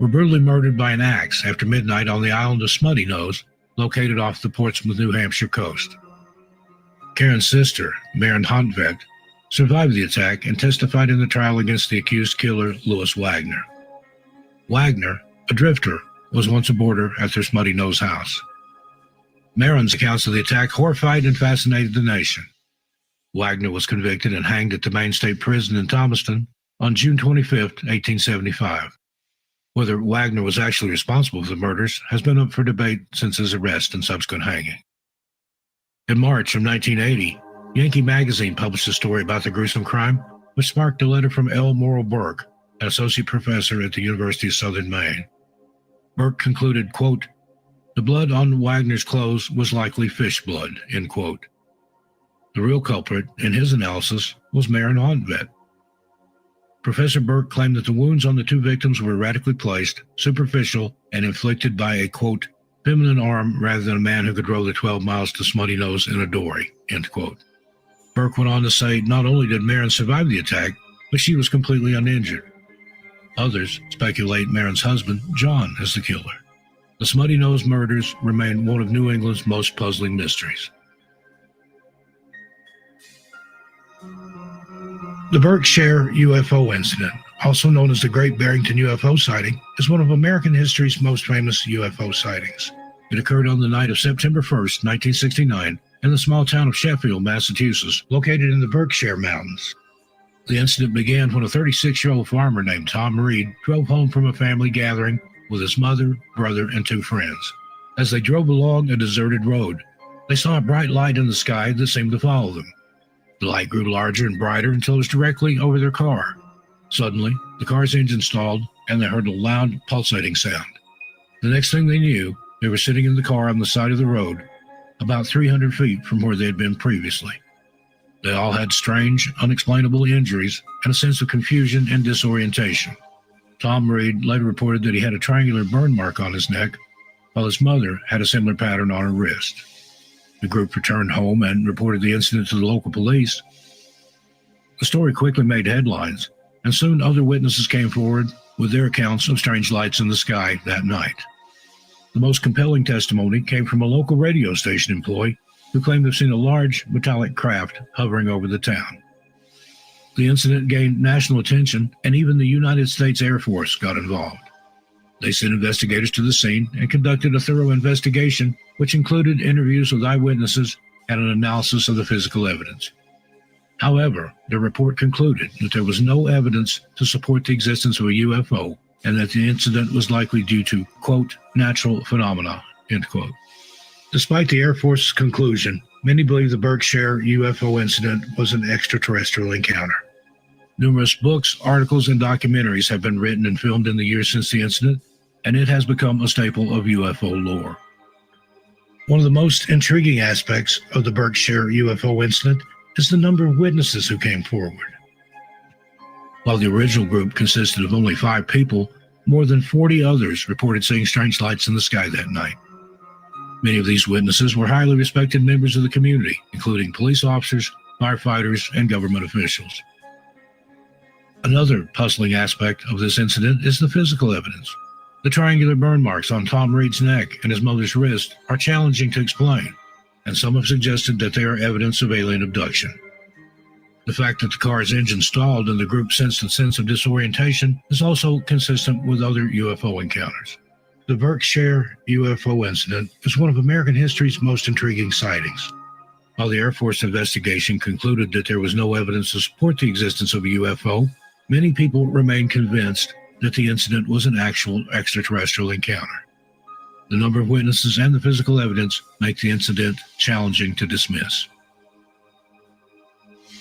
were brutally murdered by an axe after midnight on the island of Smutty Nose, located off the Portsmouth, New Hampshire coast. Karen's sister, Maren Hontvedt, survived the attack and testified in the trial against the accused killer, Louis Wagner. Wagner, a drifter, was once a boarder at their Smutty Nose house. Maren's accounts of the attack horrified and fascinated the nation. Wagner was convicted and hanged at the Maine State Prison in Thomaston on June 25, 1875. Whether Wagner was actually responsible for the murders has been up for debate since his arrest and subsequent hanging. In March of 1980, Yankee magazine published a story about the gruesome crime, which sparked a letter from L. Morrill Burke, an associate professor at the University of Southern Maine. Burke concluded, quote, "The blood on Wagner's clothes was likely fish blood," end quote. The real culprit, in his analysis, was Maren Hontvedt. Professor Burke claimed that the wounds on the two victims were erratically placed, superficial, and inflicted by a, quote, "feminine arm rather than a man who could row the 12 miles to Smutty Nose in a dory," end quote. Burke went on to say not only did Maren survive the attack, but she was completely uninjured. Others speculate Maren's husband, John, is the killer. The Smutty Nose murders remain one of New England's most puzzling mysteries. The Berkshire UFO incident, also known as the Great Barrington UFO sighting, is one of American history's most famous UFO sightings. It occurred on the night of September 1st, 1969, in the small town of Sheffield, Massachusetts, located in the Berkshire Mountains. The incident began when a 36-year-old farmer named Tom Reed drove home from a family gathering with his mother, brother, and 2 friends. As they drove along a deserted road, they saw a bright light in the sky that seemed to follow them. The light grew larger and brighter until it was directly over their car. Suddenly, the car's engine stalled, and they heard a loud, pulsating sound. The next thing they knew, they were sitting in the car on the side of the road, about 300 feet from where they had been previously. They all had strange, unexplainable injuries and a sense of confusion and disorientation. Tom Reed later reported that he had a triangular burn mark on his neck, while his mother had a similar pattern on her wrist. The group returned home and reported the incident to the local police. The story quickly made headlines, and soon other witnesses came forward with their accounts of strange lights in the sky that night. The most compelling testimony came from a local radio station employee who claimed to have seen a large metallic craft hovering over the town. The incident gained national attention, and even the United States Air Force got involved. They sent investigators to the scene and conducted a thorough investigation, which included interviews with eyewitnesses and an analysis of the physical evidence. However, the report concluded that there was no evidence to support the existence of a UFO and that the incident was likely due to, quote, natural phenomena, end quote. Despite the Air Force's conclusion, many believe the Berkshire UFO incident was an extraterrestrial encounter. Numerous books, articles, and documentaries have been written and filmed in the years since the incident, and it has become a staple of UFO lore. One of the most intriguing aspects of the Berkshire UFO incident is the number of witnesses who came forward. While the original group consisted of only 5 people, more than 40 others reported seeing strange lights in the sky that night. Many of these witnesses were highly respected members of the community, including police officers, firefighters, and government officials. Another puzzling aspect of this incident is the physical evidence. The triangular burn marks on Tom Reed's neck and his mother's wrist are challenging to explain, and some have suggested that they are evidence of alien abduction. The fact that the car's engine stalled and the group sensed a sense of disorientation is also consistent with other UFO encounters. The Berkshire UFO incident is one of American history's most intriguing sightings. While the Air Force investigation concluded that there was no evidence to support the existence of a UFO, many people remain convinced that the incident was an actual extraterrestrial encounter. The number of witnesses and the physical evidence make the incident challenging to dismiss.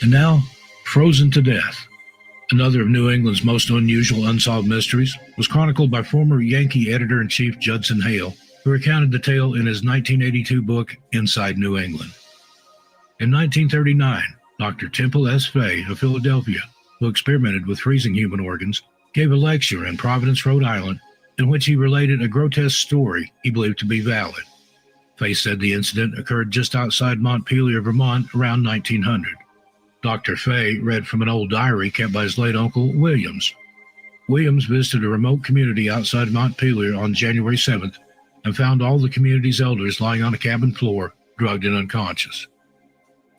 And now, Frozen to Death, another of New England's most unusual unsolved mysteries, was chronicled by former Yankee editor-in-chief Judson Hale, who recounted the tale in his 1982 book, Inside New England. In 1939, Dr. Temple S. Fay of Philadelphia, who experimented with freezing human organs, gave a lecture in Providence, Rhode Island, in which he related a grotesque story he believed to be valid. Fay said the incident occurred just outside Montpelier, Vermont, around 1900. Dr. Fay read from an old diary kept by his late uncle, Williams. Williams visited a remote community outside Montpelier on January 7th and found all the community's elders lying on a cabin floor, drugged and unconscious.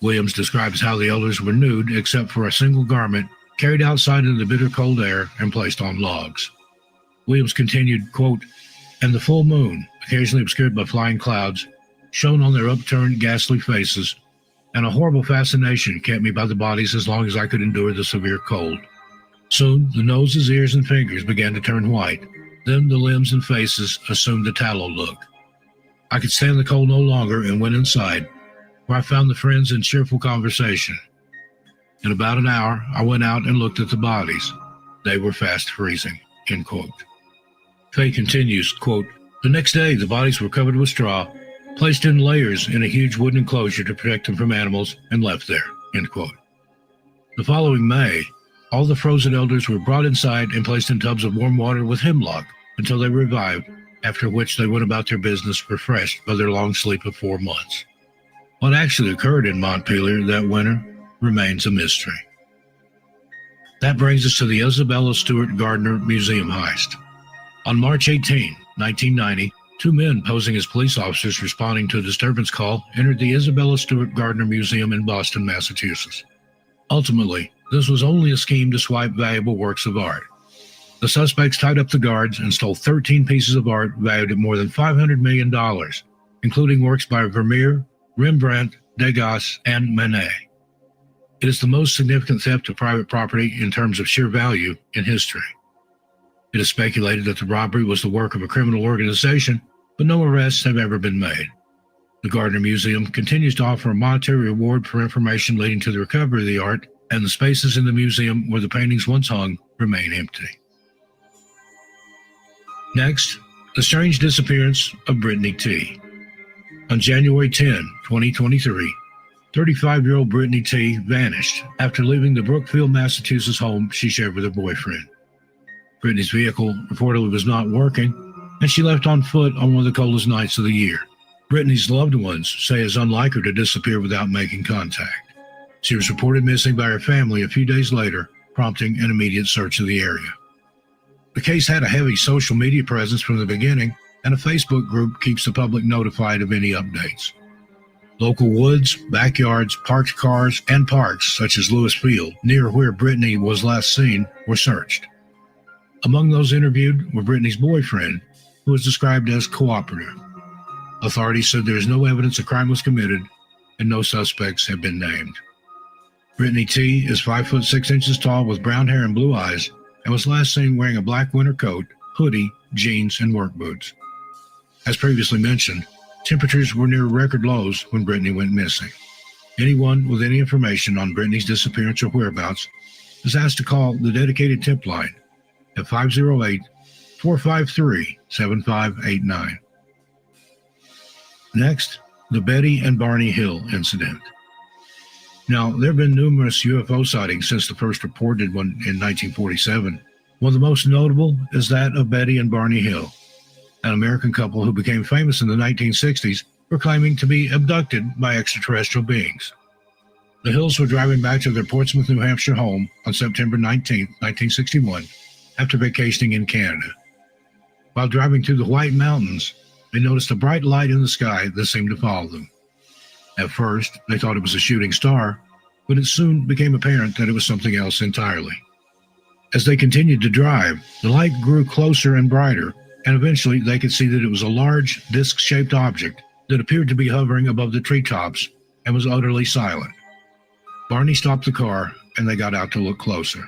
Williams describes how the elders were nude except for a single garment, carried outside in the bitter cold air and placed on logs. Williams continued, quote, "And the full moon, occasionally obscured by flying clouds, shone on their upturned, ghastly faces, and a horrible fascination kept me by the bodies as long as I could endure the severe cold. Soon the noses, ears, and fingers began to turn white. Then the limbs and faces assumed the tallow look. I could stand the cold no longer and went inside, where I found the friends in cheerful conversation. In about an hour, I went out and looked at the bodies. They were fast freezing," end quote. Fay continues, quote, "The next day, the bodies were covered with straw, placed in layers in a huge wooden enclosure to protect them from animals, and left there," end quote. The following May, all the frozen elders were brought inside and placed in tubs of warm water with hemlock until they revived, after which they went about their business refreshed by their long sleep of 4 months. What actually occurred in Montpelier that winter remains a mystery. That brings us to the Isabella Stewart Gardner Museum heist. On March 18, 1990, 2 men posing as police officers responding to a disturbance call entered the Isabella Stewart Gardner Museum in Boston, Massachusetts. Ultimately, this was only a scheme to swipe valuable works of art. The suspects tied up the guards and stole 13 pieces of art valued at more than $500 million, including works by Vermeer, Rembrandt, Degas, and Manet. It is the most significant theft of private property in terms of sheer value in history. It is speculated that the robbery was the work of a criminal organization, but no arrests have ever been made. The Gardner Museum continues to offer a monetary reward for information leading to the recovery of the art, and the spaces in the museum where the paintings once hung remain empty. Next, the strange disappearance of Brittany T. On January 10, 2023, 35-year-old Brittany T. vanished after leaving the Brookfield, Massachusetts home she shared with her boyfriend. Brittany's vehicle reportedly was not working, and she left on foot on one of the coldest nights of the year. Brittany's loved ones say it's unlike her to disappear without making contact. She was reported missing by her family a few days later, prompting an immediate search of the area. The case had a heavy social media presence from the beginning, and a Facebook group keeps the public notified of any updates. Local woods, backyards, parked cars, and parks, such as Lewis Field, near where Brittany was last seen, were searched. Among those interviewed were Brittany's boyfriend, who was described as cooperative. Authorities said there is no evidence a crime was committed, and no suspects have been named. Brittany T. is 5 foot 6 inches tall with brown hair and blue eyes, and was last seen wearing a black winter coat, hoodie, jeans, and work boots. As previously mentioned, temperatures were near record lows when Brittany went missing. Anyone with any information on Brittany's disappearance or whereabouts is asked to call the dedicated tip line at 508-453-7589. Next, the Betty and Barney Hill incident. Now, there have been numerous UFO sightings since the first reported one in 1947. One of the most notable is that of Betty and Barney Hill, an American couple who became famous in the 1960s for claiming to be abducted by extraterrestrial beings. The Hills were driving back to their Portsmouth, New Hampshire home on September 19, 1961, after vacationing in Canada. While driving through the White Mountains, they noticed a bright light in the sky that seemed to follow them. At first, they thought it was a shooting star, but it soon became apparent that it was something else entirely. As they continued to drive, the light grew closer and brighter, and eventually they could see that it was a large, disc-shaped object that appeared to be hovering above the treetops and was utterly silent. Barney stopped the car, and they got out to look closer.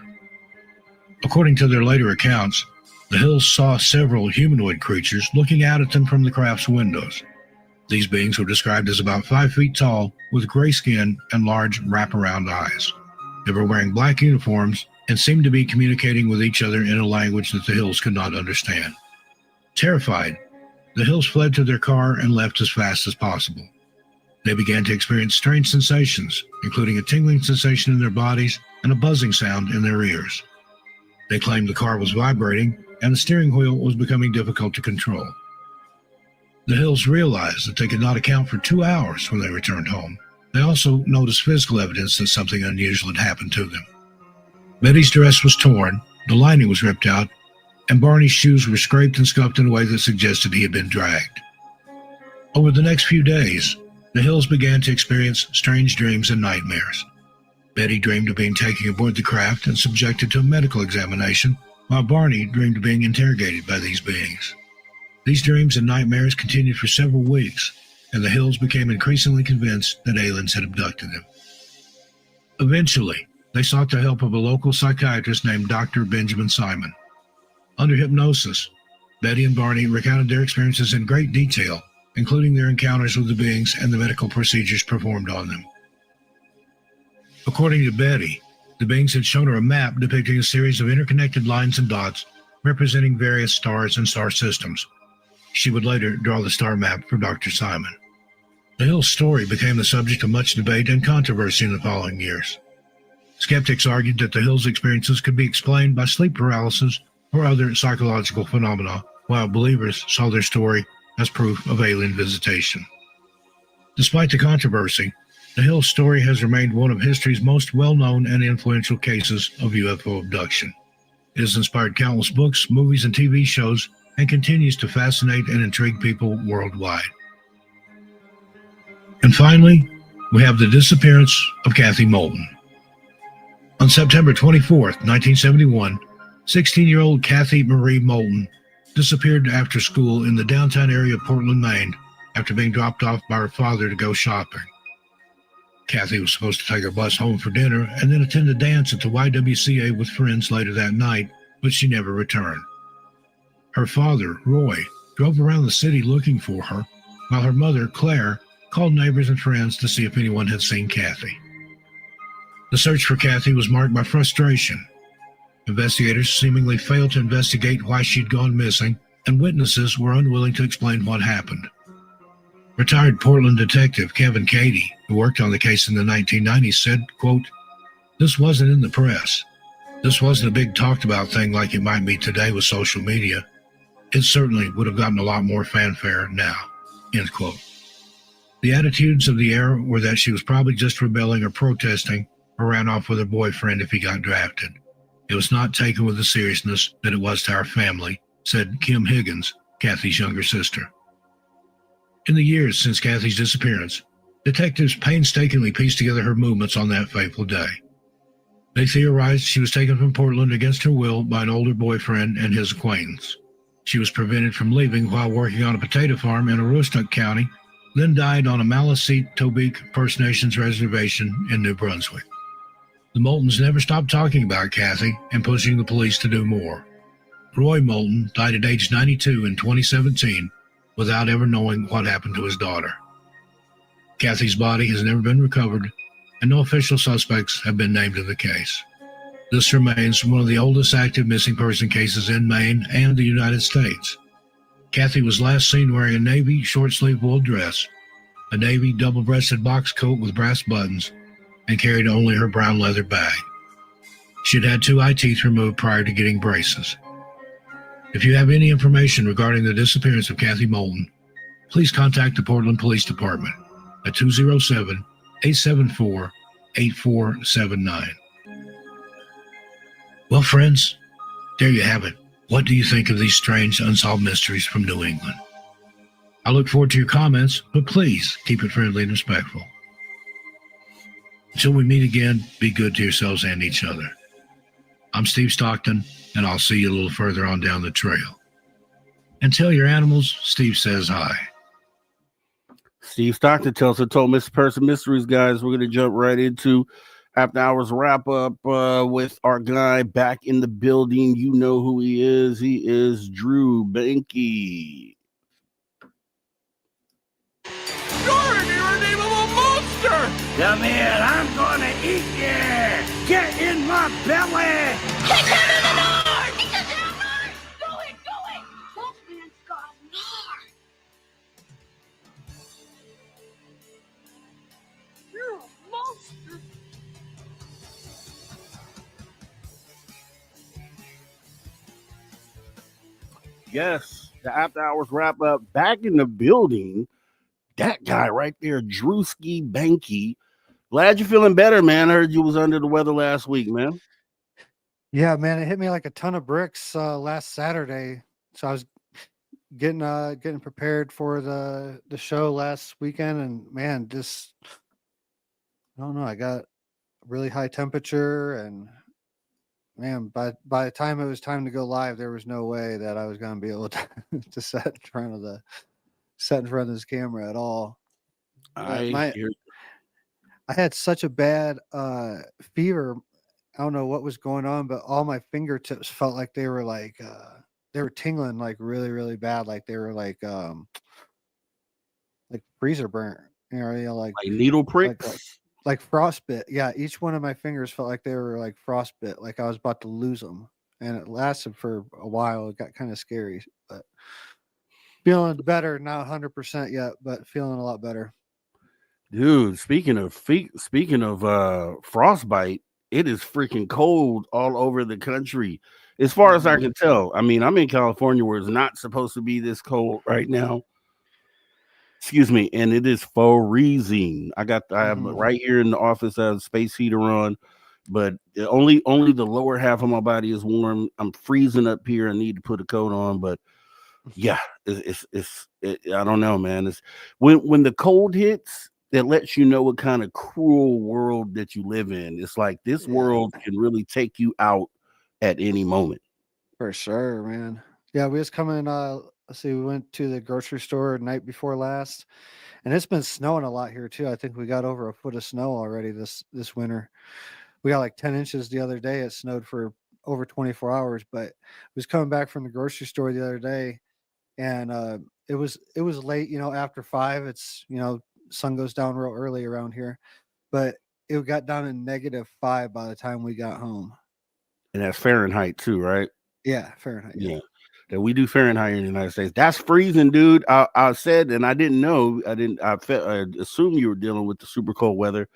According to their later accounts, the Hills saw several humanoid creatures looking out at them from the craft's windows. These beings were described as about 5 feet tall, with gray skin and large wraparound eyes. They were wearing black uniforms and seemed to be communicating with each other in a language that the Hills could not understand. Terrified, the Hills fled to their car and left as fast as possible. They began to experience strange sensations, including a tingling sensation in their bodies and a buzzing sound in their ears. They claimed the car was vibrating and the steering wheel was becoming difficult to control. The Hills realized that they could not account for 2 hours when they returned home. They also noticed physical evidence that something unusual had happened to them. Betty's dress was torn, the lining was ripped out, and Barney's shoes were scraped and scuffed in a way that suggested he had been dragged. Over the next few days, the Hills began to experience strange dreams and nightmares. Betty dreamed of being taken aboard the craft and subjected to a medical examination, while Barney dreamed of being interrogated by these beings. These dreams and nightmares continued for several weeks, and the Hills became increasingly convinced that aliens had abducted them. Eventually, they sought the help of a local psychiatrist named Dr. Benjamin Simon. Under hypnosis, Betty and Barney recounted their experiences in great detail, including their encounters with the beings and the medical procedures performed on them. According to Betty, the beings had shown her a map depicting a series of interconnected lines and dots representing various stars and star systems. She would later draw the star map for Dr. Simon. The Hills' story became the subject of much debate and controversy in the following years. Skeptics argued that the Hills' experiences could be explained by sleep paralysis or other psychological phenomena, while believers saw their story as proof of alien visitation. Despite the controversy, the Hills' story has remained one of history's most well-known and influential cases of UFO abduction. It has inspired countless books, movies, and TV shows, and continues to fascinate and intrigue people worldwide. And finally, we have the disappearance of Kathy Moulton. On September 24th, 1971, 16-year-old Kathy Marie Moulton disappeared after school in the downtown area of Portland, Maine, after being dropped off by her father to go shopping. Kathy was supposed to take her bus home for dinner and then attend a dance at the YWCA with friends later that night, but she never returned. Her father, Roy, drove around the city looking for her, while her mother, Claire, called neighbors and friends to see if anyone had seen Kathy. The search for Kathy was marked by frustration. Investigators seemingly failed to investigate why she'd gone missing, and witnesses were unwilling to explain what happened. Retired Portland detective Kevin Cady, who worked on the case in the 1990s, said, quote, "This wasn't in the press. This wasn't a big talked about thing like it might be today with social media. It certainly would have gotten a lot more fanfare now," end quote. The attitudes of the era were that she was probably just rebelling or protesting, or ran off with her boyfriend if he got drafted. It was not taken with the seriousness that it was to our family, said Kim Higgins, Kathy's younger sister. In the years since Kathy's disappearance, detectives painstakingly pieced together her movements on that fateful day. They theorized she was taken from Portland against her will by an older boyfriend and his acquaintance. She was prevented from leaving while working on a potato farm in Aroostook County, then died on a Maliseet-Tobique First Nations reservation in New Brunswick. The Moultons never stopped talking about Kathy and pushing the police to do more. Roy Moulton died at age 92 in 2017 without ever knowing what happened to his daughter. Kathy's body has never been recovered, and no official suspects have been named in the case. This remains one of the oldest active missing person cases in Maine and the United States. Kathy was last seen wearing a navy short-sleeved wool dress, a navy double-breasted box coat with brass buttons, and carried only her brown leather bag. She had had 2 eye teeth removed prior to getting braces. If you have any information regarding the disappearance of Kathy Moulton, please contact the Portland Police Department at 207-874-8479. Well, friends, there you have it. What do you think of these strange unsolved mysteries from New England? I look forward to your comments, but please keep it friendly and respectful. Until we meet again, be good to yourselves and each other. I'm Steve Stockton, and I'll see you a little further on down the trail. And tell your animals, Steve says hi. Steve Stockton tells Untold Missing Person Mysteries, guys. We're going to jump right into After Hours wrap up with our guy back in the building. You know who he is. He is Drew Banky. You're an irredeemable monster! Come here, I'm going to eat you. Get in my belly. Kick him in the north! Go it! That man's got narc! You're a monster! Yes, the After Hours wrap up back in the building. That guy right there, Drewski Banky. Glad you're feeling better, man. I heard you was under the weather last week, man. Yeah, man, it hit me like a ton of bricks last Saturday. So I was getting prepared for the show last weekend, and man, just I don't know. I got really high temperature, and man, by the time it was time to go live, there was no way that I was going to be able to, to set in front of this camera at all. I had such a bad fever. I don't know what was going on, but all my fingertips felt like they were tingling like really, really bad. Like they were like freezer burnt, like needle pricks, like frostbite. Yeah. Each one of my fingers felt like they were like frostbite, like I was about to lose them. And it lasted for a while. It got kind of scary, but feeling better. Not 100% yet, but feeling a lot better. Dude, speaking of frostbite, it is freaking cold all over the country. As far as I can tell. I mean, I'm in California where it's not supposed to be this cold right now. Excuse me, and it is freezing. I have right here in the office. I have a space heater on, but only the lower half of my body is warm. I'm freezing up here. I need to put a coat on, but yeah, it's I don't know, man. It's when the cold hits, that lets you know what kind of cruel world that you live in. It's like this world can really take you out at any moment. For sure, man. Yeah, we was coming. Let's see, we went to the grocery store the night before last, and it's been snowing a lot here too. I think we got over a foot of snow already this winter. We got like 10 inches the other day. It snowed for over 24 hours, but I was coming back from the grocery store the other day, and it was late, after 5. It's sun goes down real early around here, but it got down to -5 by the time we got home. And that's Fahrenheit too, right? Yeah, Fahrenheit. Yeah. That we do Fahrenheit in the United States. That's freezing, dude. I said, and I didn't know. I assumed you were dealing with the super cold weather.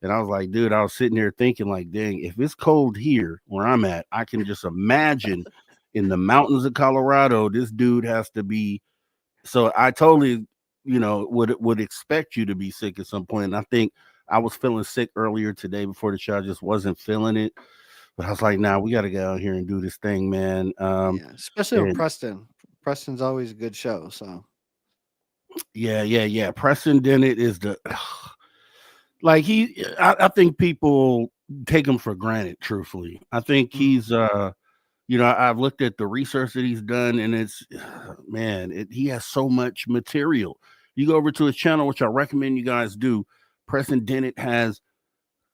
And I was like, dude, I was sitting there thinking like, dang, if it's cold here where I'm at, I can just imagine in the mountains of Colorado, this dude has to be. So I totally, would expect you to be sick at some point. And I think I was feeling sick earlier today before the show. I just wasn't feeling it. But I was like, nah, we got to get out here and do this thing, man. Especially with Preston. Preston's always a good show. So, yeah. Preston Dennett is like I think people take him for granted, truthfully. I think he's, I've looked at the research that he's done, and it's, man, he has so much material. You go over to his channel, which I recommend you guys do. Preston Dennett has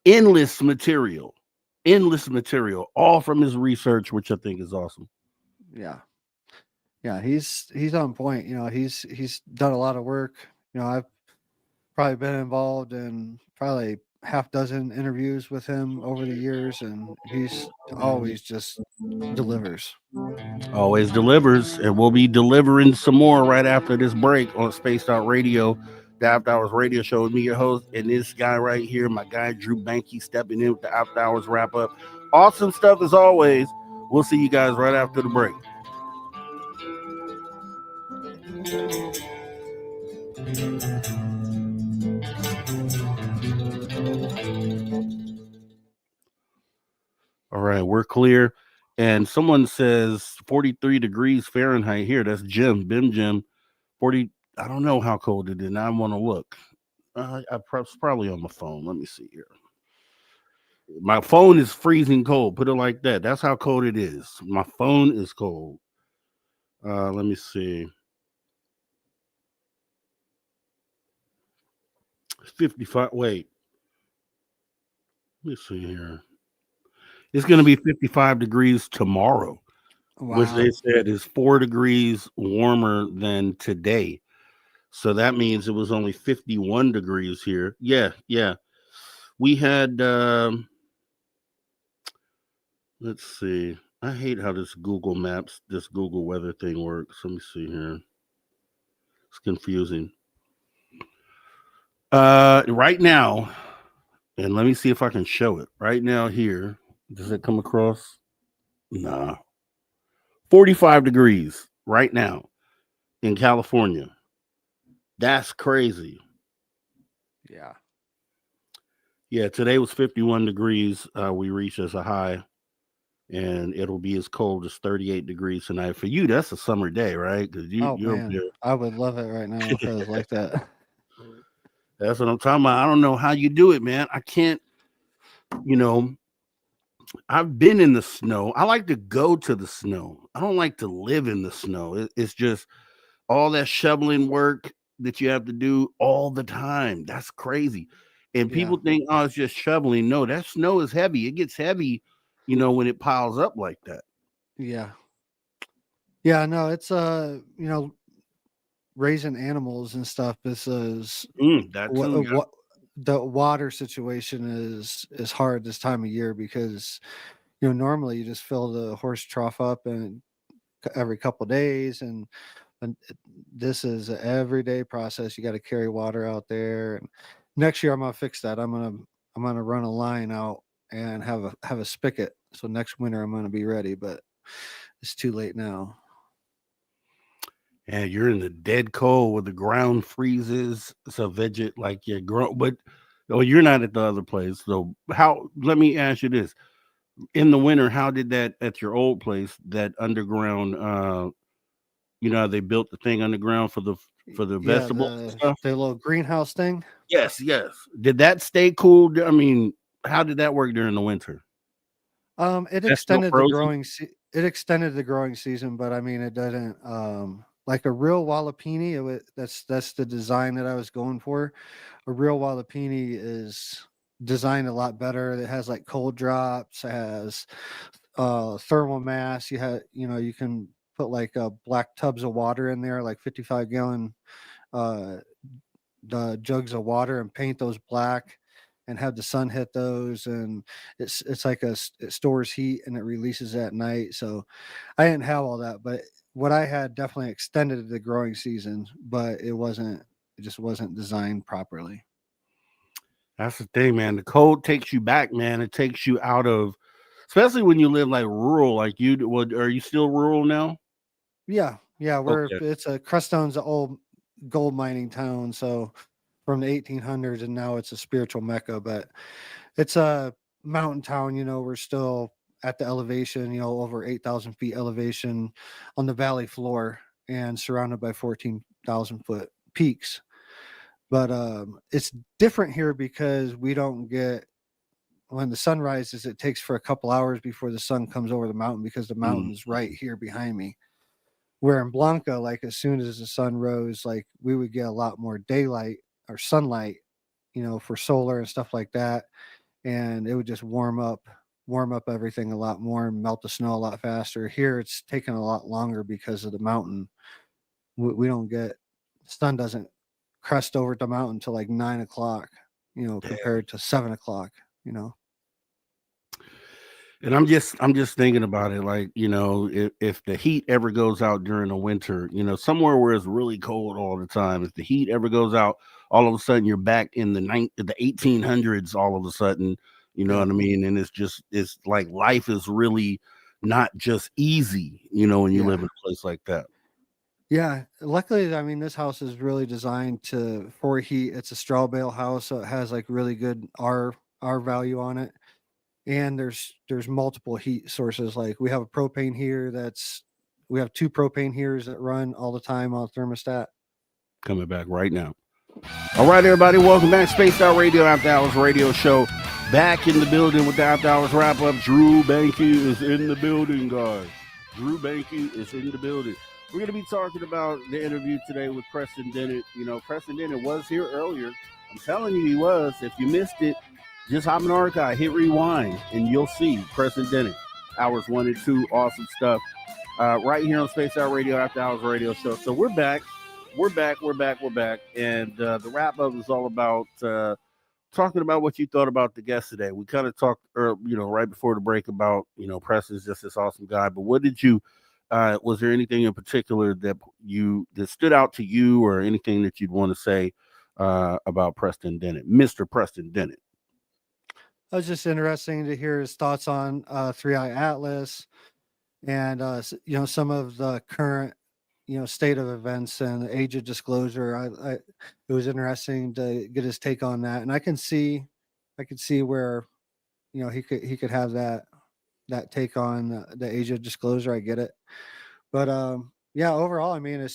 endless material, all from his research, which I think is awesome. Yeah, he's on point. He's done a lot of work. I've probably been involved in probably half dozen interviews with him over the years, and he's always just delivers. Always delivers, and we'll be delivering some more right after this break on Spaced Out Radio. the After Hours Radio Show with me, your host, and this guy right here, my guy Drew Banky, stepping in with the After Hours wrap up. Awesome stuff as always. We'll see you guys right after the break. All right, we're clear. And someone says 43 degrees Fahrenheit here. That's Jim, Bim Jim. 40. I don't know how cold it is. Now I want to look. It's probably on my phone. Let me see here. My phone is freezing cold. Put it like that. That's how cold it is. My phone is cold. Let me see. 55. Wait. Let me see here. It's going to be 55 degrees tomorrow, which they said is 4 degrees warmer than today. So that means it was only 51 degrees here. Yeah. We had, let's see. I hate how this Google Maps, this Google weather thing works. Let me see here. It's confusing. Right now, and let me see if I can show it. Right now here, does it come across? Nah. 45 degrees right now in California. That's crazy. Yeah, today was 51 degrees. We reached as a high, and it'll be as cold as 38 degrees tonight. For you, that's a summer day, right? Because you're man, I would love it right now if it was like that. That's what I'm talking about. I don't know how you do it, man. I can't, I've been in the snow. I like to go to the snow. I don't like to live in the snow. It's just all that shoveling work that you have to do all the time. That's crazy. And people think, oh, it's just shoveling. No, that snow is heavy. It gets heavy, when it piles up like that. Yeah, no, it's raising animals and stuff. This is what the water situation is hard this time of year because normally you just fill the horse trough up and every couple of days, and this is an everyday process. You got to carry water out there, and next year I'm gonna fix that. I'm gonna run a line out and have a spigot, so next winter I'm gonna be ready, but it's too late now. And you're in the dead cold where the ground freezes. So like you're grown, but you're not at the other place. So let me ask you this. In the winter, how did that at your old place, that underground, they built the thing underground for the vegetables and stuff? The little greenhouse thing? Yes. Did that stay cool? I mean, how did that work during the winter? It extended the growing season, but I mean it doesn't like a real jalapeno. That's the design that I was going for. A real jalapeno is designed a lot better. It has like cold drops, it has thermal mass. You can put like black tubs of water in there, like 55-gallon the jugs of water, and paint those black and have the sun hit those, and it's like it stores heat and it releases at night. So I didn't have all that, but what I had definitely extended the growing season, but it just wasn't designed properly. That's the thing, man. The cold takes you back, man. It takes you out of, especially when you live like rural, like you. Are you still rural now? Yeah. It's Crestone's an old gold mining town, so from the 1800s, and now it's a spiritual mecca, but it's a mountain town. We're still at the elevation, over 8,000 feet elevation on the valley floor and surrounded by 14,000 foot peaks. But it's different here because we don't get, when the sun rises, it takes for a couple hours before the sun comes over the mountain because the mountain is right here behind me. Where in Blanca, like as soon as the sun rose, like we would get a lot more daylight or sunlight, for solar and stuff like that. And it would just warm up everything a lot more and melt the snow a lot faster. Here it's taking a lot longer because of the mountain. We don't get, sun doesn't crest over the mountain till like 9 o'clock, compared to 7 o'clock, And I'm just thinking about it, like, if the heat ever goes out during the winter, somewhere where it's really cold all the time, if the heat ever goes out, all of a sudden you're back in the 1800s all of a sudden, you know Yeah. what I mean? And it's like life is really not just easy, when you Yeah. live in a place like that. Yeah, luckily, I mean, this house is really designed for heat. It's a straw bale house, so it has like really good R value on it. And there's multiple heat sources. Like we have a propane heater we have two propane heaters that run all the time on thermostat. Coming back right now. All right, everybody, welcome back. Spaced Out Radio After Hours Radio Show. Back in the building with the After Hours wrap up. Drew Banky is in the building, guys. Drew Banky is in the building. We're going to be talking about the interview today with Preston Dennett. Preston Dennett was here earlier. I'm telling you, he was. If you missed it, just hop in the archive, hit rewind, and you'll see Preston Dennett. Hours 1 and 2, awesome stuff. Right here on Spaced Out Radio After Hours Radio Show. So we're back. We're back. And the wrap up is all about talking about what you thought about the guest today. We kind of talked, right before the break about, Preston's just this awesome guy. But what did you, was there anything in particular that stood out to you, or anything that you'd want to say about Preston Dennett, Mr. Preston Dennett? It was just interesting to hear his thoughts on 3i Atlas and some of the current state of events and the age of disclosure. It was interesting to get his take on that, and I could see where he could have that take on the age of disclosure. I get it, but overall, I mean,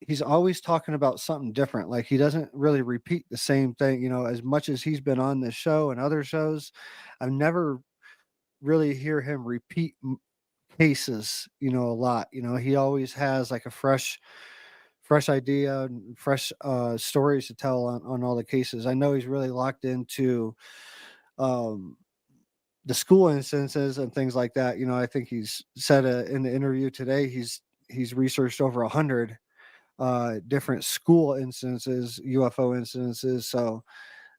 he's always talking about something different. Like he doesn't really repeat the same thing, as much as he's been on this show and other shows. I've never really hear him repeat cases, a lot. He always has like a fresh idea and fresh stories to tell on all the cases. I know he's really locked into the school instances and things like that. I think he's said in the interview today, he's researched over 100 different school instances, UFO instances. So,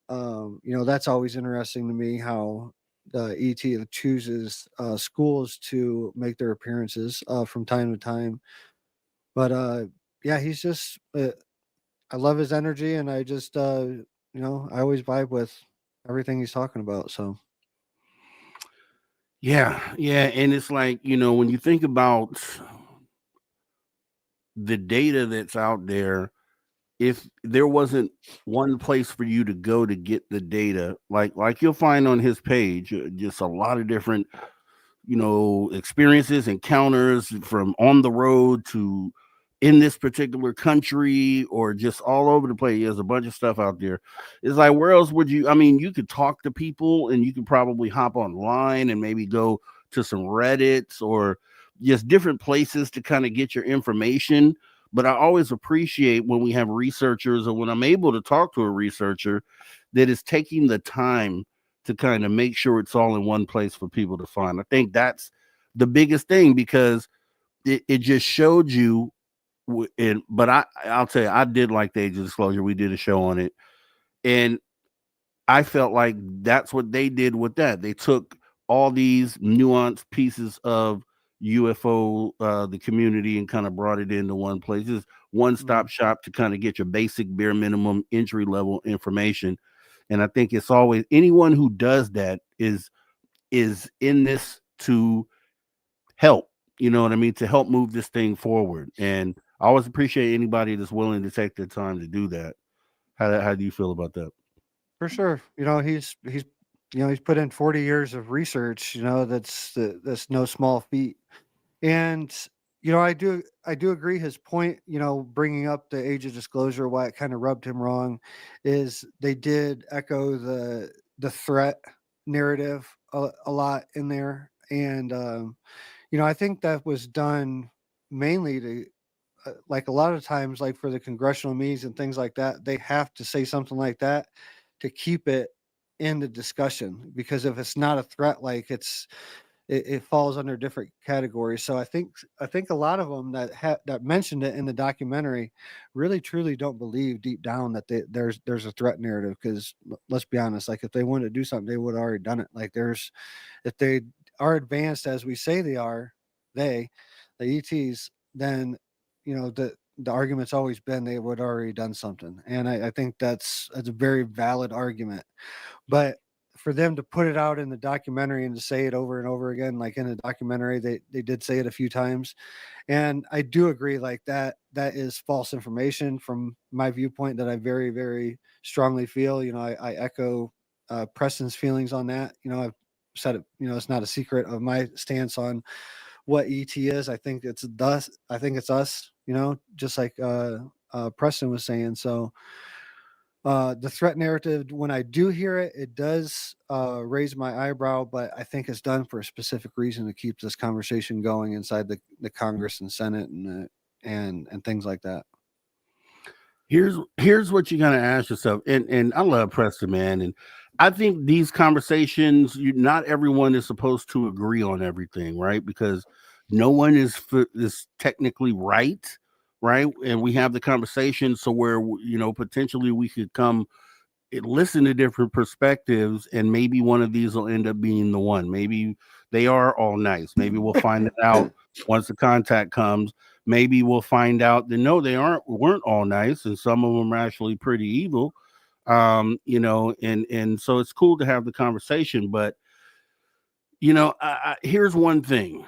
that's always interesting to me, how the ET chooses schools to make their appearances from time to time. But he's just, I love his energy, and I just, I always vibe with everything he's talking about. So. Yeah. And it's like, when you think about the data that's out there, if there wasn't one place for you to go to get the data, like you'll find on his page, just a lot of different, experiences, encounters from on the road to in this particular country, or just all over the place. There's a bunch of stuff out there. It's like, where else would you, you could talk to people, and you could probably hop online and maybe go to some Reddits or just different places to kind of get your information. But I always appreciate when we have researchers, or when I'm able to talk to a researcher that is taking the time to kind of make sure it's all in one place for people to find. I think that's the biggest thing, because it just showed you. But I'll tell you, I did like the age of disclosure. We did a show on it, and I felt like that's what they did with that. They took all these nuanced pieces of UFO, the community, and kind of brought it into one place. Just one-stop shop to kind of get your basic bare minimum entry level information. And I think it's always, anyone who does that is in this to help, to help move this thing forward. And I always appreciate anybody that's willing to take their time to do that. How do you feel about that? For sure. He's put in 40 years of research, that's no small feat. And, I do agree his point, bringing up the age of disclosure, why it kind of rubbed him wrong, is they did echo the threat narrative a lot in there. And, I think that was done mainly to, like a lot of times, like for the congressional meetings and things like that, they have to say something like that to keep it in the discussion, because if it's not a threat, like it's it falls under different categories. So I think a lot of them that mentioned it in the documentary really truly don't believe deep down that there's a threat narrative. Because let's be honest, like if they wanted to do something, they would have already done it. Like if they are advanced as we say they are, the ETs, then the argument's always been they would already done something. And I think that's a very valid argument. But for them to put it out in the documentary and to say it over and over again, like in the documentary, they did say it a few times. And I do agree, like that is false information from my viewpoint that I very, very strongly feel. I echo Preston's feelings on that. I've said it, it's not a secret of my stance on what ET is. I think it's us, just like Preston was saying. So the threat narrative, when I do hear it, it does raise my eyebrow, but I think it's done for a specific reason to keep this conversation going inside the Congress and Senate and things like that. Here's what you gotta ask yourself, and I love Preston, man, and I think these conversations, not everyone is supposed to agree on everything, right? Because no one is technically right, and we have the conversation so where potentially we could come and listen to different perspectives, and maybe one of these will end up being the one. Maybe they are all nice. Maybe we'll find it out once the contact comes. Maybe we'll find out that no, they weren't all nice, and some of them are actually pretty evil. And so it's cool to have the conversation. But here's one thing.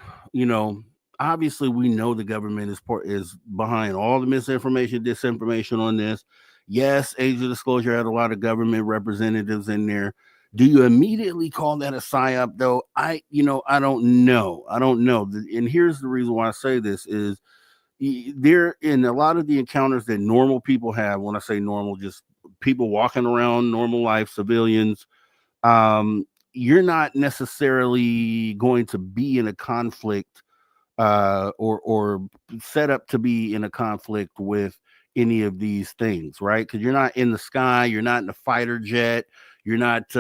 Obviously we know the government is behind all the misinformation, disinformation on this. Yes, Age of Disclosure had a lot of government representatives in there. Do you immediately call that a psyop, though? I don't know. And here's the reason why I say this is there in a lot of the encounters that normal people have. When I say normal, just people walking around normal life, civilians. You're not necessarily going to be in a conflict or set up to be in a conflict with any of these things, right? Because you're not in the sky, you're not in a fighter jet, you're not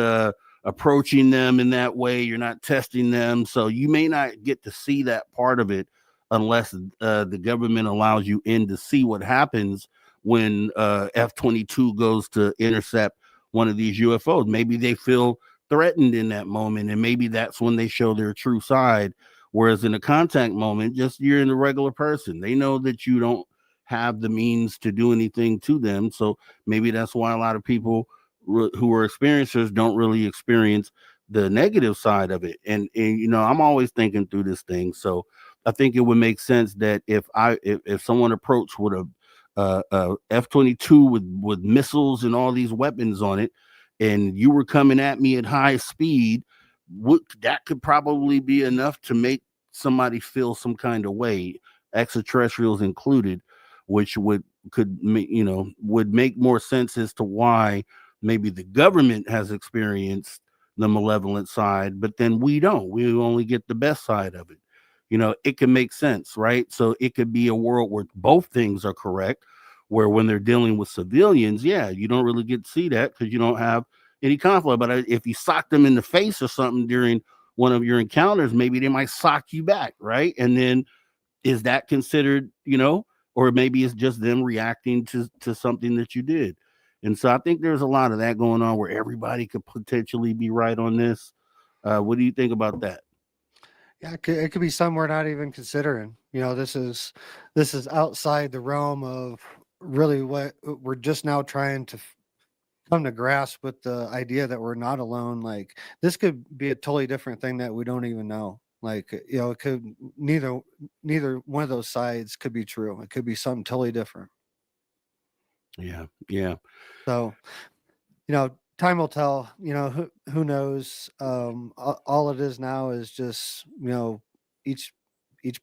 approaching them in that way, you're not testing them, so you may not get to see that part of it unless the government allows you in to see what happens when F-22 goes to intercept one of these UFOs. Maybe they feel threatened in that moment, and maybe that's when they show their true side. Whereas in a contact moment, just you're in a regular person. They know that you don't have the means to do anything to them. So maybe that's why a lot of people who are experiencers don't really experience the negative side of it. And I'm always thinking through this thing. So I think it would make sense that if someone approached with a F-22 with missiles and all these weapons on it, and you were coming at me at high speed, that could probably be enough to make somebody feel some kind of way, extraterrestrials included, which would make more sense as to why maybe the government has experienced the malevolent side, but then we don't. We only get the best side of it. It can make sense, right? So it could be a world where both things are correct, where when they're dealing with civilians, you don't really get to see that because you don't have any conflict. But if you sock them in the face or something during one of your encounters, maybe they might sock you back, right? And then is that considered, or maybe it's just them reacting to something that you did. And so I think there's a lot of that going on where everybody could potentially be right on this. What do you think about that? Yeah, it could be something we're not even considering. This is outside the realm of really what we're just now trying to come to grasp with the idea that we're not alone. Like this could be a totally different thing that we don't even know. Like, it could neither one of those sides could be true. It could be something totally different. Yeah. So, time will tell. Who knows? All it is now is just each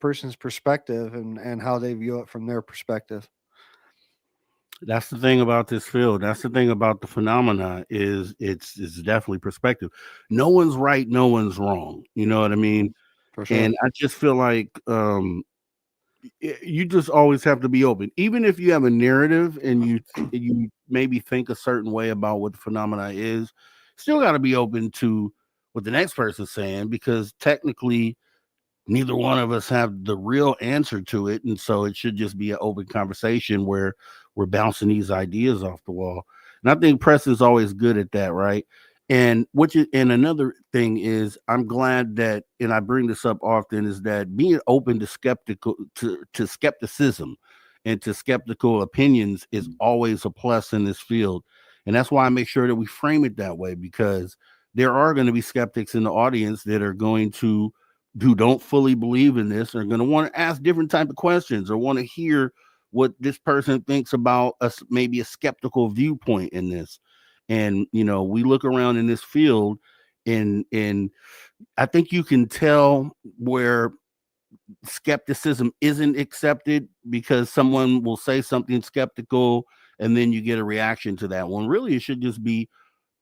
person's perspective and how they view it from their perspective. That's the thing about this field. That's the thing about the phenomena is it's definitely perspective. No one's right, no one's wrong. You know what I mean? For sure. And I just feel like you just always have to be open, even if you have a narrative and you maybe think a certain way about what the phenomena is. Still got to be open to what the next person's saying, because technically neither one of us have the real answer to it. And so it should just be an open conversation where we're bouncing these ideas off the wall. And I think Preston's always good at that, right? And another thing is, I'm glad that, and I bring this up often, is that being open to skepticism and to skeptical opinions is always a plus in this field. And that's why I make sure that we frame it that way, because there are going to be skeptics in the audience that are going to, who don't fully believe in this, are going to want to ask different type of questions or want to hear what this person thinks about us, maybe a skeptical viewpoint in this. And, you know, we look around in this field, and I think you can tell where skepticism isn't accepted, because someone will say something skeptical and then you get a reaction to that one. Really, it should just be,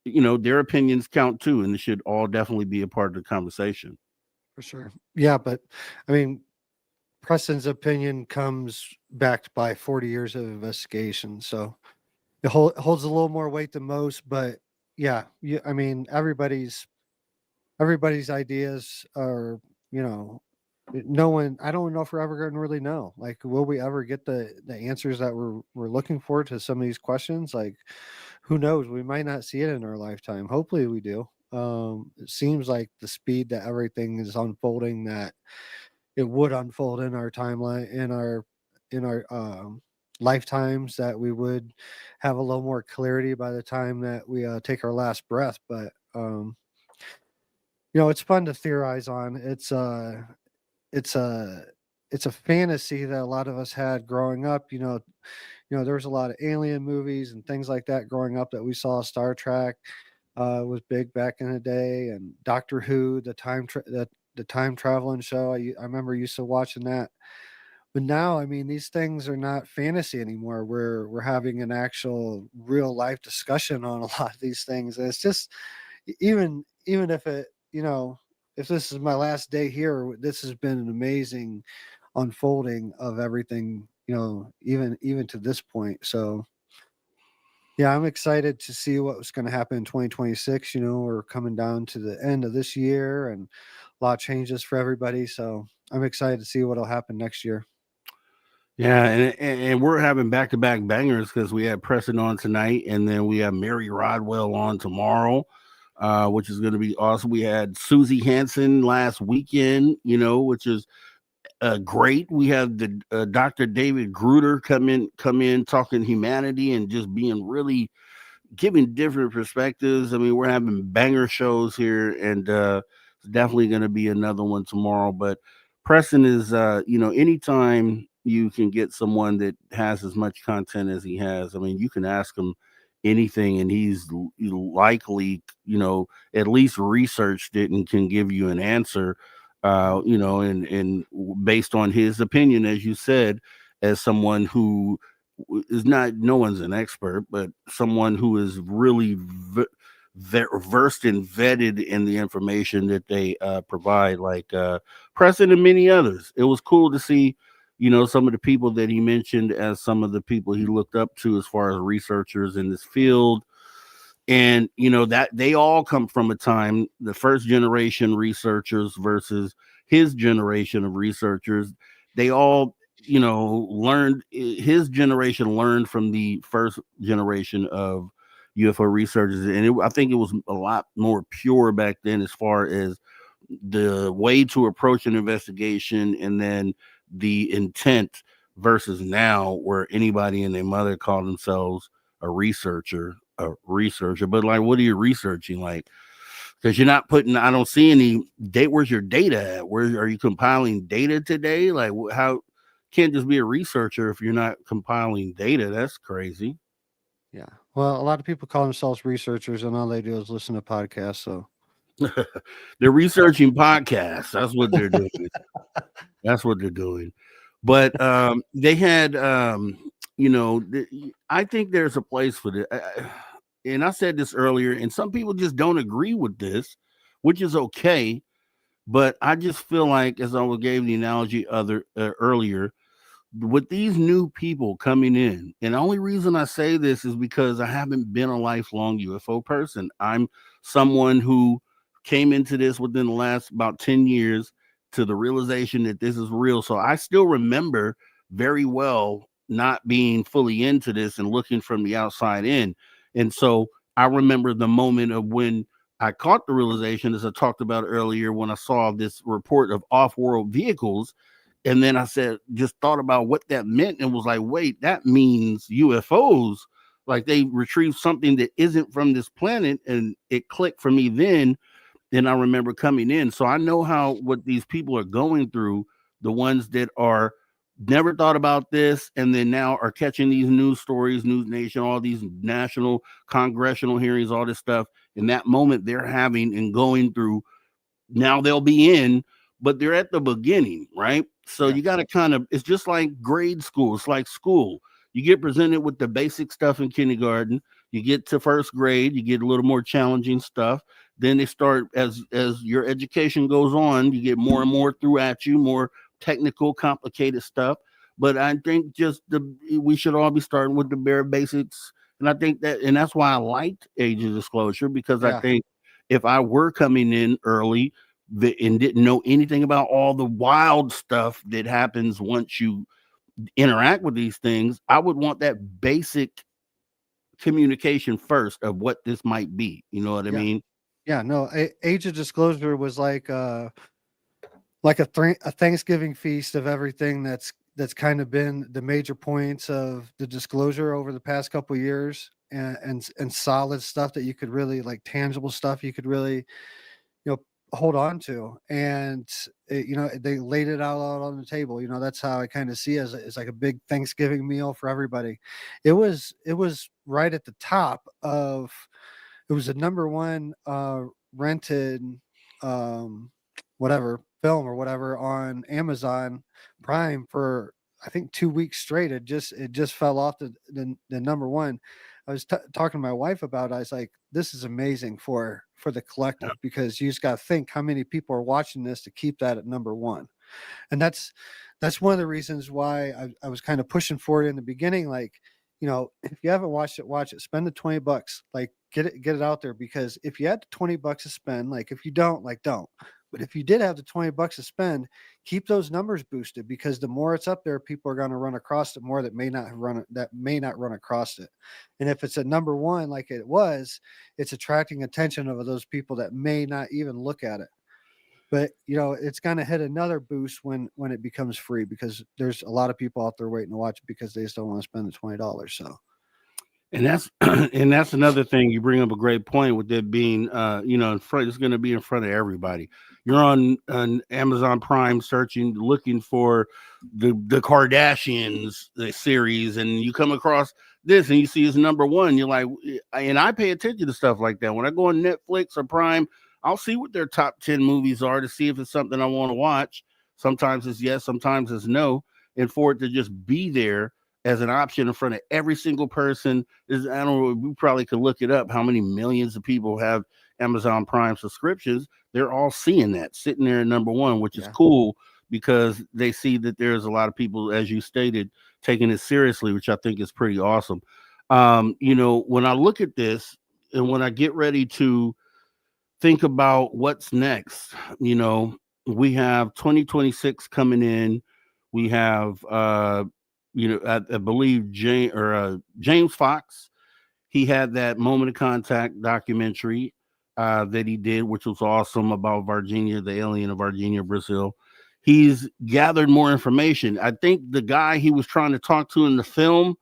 you know, their opinions count too, and it should all definitely be a part of the conversation. For sure. Yeah, but I mean, Preston's opinion comes backed by 40 years of investigation, so it holds a little more weight than most. But yeah, I mean, everybody's ideas are, you know, no one. I don't know if we're ever going to really know. Like, will we ever get the answers that we're looking for to some of these questions? Like, who knows? We might not see it in our lifetime. Hopefully, we do. It seems like the speed that everything is unfolding, that it would unfold in our timeline, in our lifetimes, that we would have a little more clarity by the time that we take our last breath. But you know, it's fun to theorize on. It's a fantasy that a lot of us had growing up. You know, there was a lot of alien movies and things like that growing up that we saw. Star Trek was big back in the day, and Doctor Who, the time traveling show. I remember used to watching that. But now, I mean, these things are not fantasy anymore. We're having an actual real life discussion on a lot of these things. And it's just, even if it, you know, if this is my last day here, this has been an amazing unfolding of everything, you know, even to this point. So yeah, I'm excited to see what's going to happen in 2026. You know, we're coming down to the end of this year, and a lot of changes for everybody. So I'm excited to see what'll happen next year. Yeah, and we're having back-to-back bangers, because we had Preston on tonight, and then we have Mary Rodwell on tomorrow, which is going to be awesome. We had Susie Hansen last weekend, you know, which is great. We have the Dr. David Gruder come in talking humanity and just being really giving different perspectives. I mean, we're having banger shows here, and it's definitely going to be another one tomorrow. But Preston is, you know, anytime you can get someone that has as much content as he has, I mean, you can ask him anything and he's likely, you know, at least researched it and can give you an answer, you know, and based on his opinion, as you said, as someone who is not, no one's an expert, but someone who is really versed and vetted in the information that they provide, like Preston and many others. It was cool to see, you know, some of the people that he mentioned as some of the people he looked up to as far as researchers in this field. And, you know, that they all come from a time, the first generation researchers versus his generation of researchers. They all, you know, his generation learned from the first generation of UFO researchers. And I think it was a lot more pure back then as far as the way to approach an investigation, and then the intent, versus now where anybody and their mother call themselves a researcher. But like, what are you researching? Like, because you're not putting, I don't see any date. Where's your data at? Where are you compiling data today? Like, how can't just be a researcher if you're not compiling data? That's crazy. Yeah. Well, a lot of people call themselves researchers, and all they do is listen to podcasts. So they're researching podcasts. That's what they're doing. That's what they're doing. But they had, you know, I think there's a place for this. And I said this earlier, and some people just don't agree with this, which is okay. But I just feel like, as I gave the analogy earlier, with these new people coming in, and the only reason I say this is because I haven't been a lifelong UFO person. I'm someone who came into this within the last about 10 years to the realization that this is real. So I still remember very well not being fully into this and looking from the outside in. And so I remember the moment of when I caught the realization, as I talked about earlier, when I saw this report of off-world vehicles. And then I just thought about what that meant and was like, wait, that means UFOs. Like they retrieved something that isn't from this planet. And it clicked for me then. And I remember coming in. So I know what these people are going through, the ones that are never thought about this and then now are catching these news stories, News Nation, all these national congressional hearings, all this stuff. In that moment they're having and going through, now they'll be in, but they're at the beginning, right? So you got to it's just like grade school. It's like school. You get presented with the basic stuff in kindergarten. You get to first grade, you get a little more challenging stuff. Then they start, as your education goes on, you get more and more through at you, more technical, complicated stuff. But I think we should all be starting with the bare basics. And I think and that's why I liked Age of Disclosure, because I think if I were coming in early and didn't know anything about all the wild stuff that happens once you interact with these things, I would want that basic communication first of what this might be. You know what I mean? Yeah, no, Age of Disclosure was like a Thanksgiving feast of everything that's kind of been the major points of the disclosure over the past couple of years, and solid stuff that you could really, like, tangible stuff you could really, hold on to. And they laid it out on the table. That's how I kind of see it, as like a big Thanksgiving meal for everybody. It was right at the top of, it was the number one rented whatever film or whatever on Amazon Prime for, I think, 2 weeks straight. It just fell off the number one. I was talking to my wife about it. I was like, this is amazing for the collective, because you just got to think how many people are watching this to keep that at number one. And that's one of the reasons why I was kind of pushing for it in the beginning. Like, if you haven't watched it, watch it. Spend the $20. Like, get it out there, because if you had the $20 to spend, like, if you don't, like, don't. But if you did have the $20 to spend, keep those numbers boosted, because the more it's up there, people are going to run across it more that may not run across it. And if it's at number one, like it was, it's attracting attention of those people that may not even look at it. But it's going to hit another boost when it becomes free, because there's a lot of people out there waiting to watch it because they just don't want to spend the $20. So. And that's another thing. You bring up a great point with it being, in front. It's going to be in front of everybody. You're on Amazon Prime searching, looking for the Kardashians series, and you come across this, and you see it's number one. You're like, and I pay attention to stuff like that when I go on Netflix or Prime. I'll see what their top 10 movies are to see if it's something I want to watch. Sometimes it's yes, sometimes it's no, and for it to just be there as an option in front of every single person is, I don't know, we probably could look it up, how many millions of people have Amazon Prime subscriptions. They're all seeing that sitting there at number one, which is cool, because they see that there's a lot of people, as you stated, taking it seriously, which I think is pretty awesome. When I look at this and when I get ready to think about what's next, we have 2026 coming in. We have, I believe James Fox, he had that Moment of Contact documentary that he did, which was awesome, about Varginha, the alien of Varginha, Brazil. He's gathered more information. I think the guy he was trying to talk to in the film,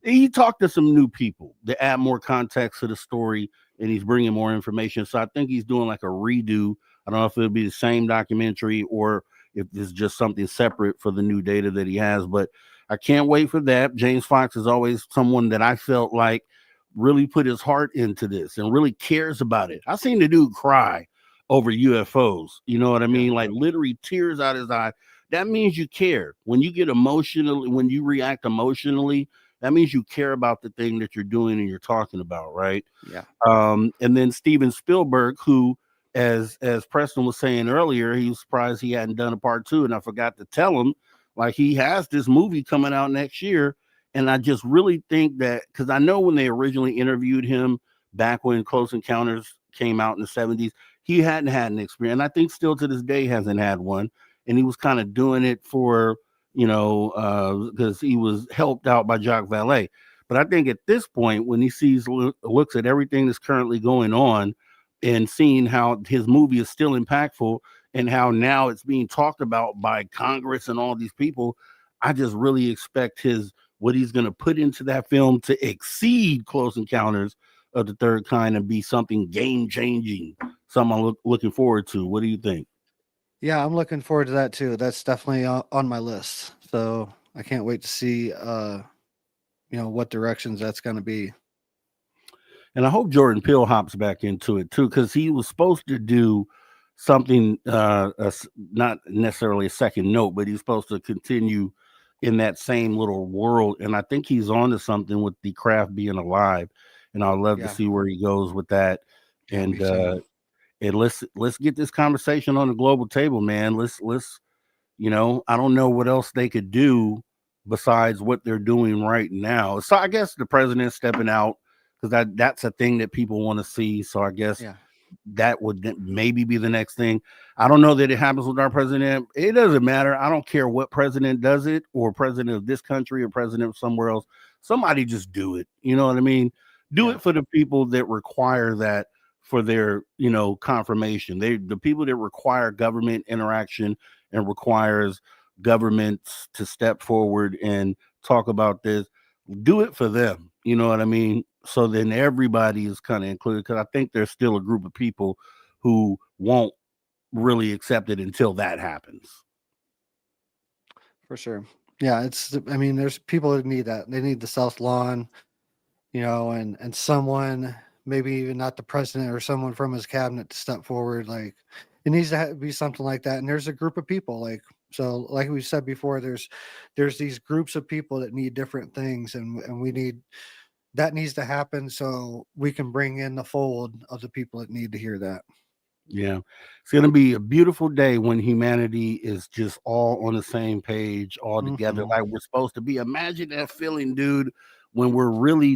he talked to some new people to add more context to the story, and he's bringing more information. So I think he's doing like a redo. I don't know if it'll be the same documentary or if it's just something separate for the new data that he has, but I can't wait for that. James Fox is always someone that I felt like really put his heart into this and really cares about it. I seen the dude cry over UFOs. You know what I mean? Like literally tears out his eye. That means you care. When you get emotionally, when you react emotionally, that means you care about the thing that you're doing and you're talking about, right? Yeah. And then Steven Spielberg, who, as Preston was saying earlier, he was surprised he hadn't done a part two, and I forgot to tell him, like, he has this movie coming out next year. And I just really think that, because I know when they originally interviewed him back when Close Encounters came out in the 70s, he hadn't had an experience. And I think still to this day hasn't had one. And he was kind of doing it for, because he was helped out by Jacques Vallée. But I think at this point, when he looks at everything that's currently going on and seeing how his movie is still impactful and how now it's being talked about by Congress and all these people, I just really expect what he's going to put into that film to exceed Close Encounters of the Third Kind and be something game-changing, something I'm looking forward to. What do you think? Yeah, I'm looking forward to that too. That's definitely on my list. So I can't wait to see, what directions that's going to be. And I hope Jordan Peele hops back into it too, because he was supposed to do something, not necessarily a second note, but he's supposed to continue in that same little world. And I think he's on to something with the craft being alive. And I'd love to see where he goes with that. And let's get this conversation on the global table, man. Let's I don't know what else they could do besides what they're doing right now. So I guess the president's stepping out, because that's a thing that people want to see. So I guess that would maybe be the next thing. I don't know that it happens with our president. It doesn't matter. I don't care what president does it, or president of this country or president of somewhere else. Somebody just do it. You know what I mean? Do it for the people that require that for their, confirmation. The people that require government interaction and requires governments to step forward and talk about this. Do it for them. You know what I mean? So then everybody is kind of included, because I think there's still a group of people who won't really accept it until that happens. For sure. Yeah, there's people who need that. They need the South Lawn, and someone, maybe even not the president, or someone from his cabinet to step forward. Like, it needs to be something like that. And there's a group of people, like we said before, there's these groups of people that need different things, and that needs to happen so we can bring in the fold of the people that need to hear that. Yeah, it's going to be a beautiful day when humanity is just all on the same page, all together, like we're supposed to be. Imagine that feeling, dude, when we're really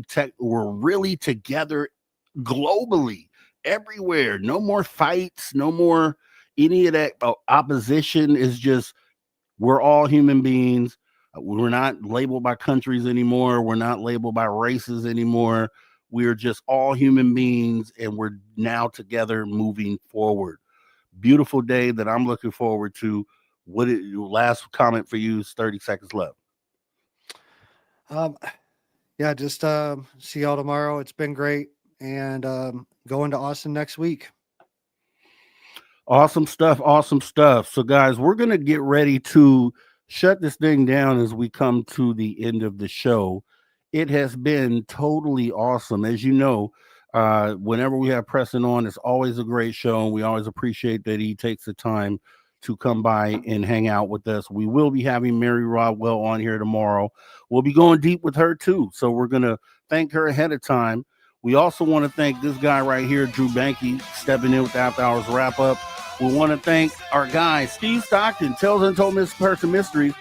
together globally, everywhere. No more fights, no more any of that opposition. Is just, we're all human beings. We're not labeled by countries anymore. We're not labeled by races anymore. We're just all human beings, and we're now together moving forward. Beautiful day that I'm looking forward to. Last comment for you is 30 seconds left. Just see y'all tomorrow. It's been great. And going to Austin next week. Awesome stuff. Awesome stuff. So guys, we're going to get ready to shut this thing down as we come to the end of the show. It has been totally awesome. As you know, whenever we have Preston on, it's always a great show. And we always appreciate that he takes the time to come by and hang out with us. We will be having Mary Rodwell on here tomorrow. We'll be going deep with her too. So we're going to thank her ahead of time. We also want to thank this guy right here, Drew Banky, stepping in with the After Hours wrap up. We want to thank our guy, Steve Stockton, Tales Untold Missing Person Mysteries.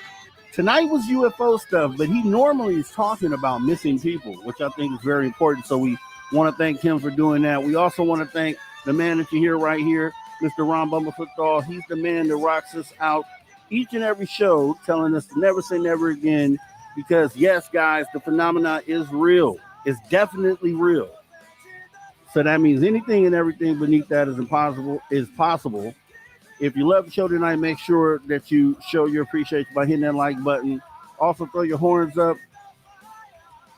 Tonight was UFO stuff, but he normally is talking about missing people, which I think is very important. So we want to thank him for doing that. We also want to thank the man that you hear right here, Mr. Ron Bumblefoot. He's the man that rocks us out each and every show, telling us to never say never again. Because, yes, guys, the phenomena is real. It's definitely real. So that means anything and everything beneath that is possible. If you love the show tonight, make sure that you show your appreciation by hitting that like button. Also, throw your horns up.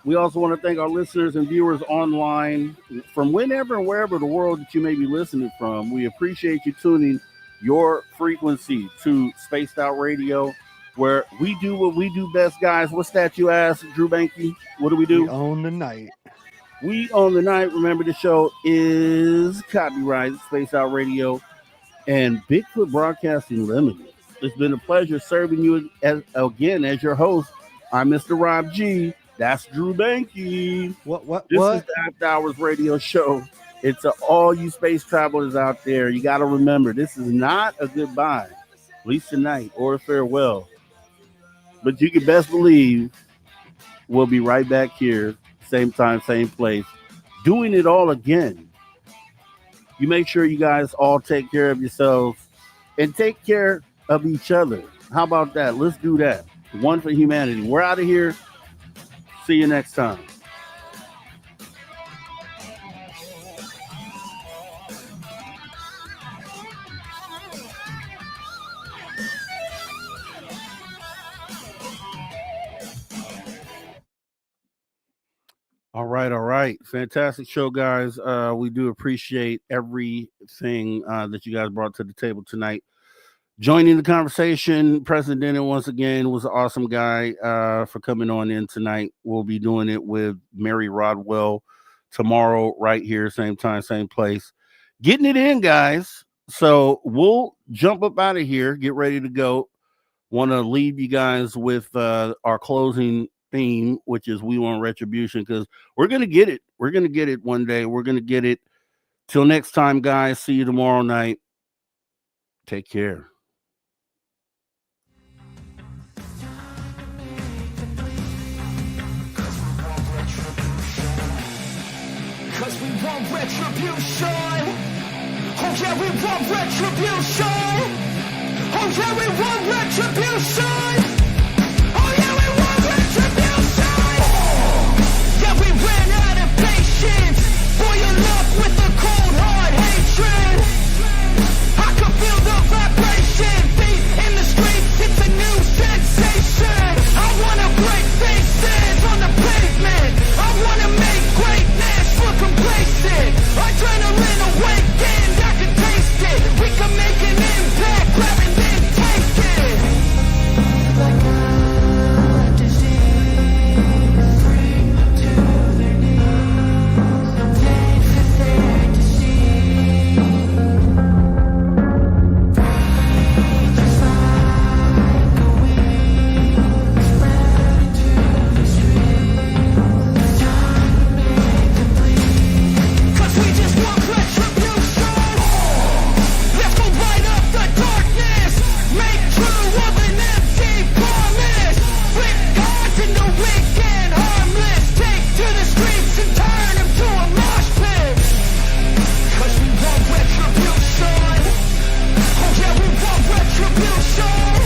We also want to thank our listeners and viewers online from whenever and wherever the world that you may be listening from. We appreciate you tuning your frequency to Spaced Out Radio, where we do what we do best, guys. What's that you ask, Drew Banky? What do we do? We own the night. We own the night. Remember, the show is copyrighted Spaced Out Radio and Bigfoot Broadcasting Limited. It's been a pleasure serving you again as your host. I'm Mr. Rob G. That's Drew Banky. This is the After Hours Radio Show. It's all you space travelers out there. You got to remember, this is not a goodbye, at least tonight, or a farewell. But you can best believe we'll be right back here, same time, same place, doing it all again You make sure you guys all take care of yourselves and take care of each other. How about that? Let's do that. One for humanity. We're out of here. See you next time. All right. Fantastic show, guys. We do appreciate everything that you guys brought to the table tonight. Joining the conversation, Preston Dennett once again was an awesome guy for coming on in tonight. We'll be doing it with Mary Rodwell tomorrow, right here, same time, same place. Getting it in, guys. So we'll jump up out of here, get ready to go. Want to leave you guys with our closing theme, which is We Want Retribution, because we're going to get it. We're going to get it one day. We're going to get it. Till next time, guys. See you tomorrow night. Take care. Cause we want retribution. Oh yeah, we want retribution. Oh yeah, we want retribution. Oh yeah, we want retribution. Yeah, we ran out of patience. Boil up with the cold hard hatred. I can feel the vibration. Beat in the streets, it's a new sensation. I wanna break faces on the pavement. I wanna make greatness look complacent. Adrenaline awakened, I can taste it. We can make an impact, grab and then take it. Like a disease, free to their knees. Take for their disease. Just like a wind, spread into the streets. Time to make them bleed. Cause we just want retribution. Let's go light up the darkness. Make true of an empty promise. Flip cards into weak and harmless. Take to the streets and turn them to a mosh pit. Cause we want retribution. Oh yeah, we want retribution.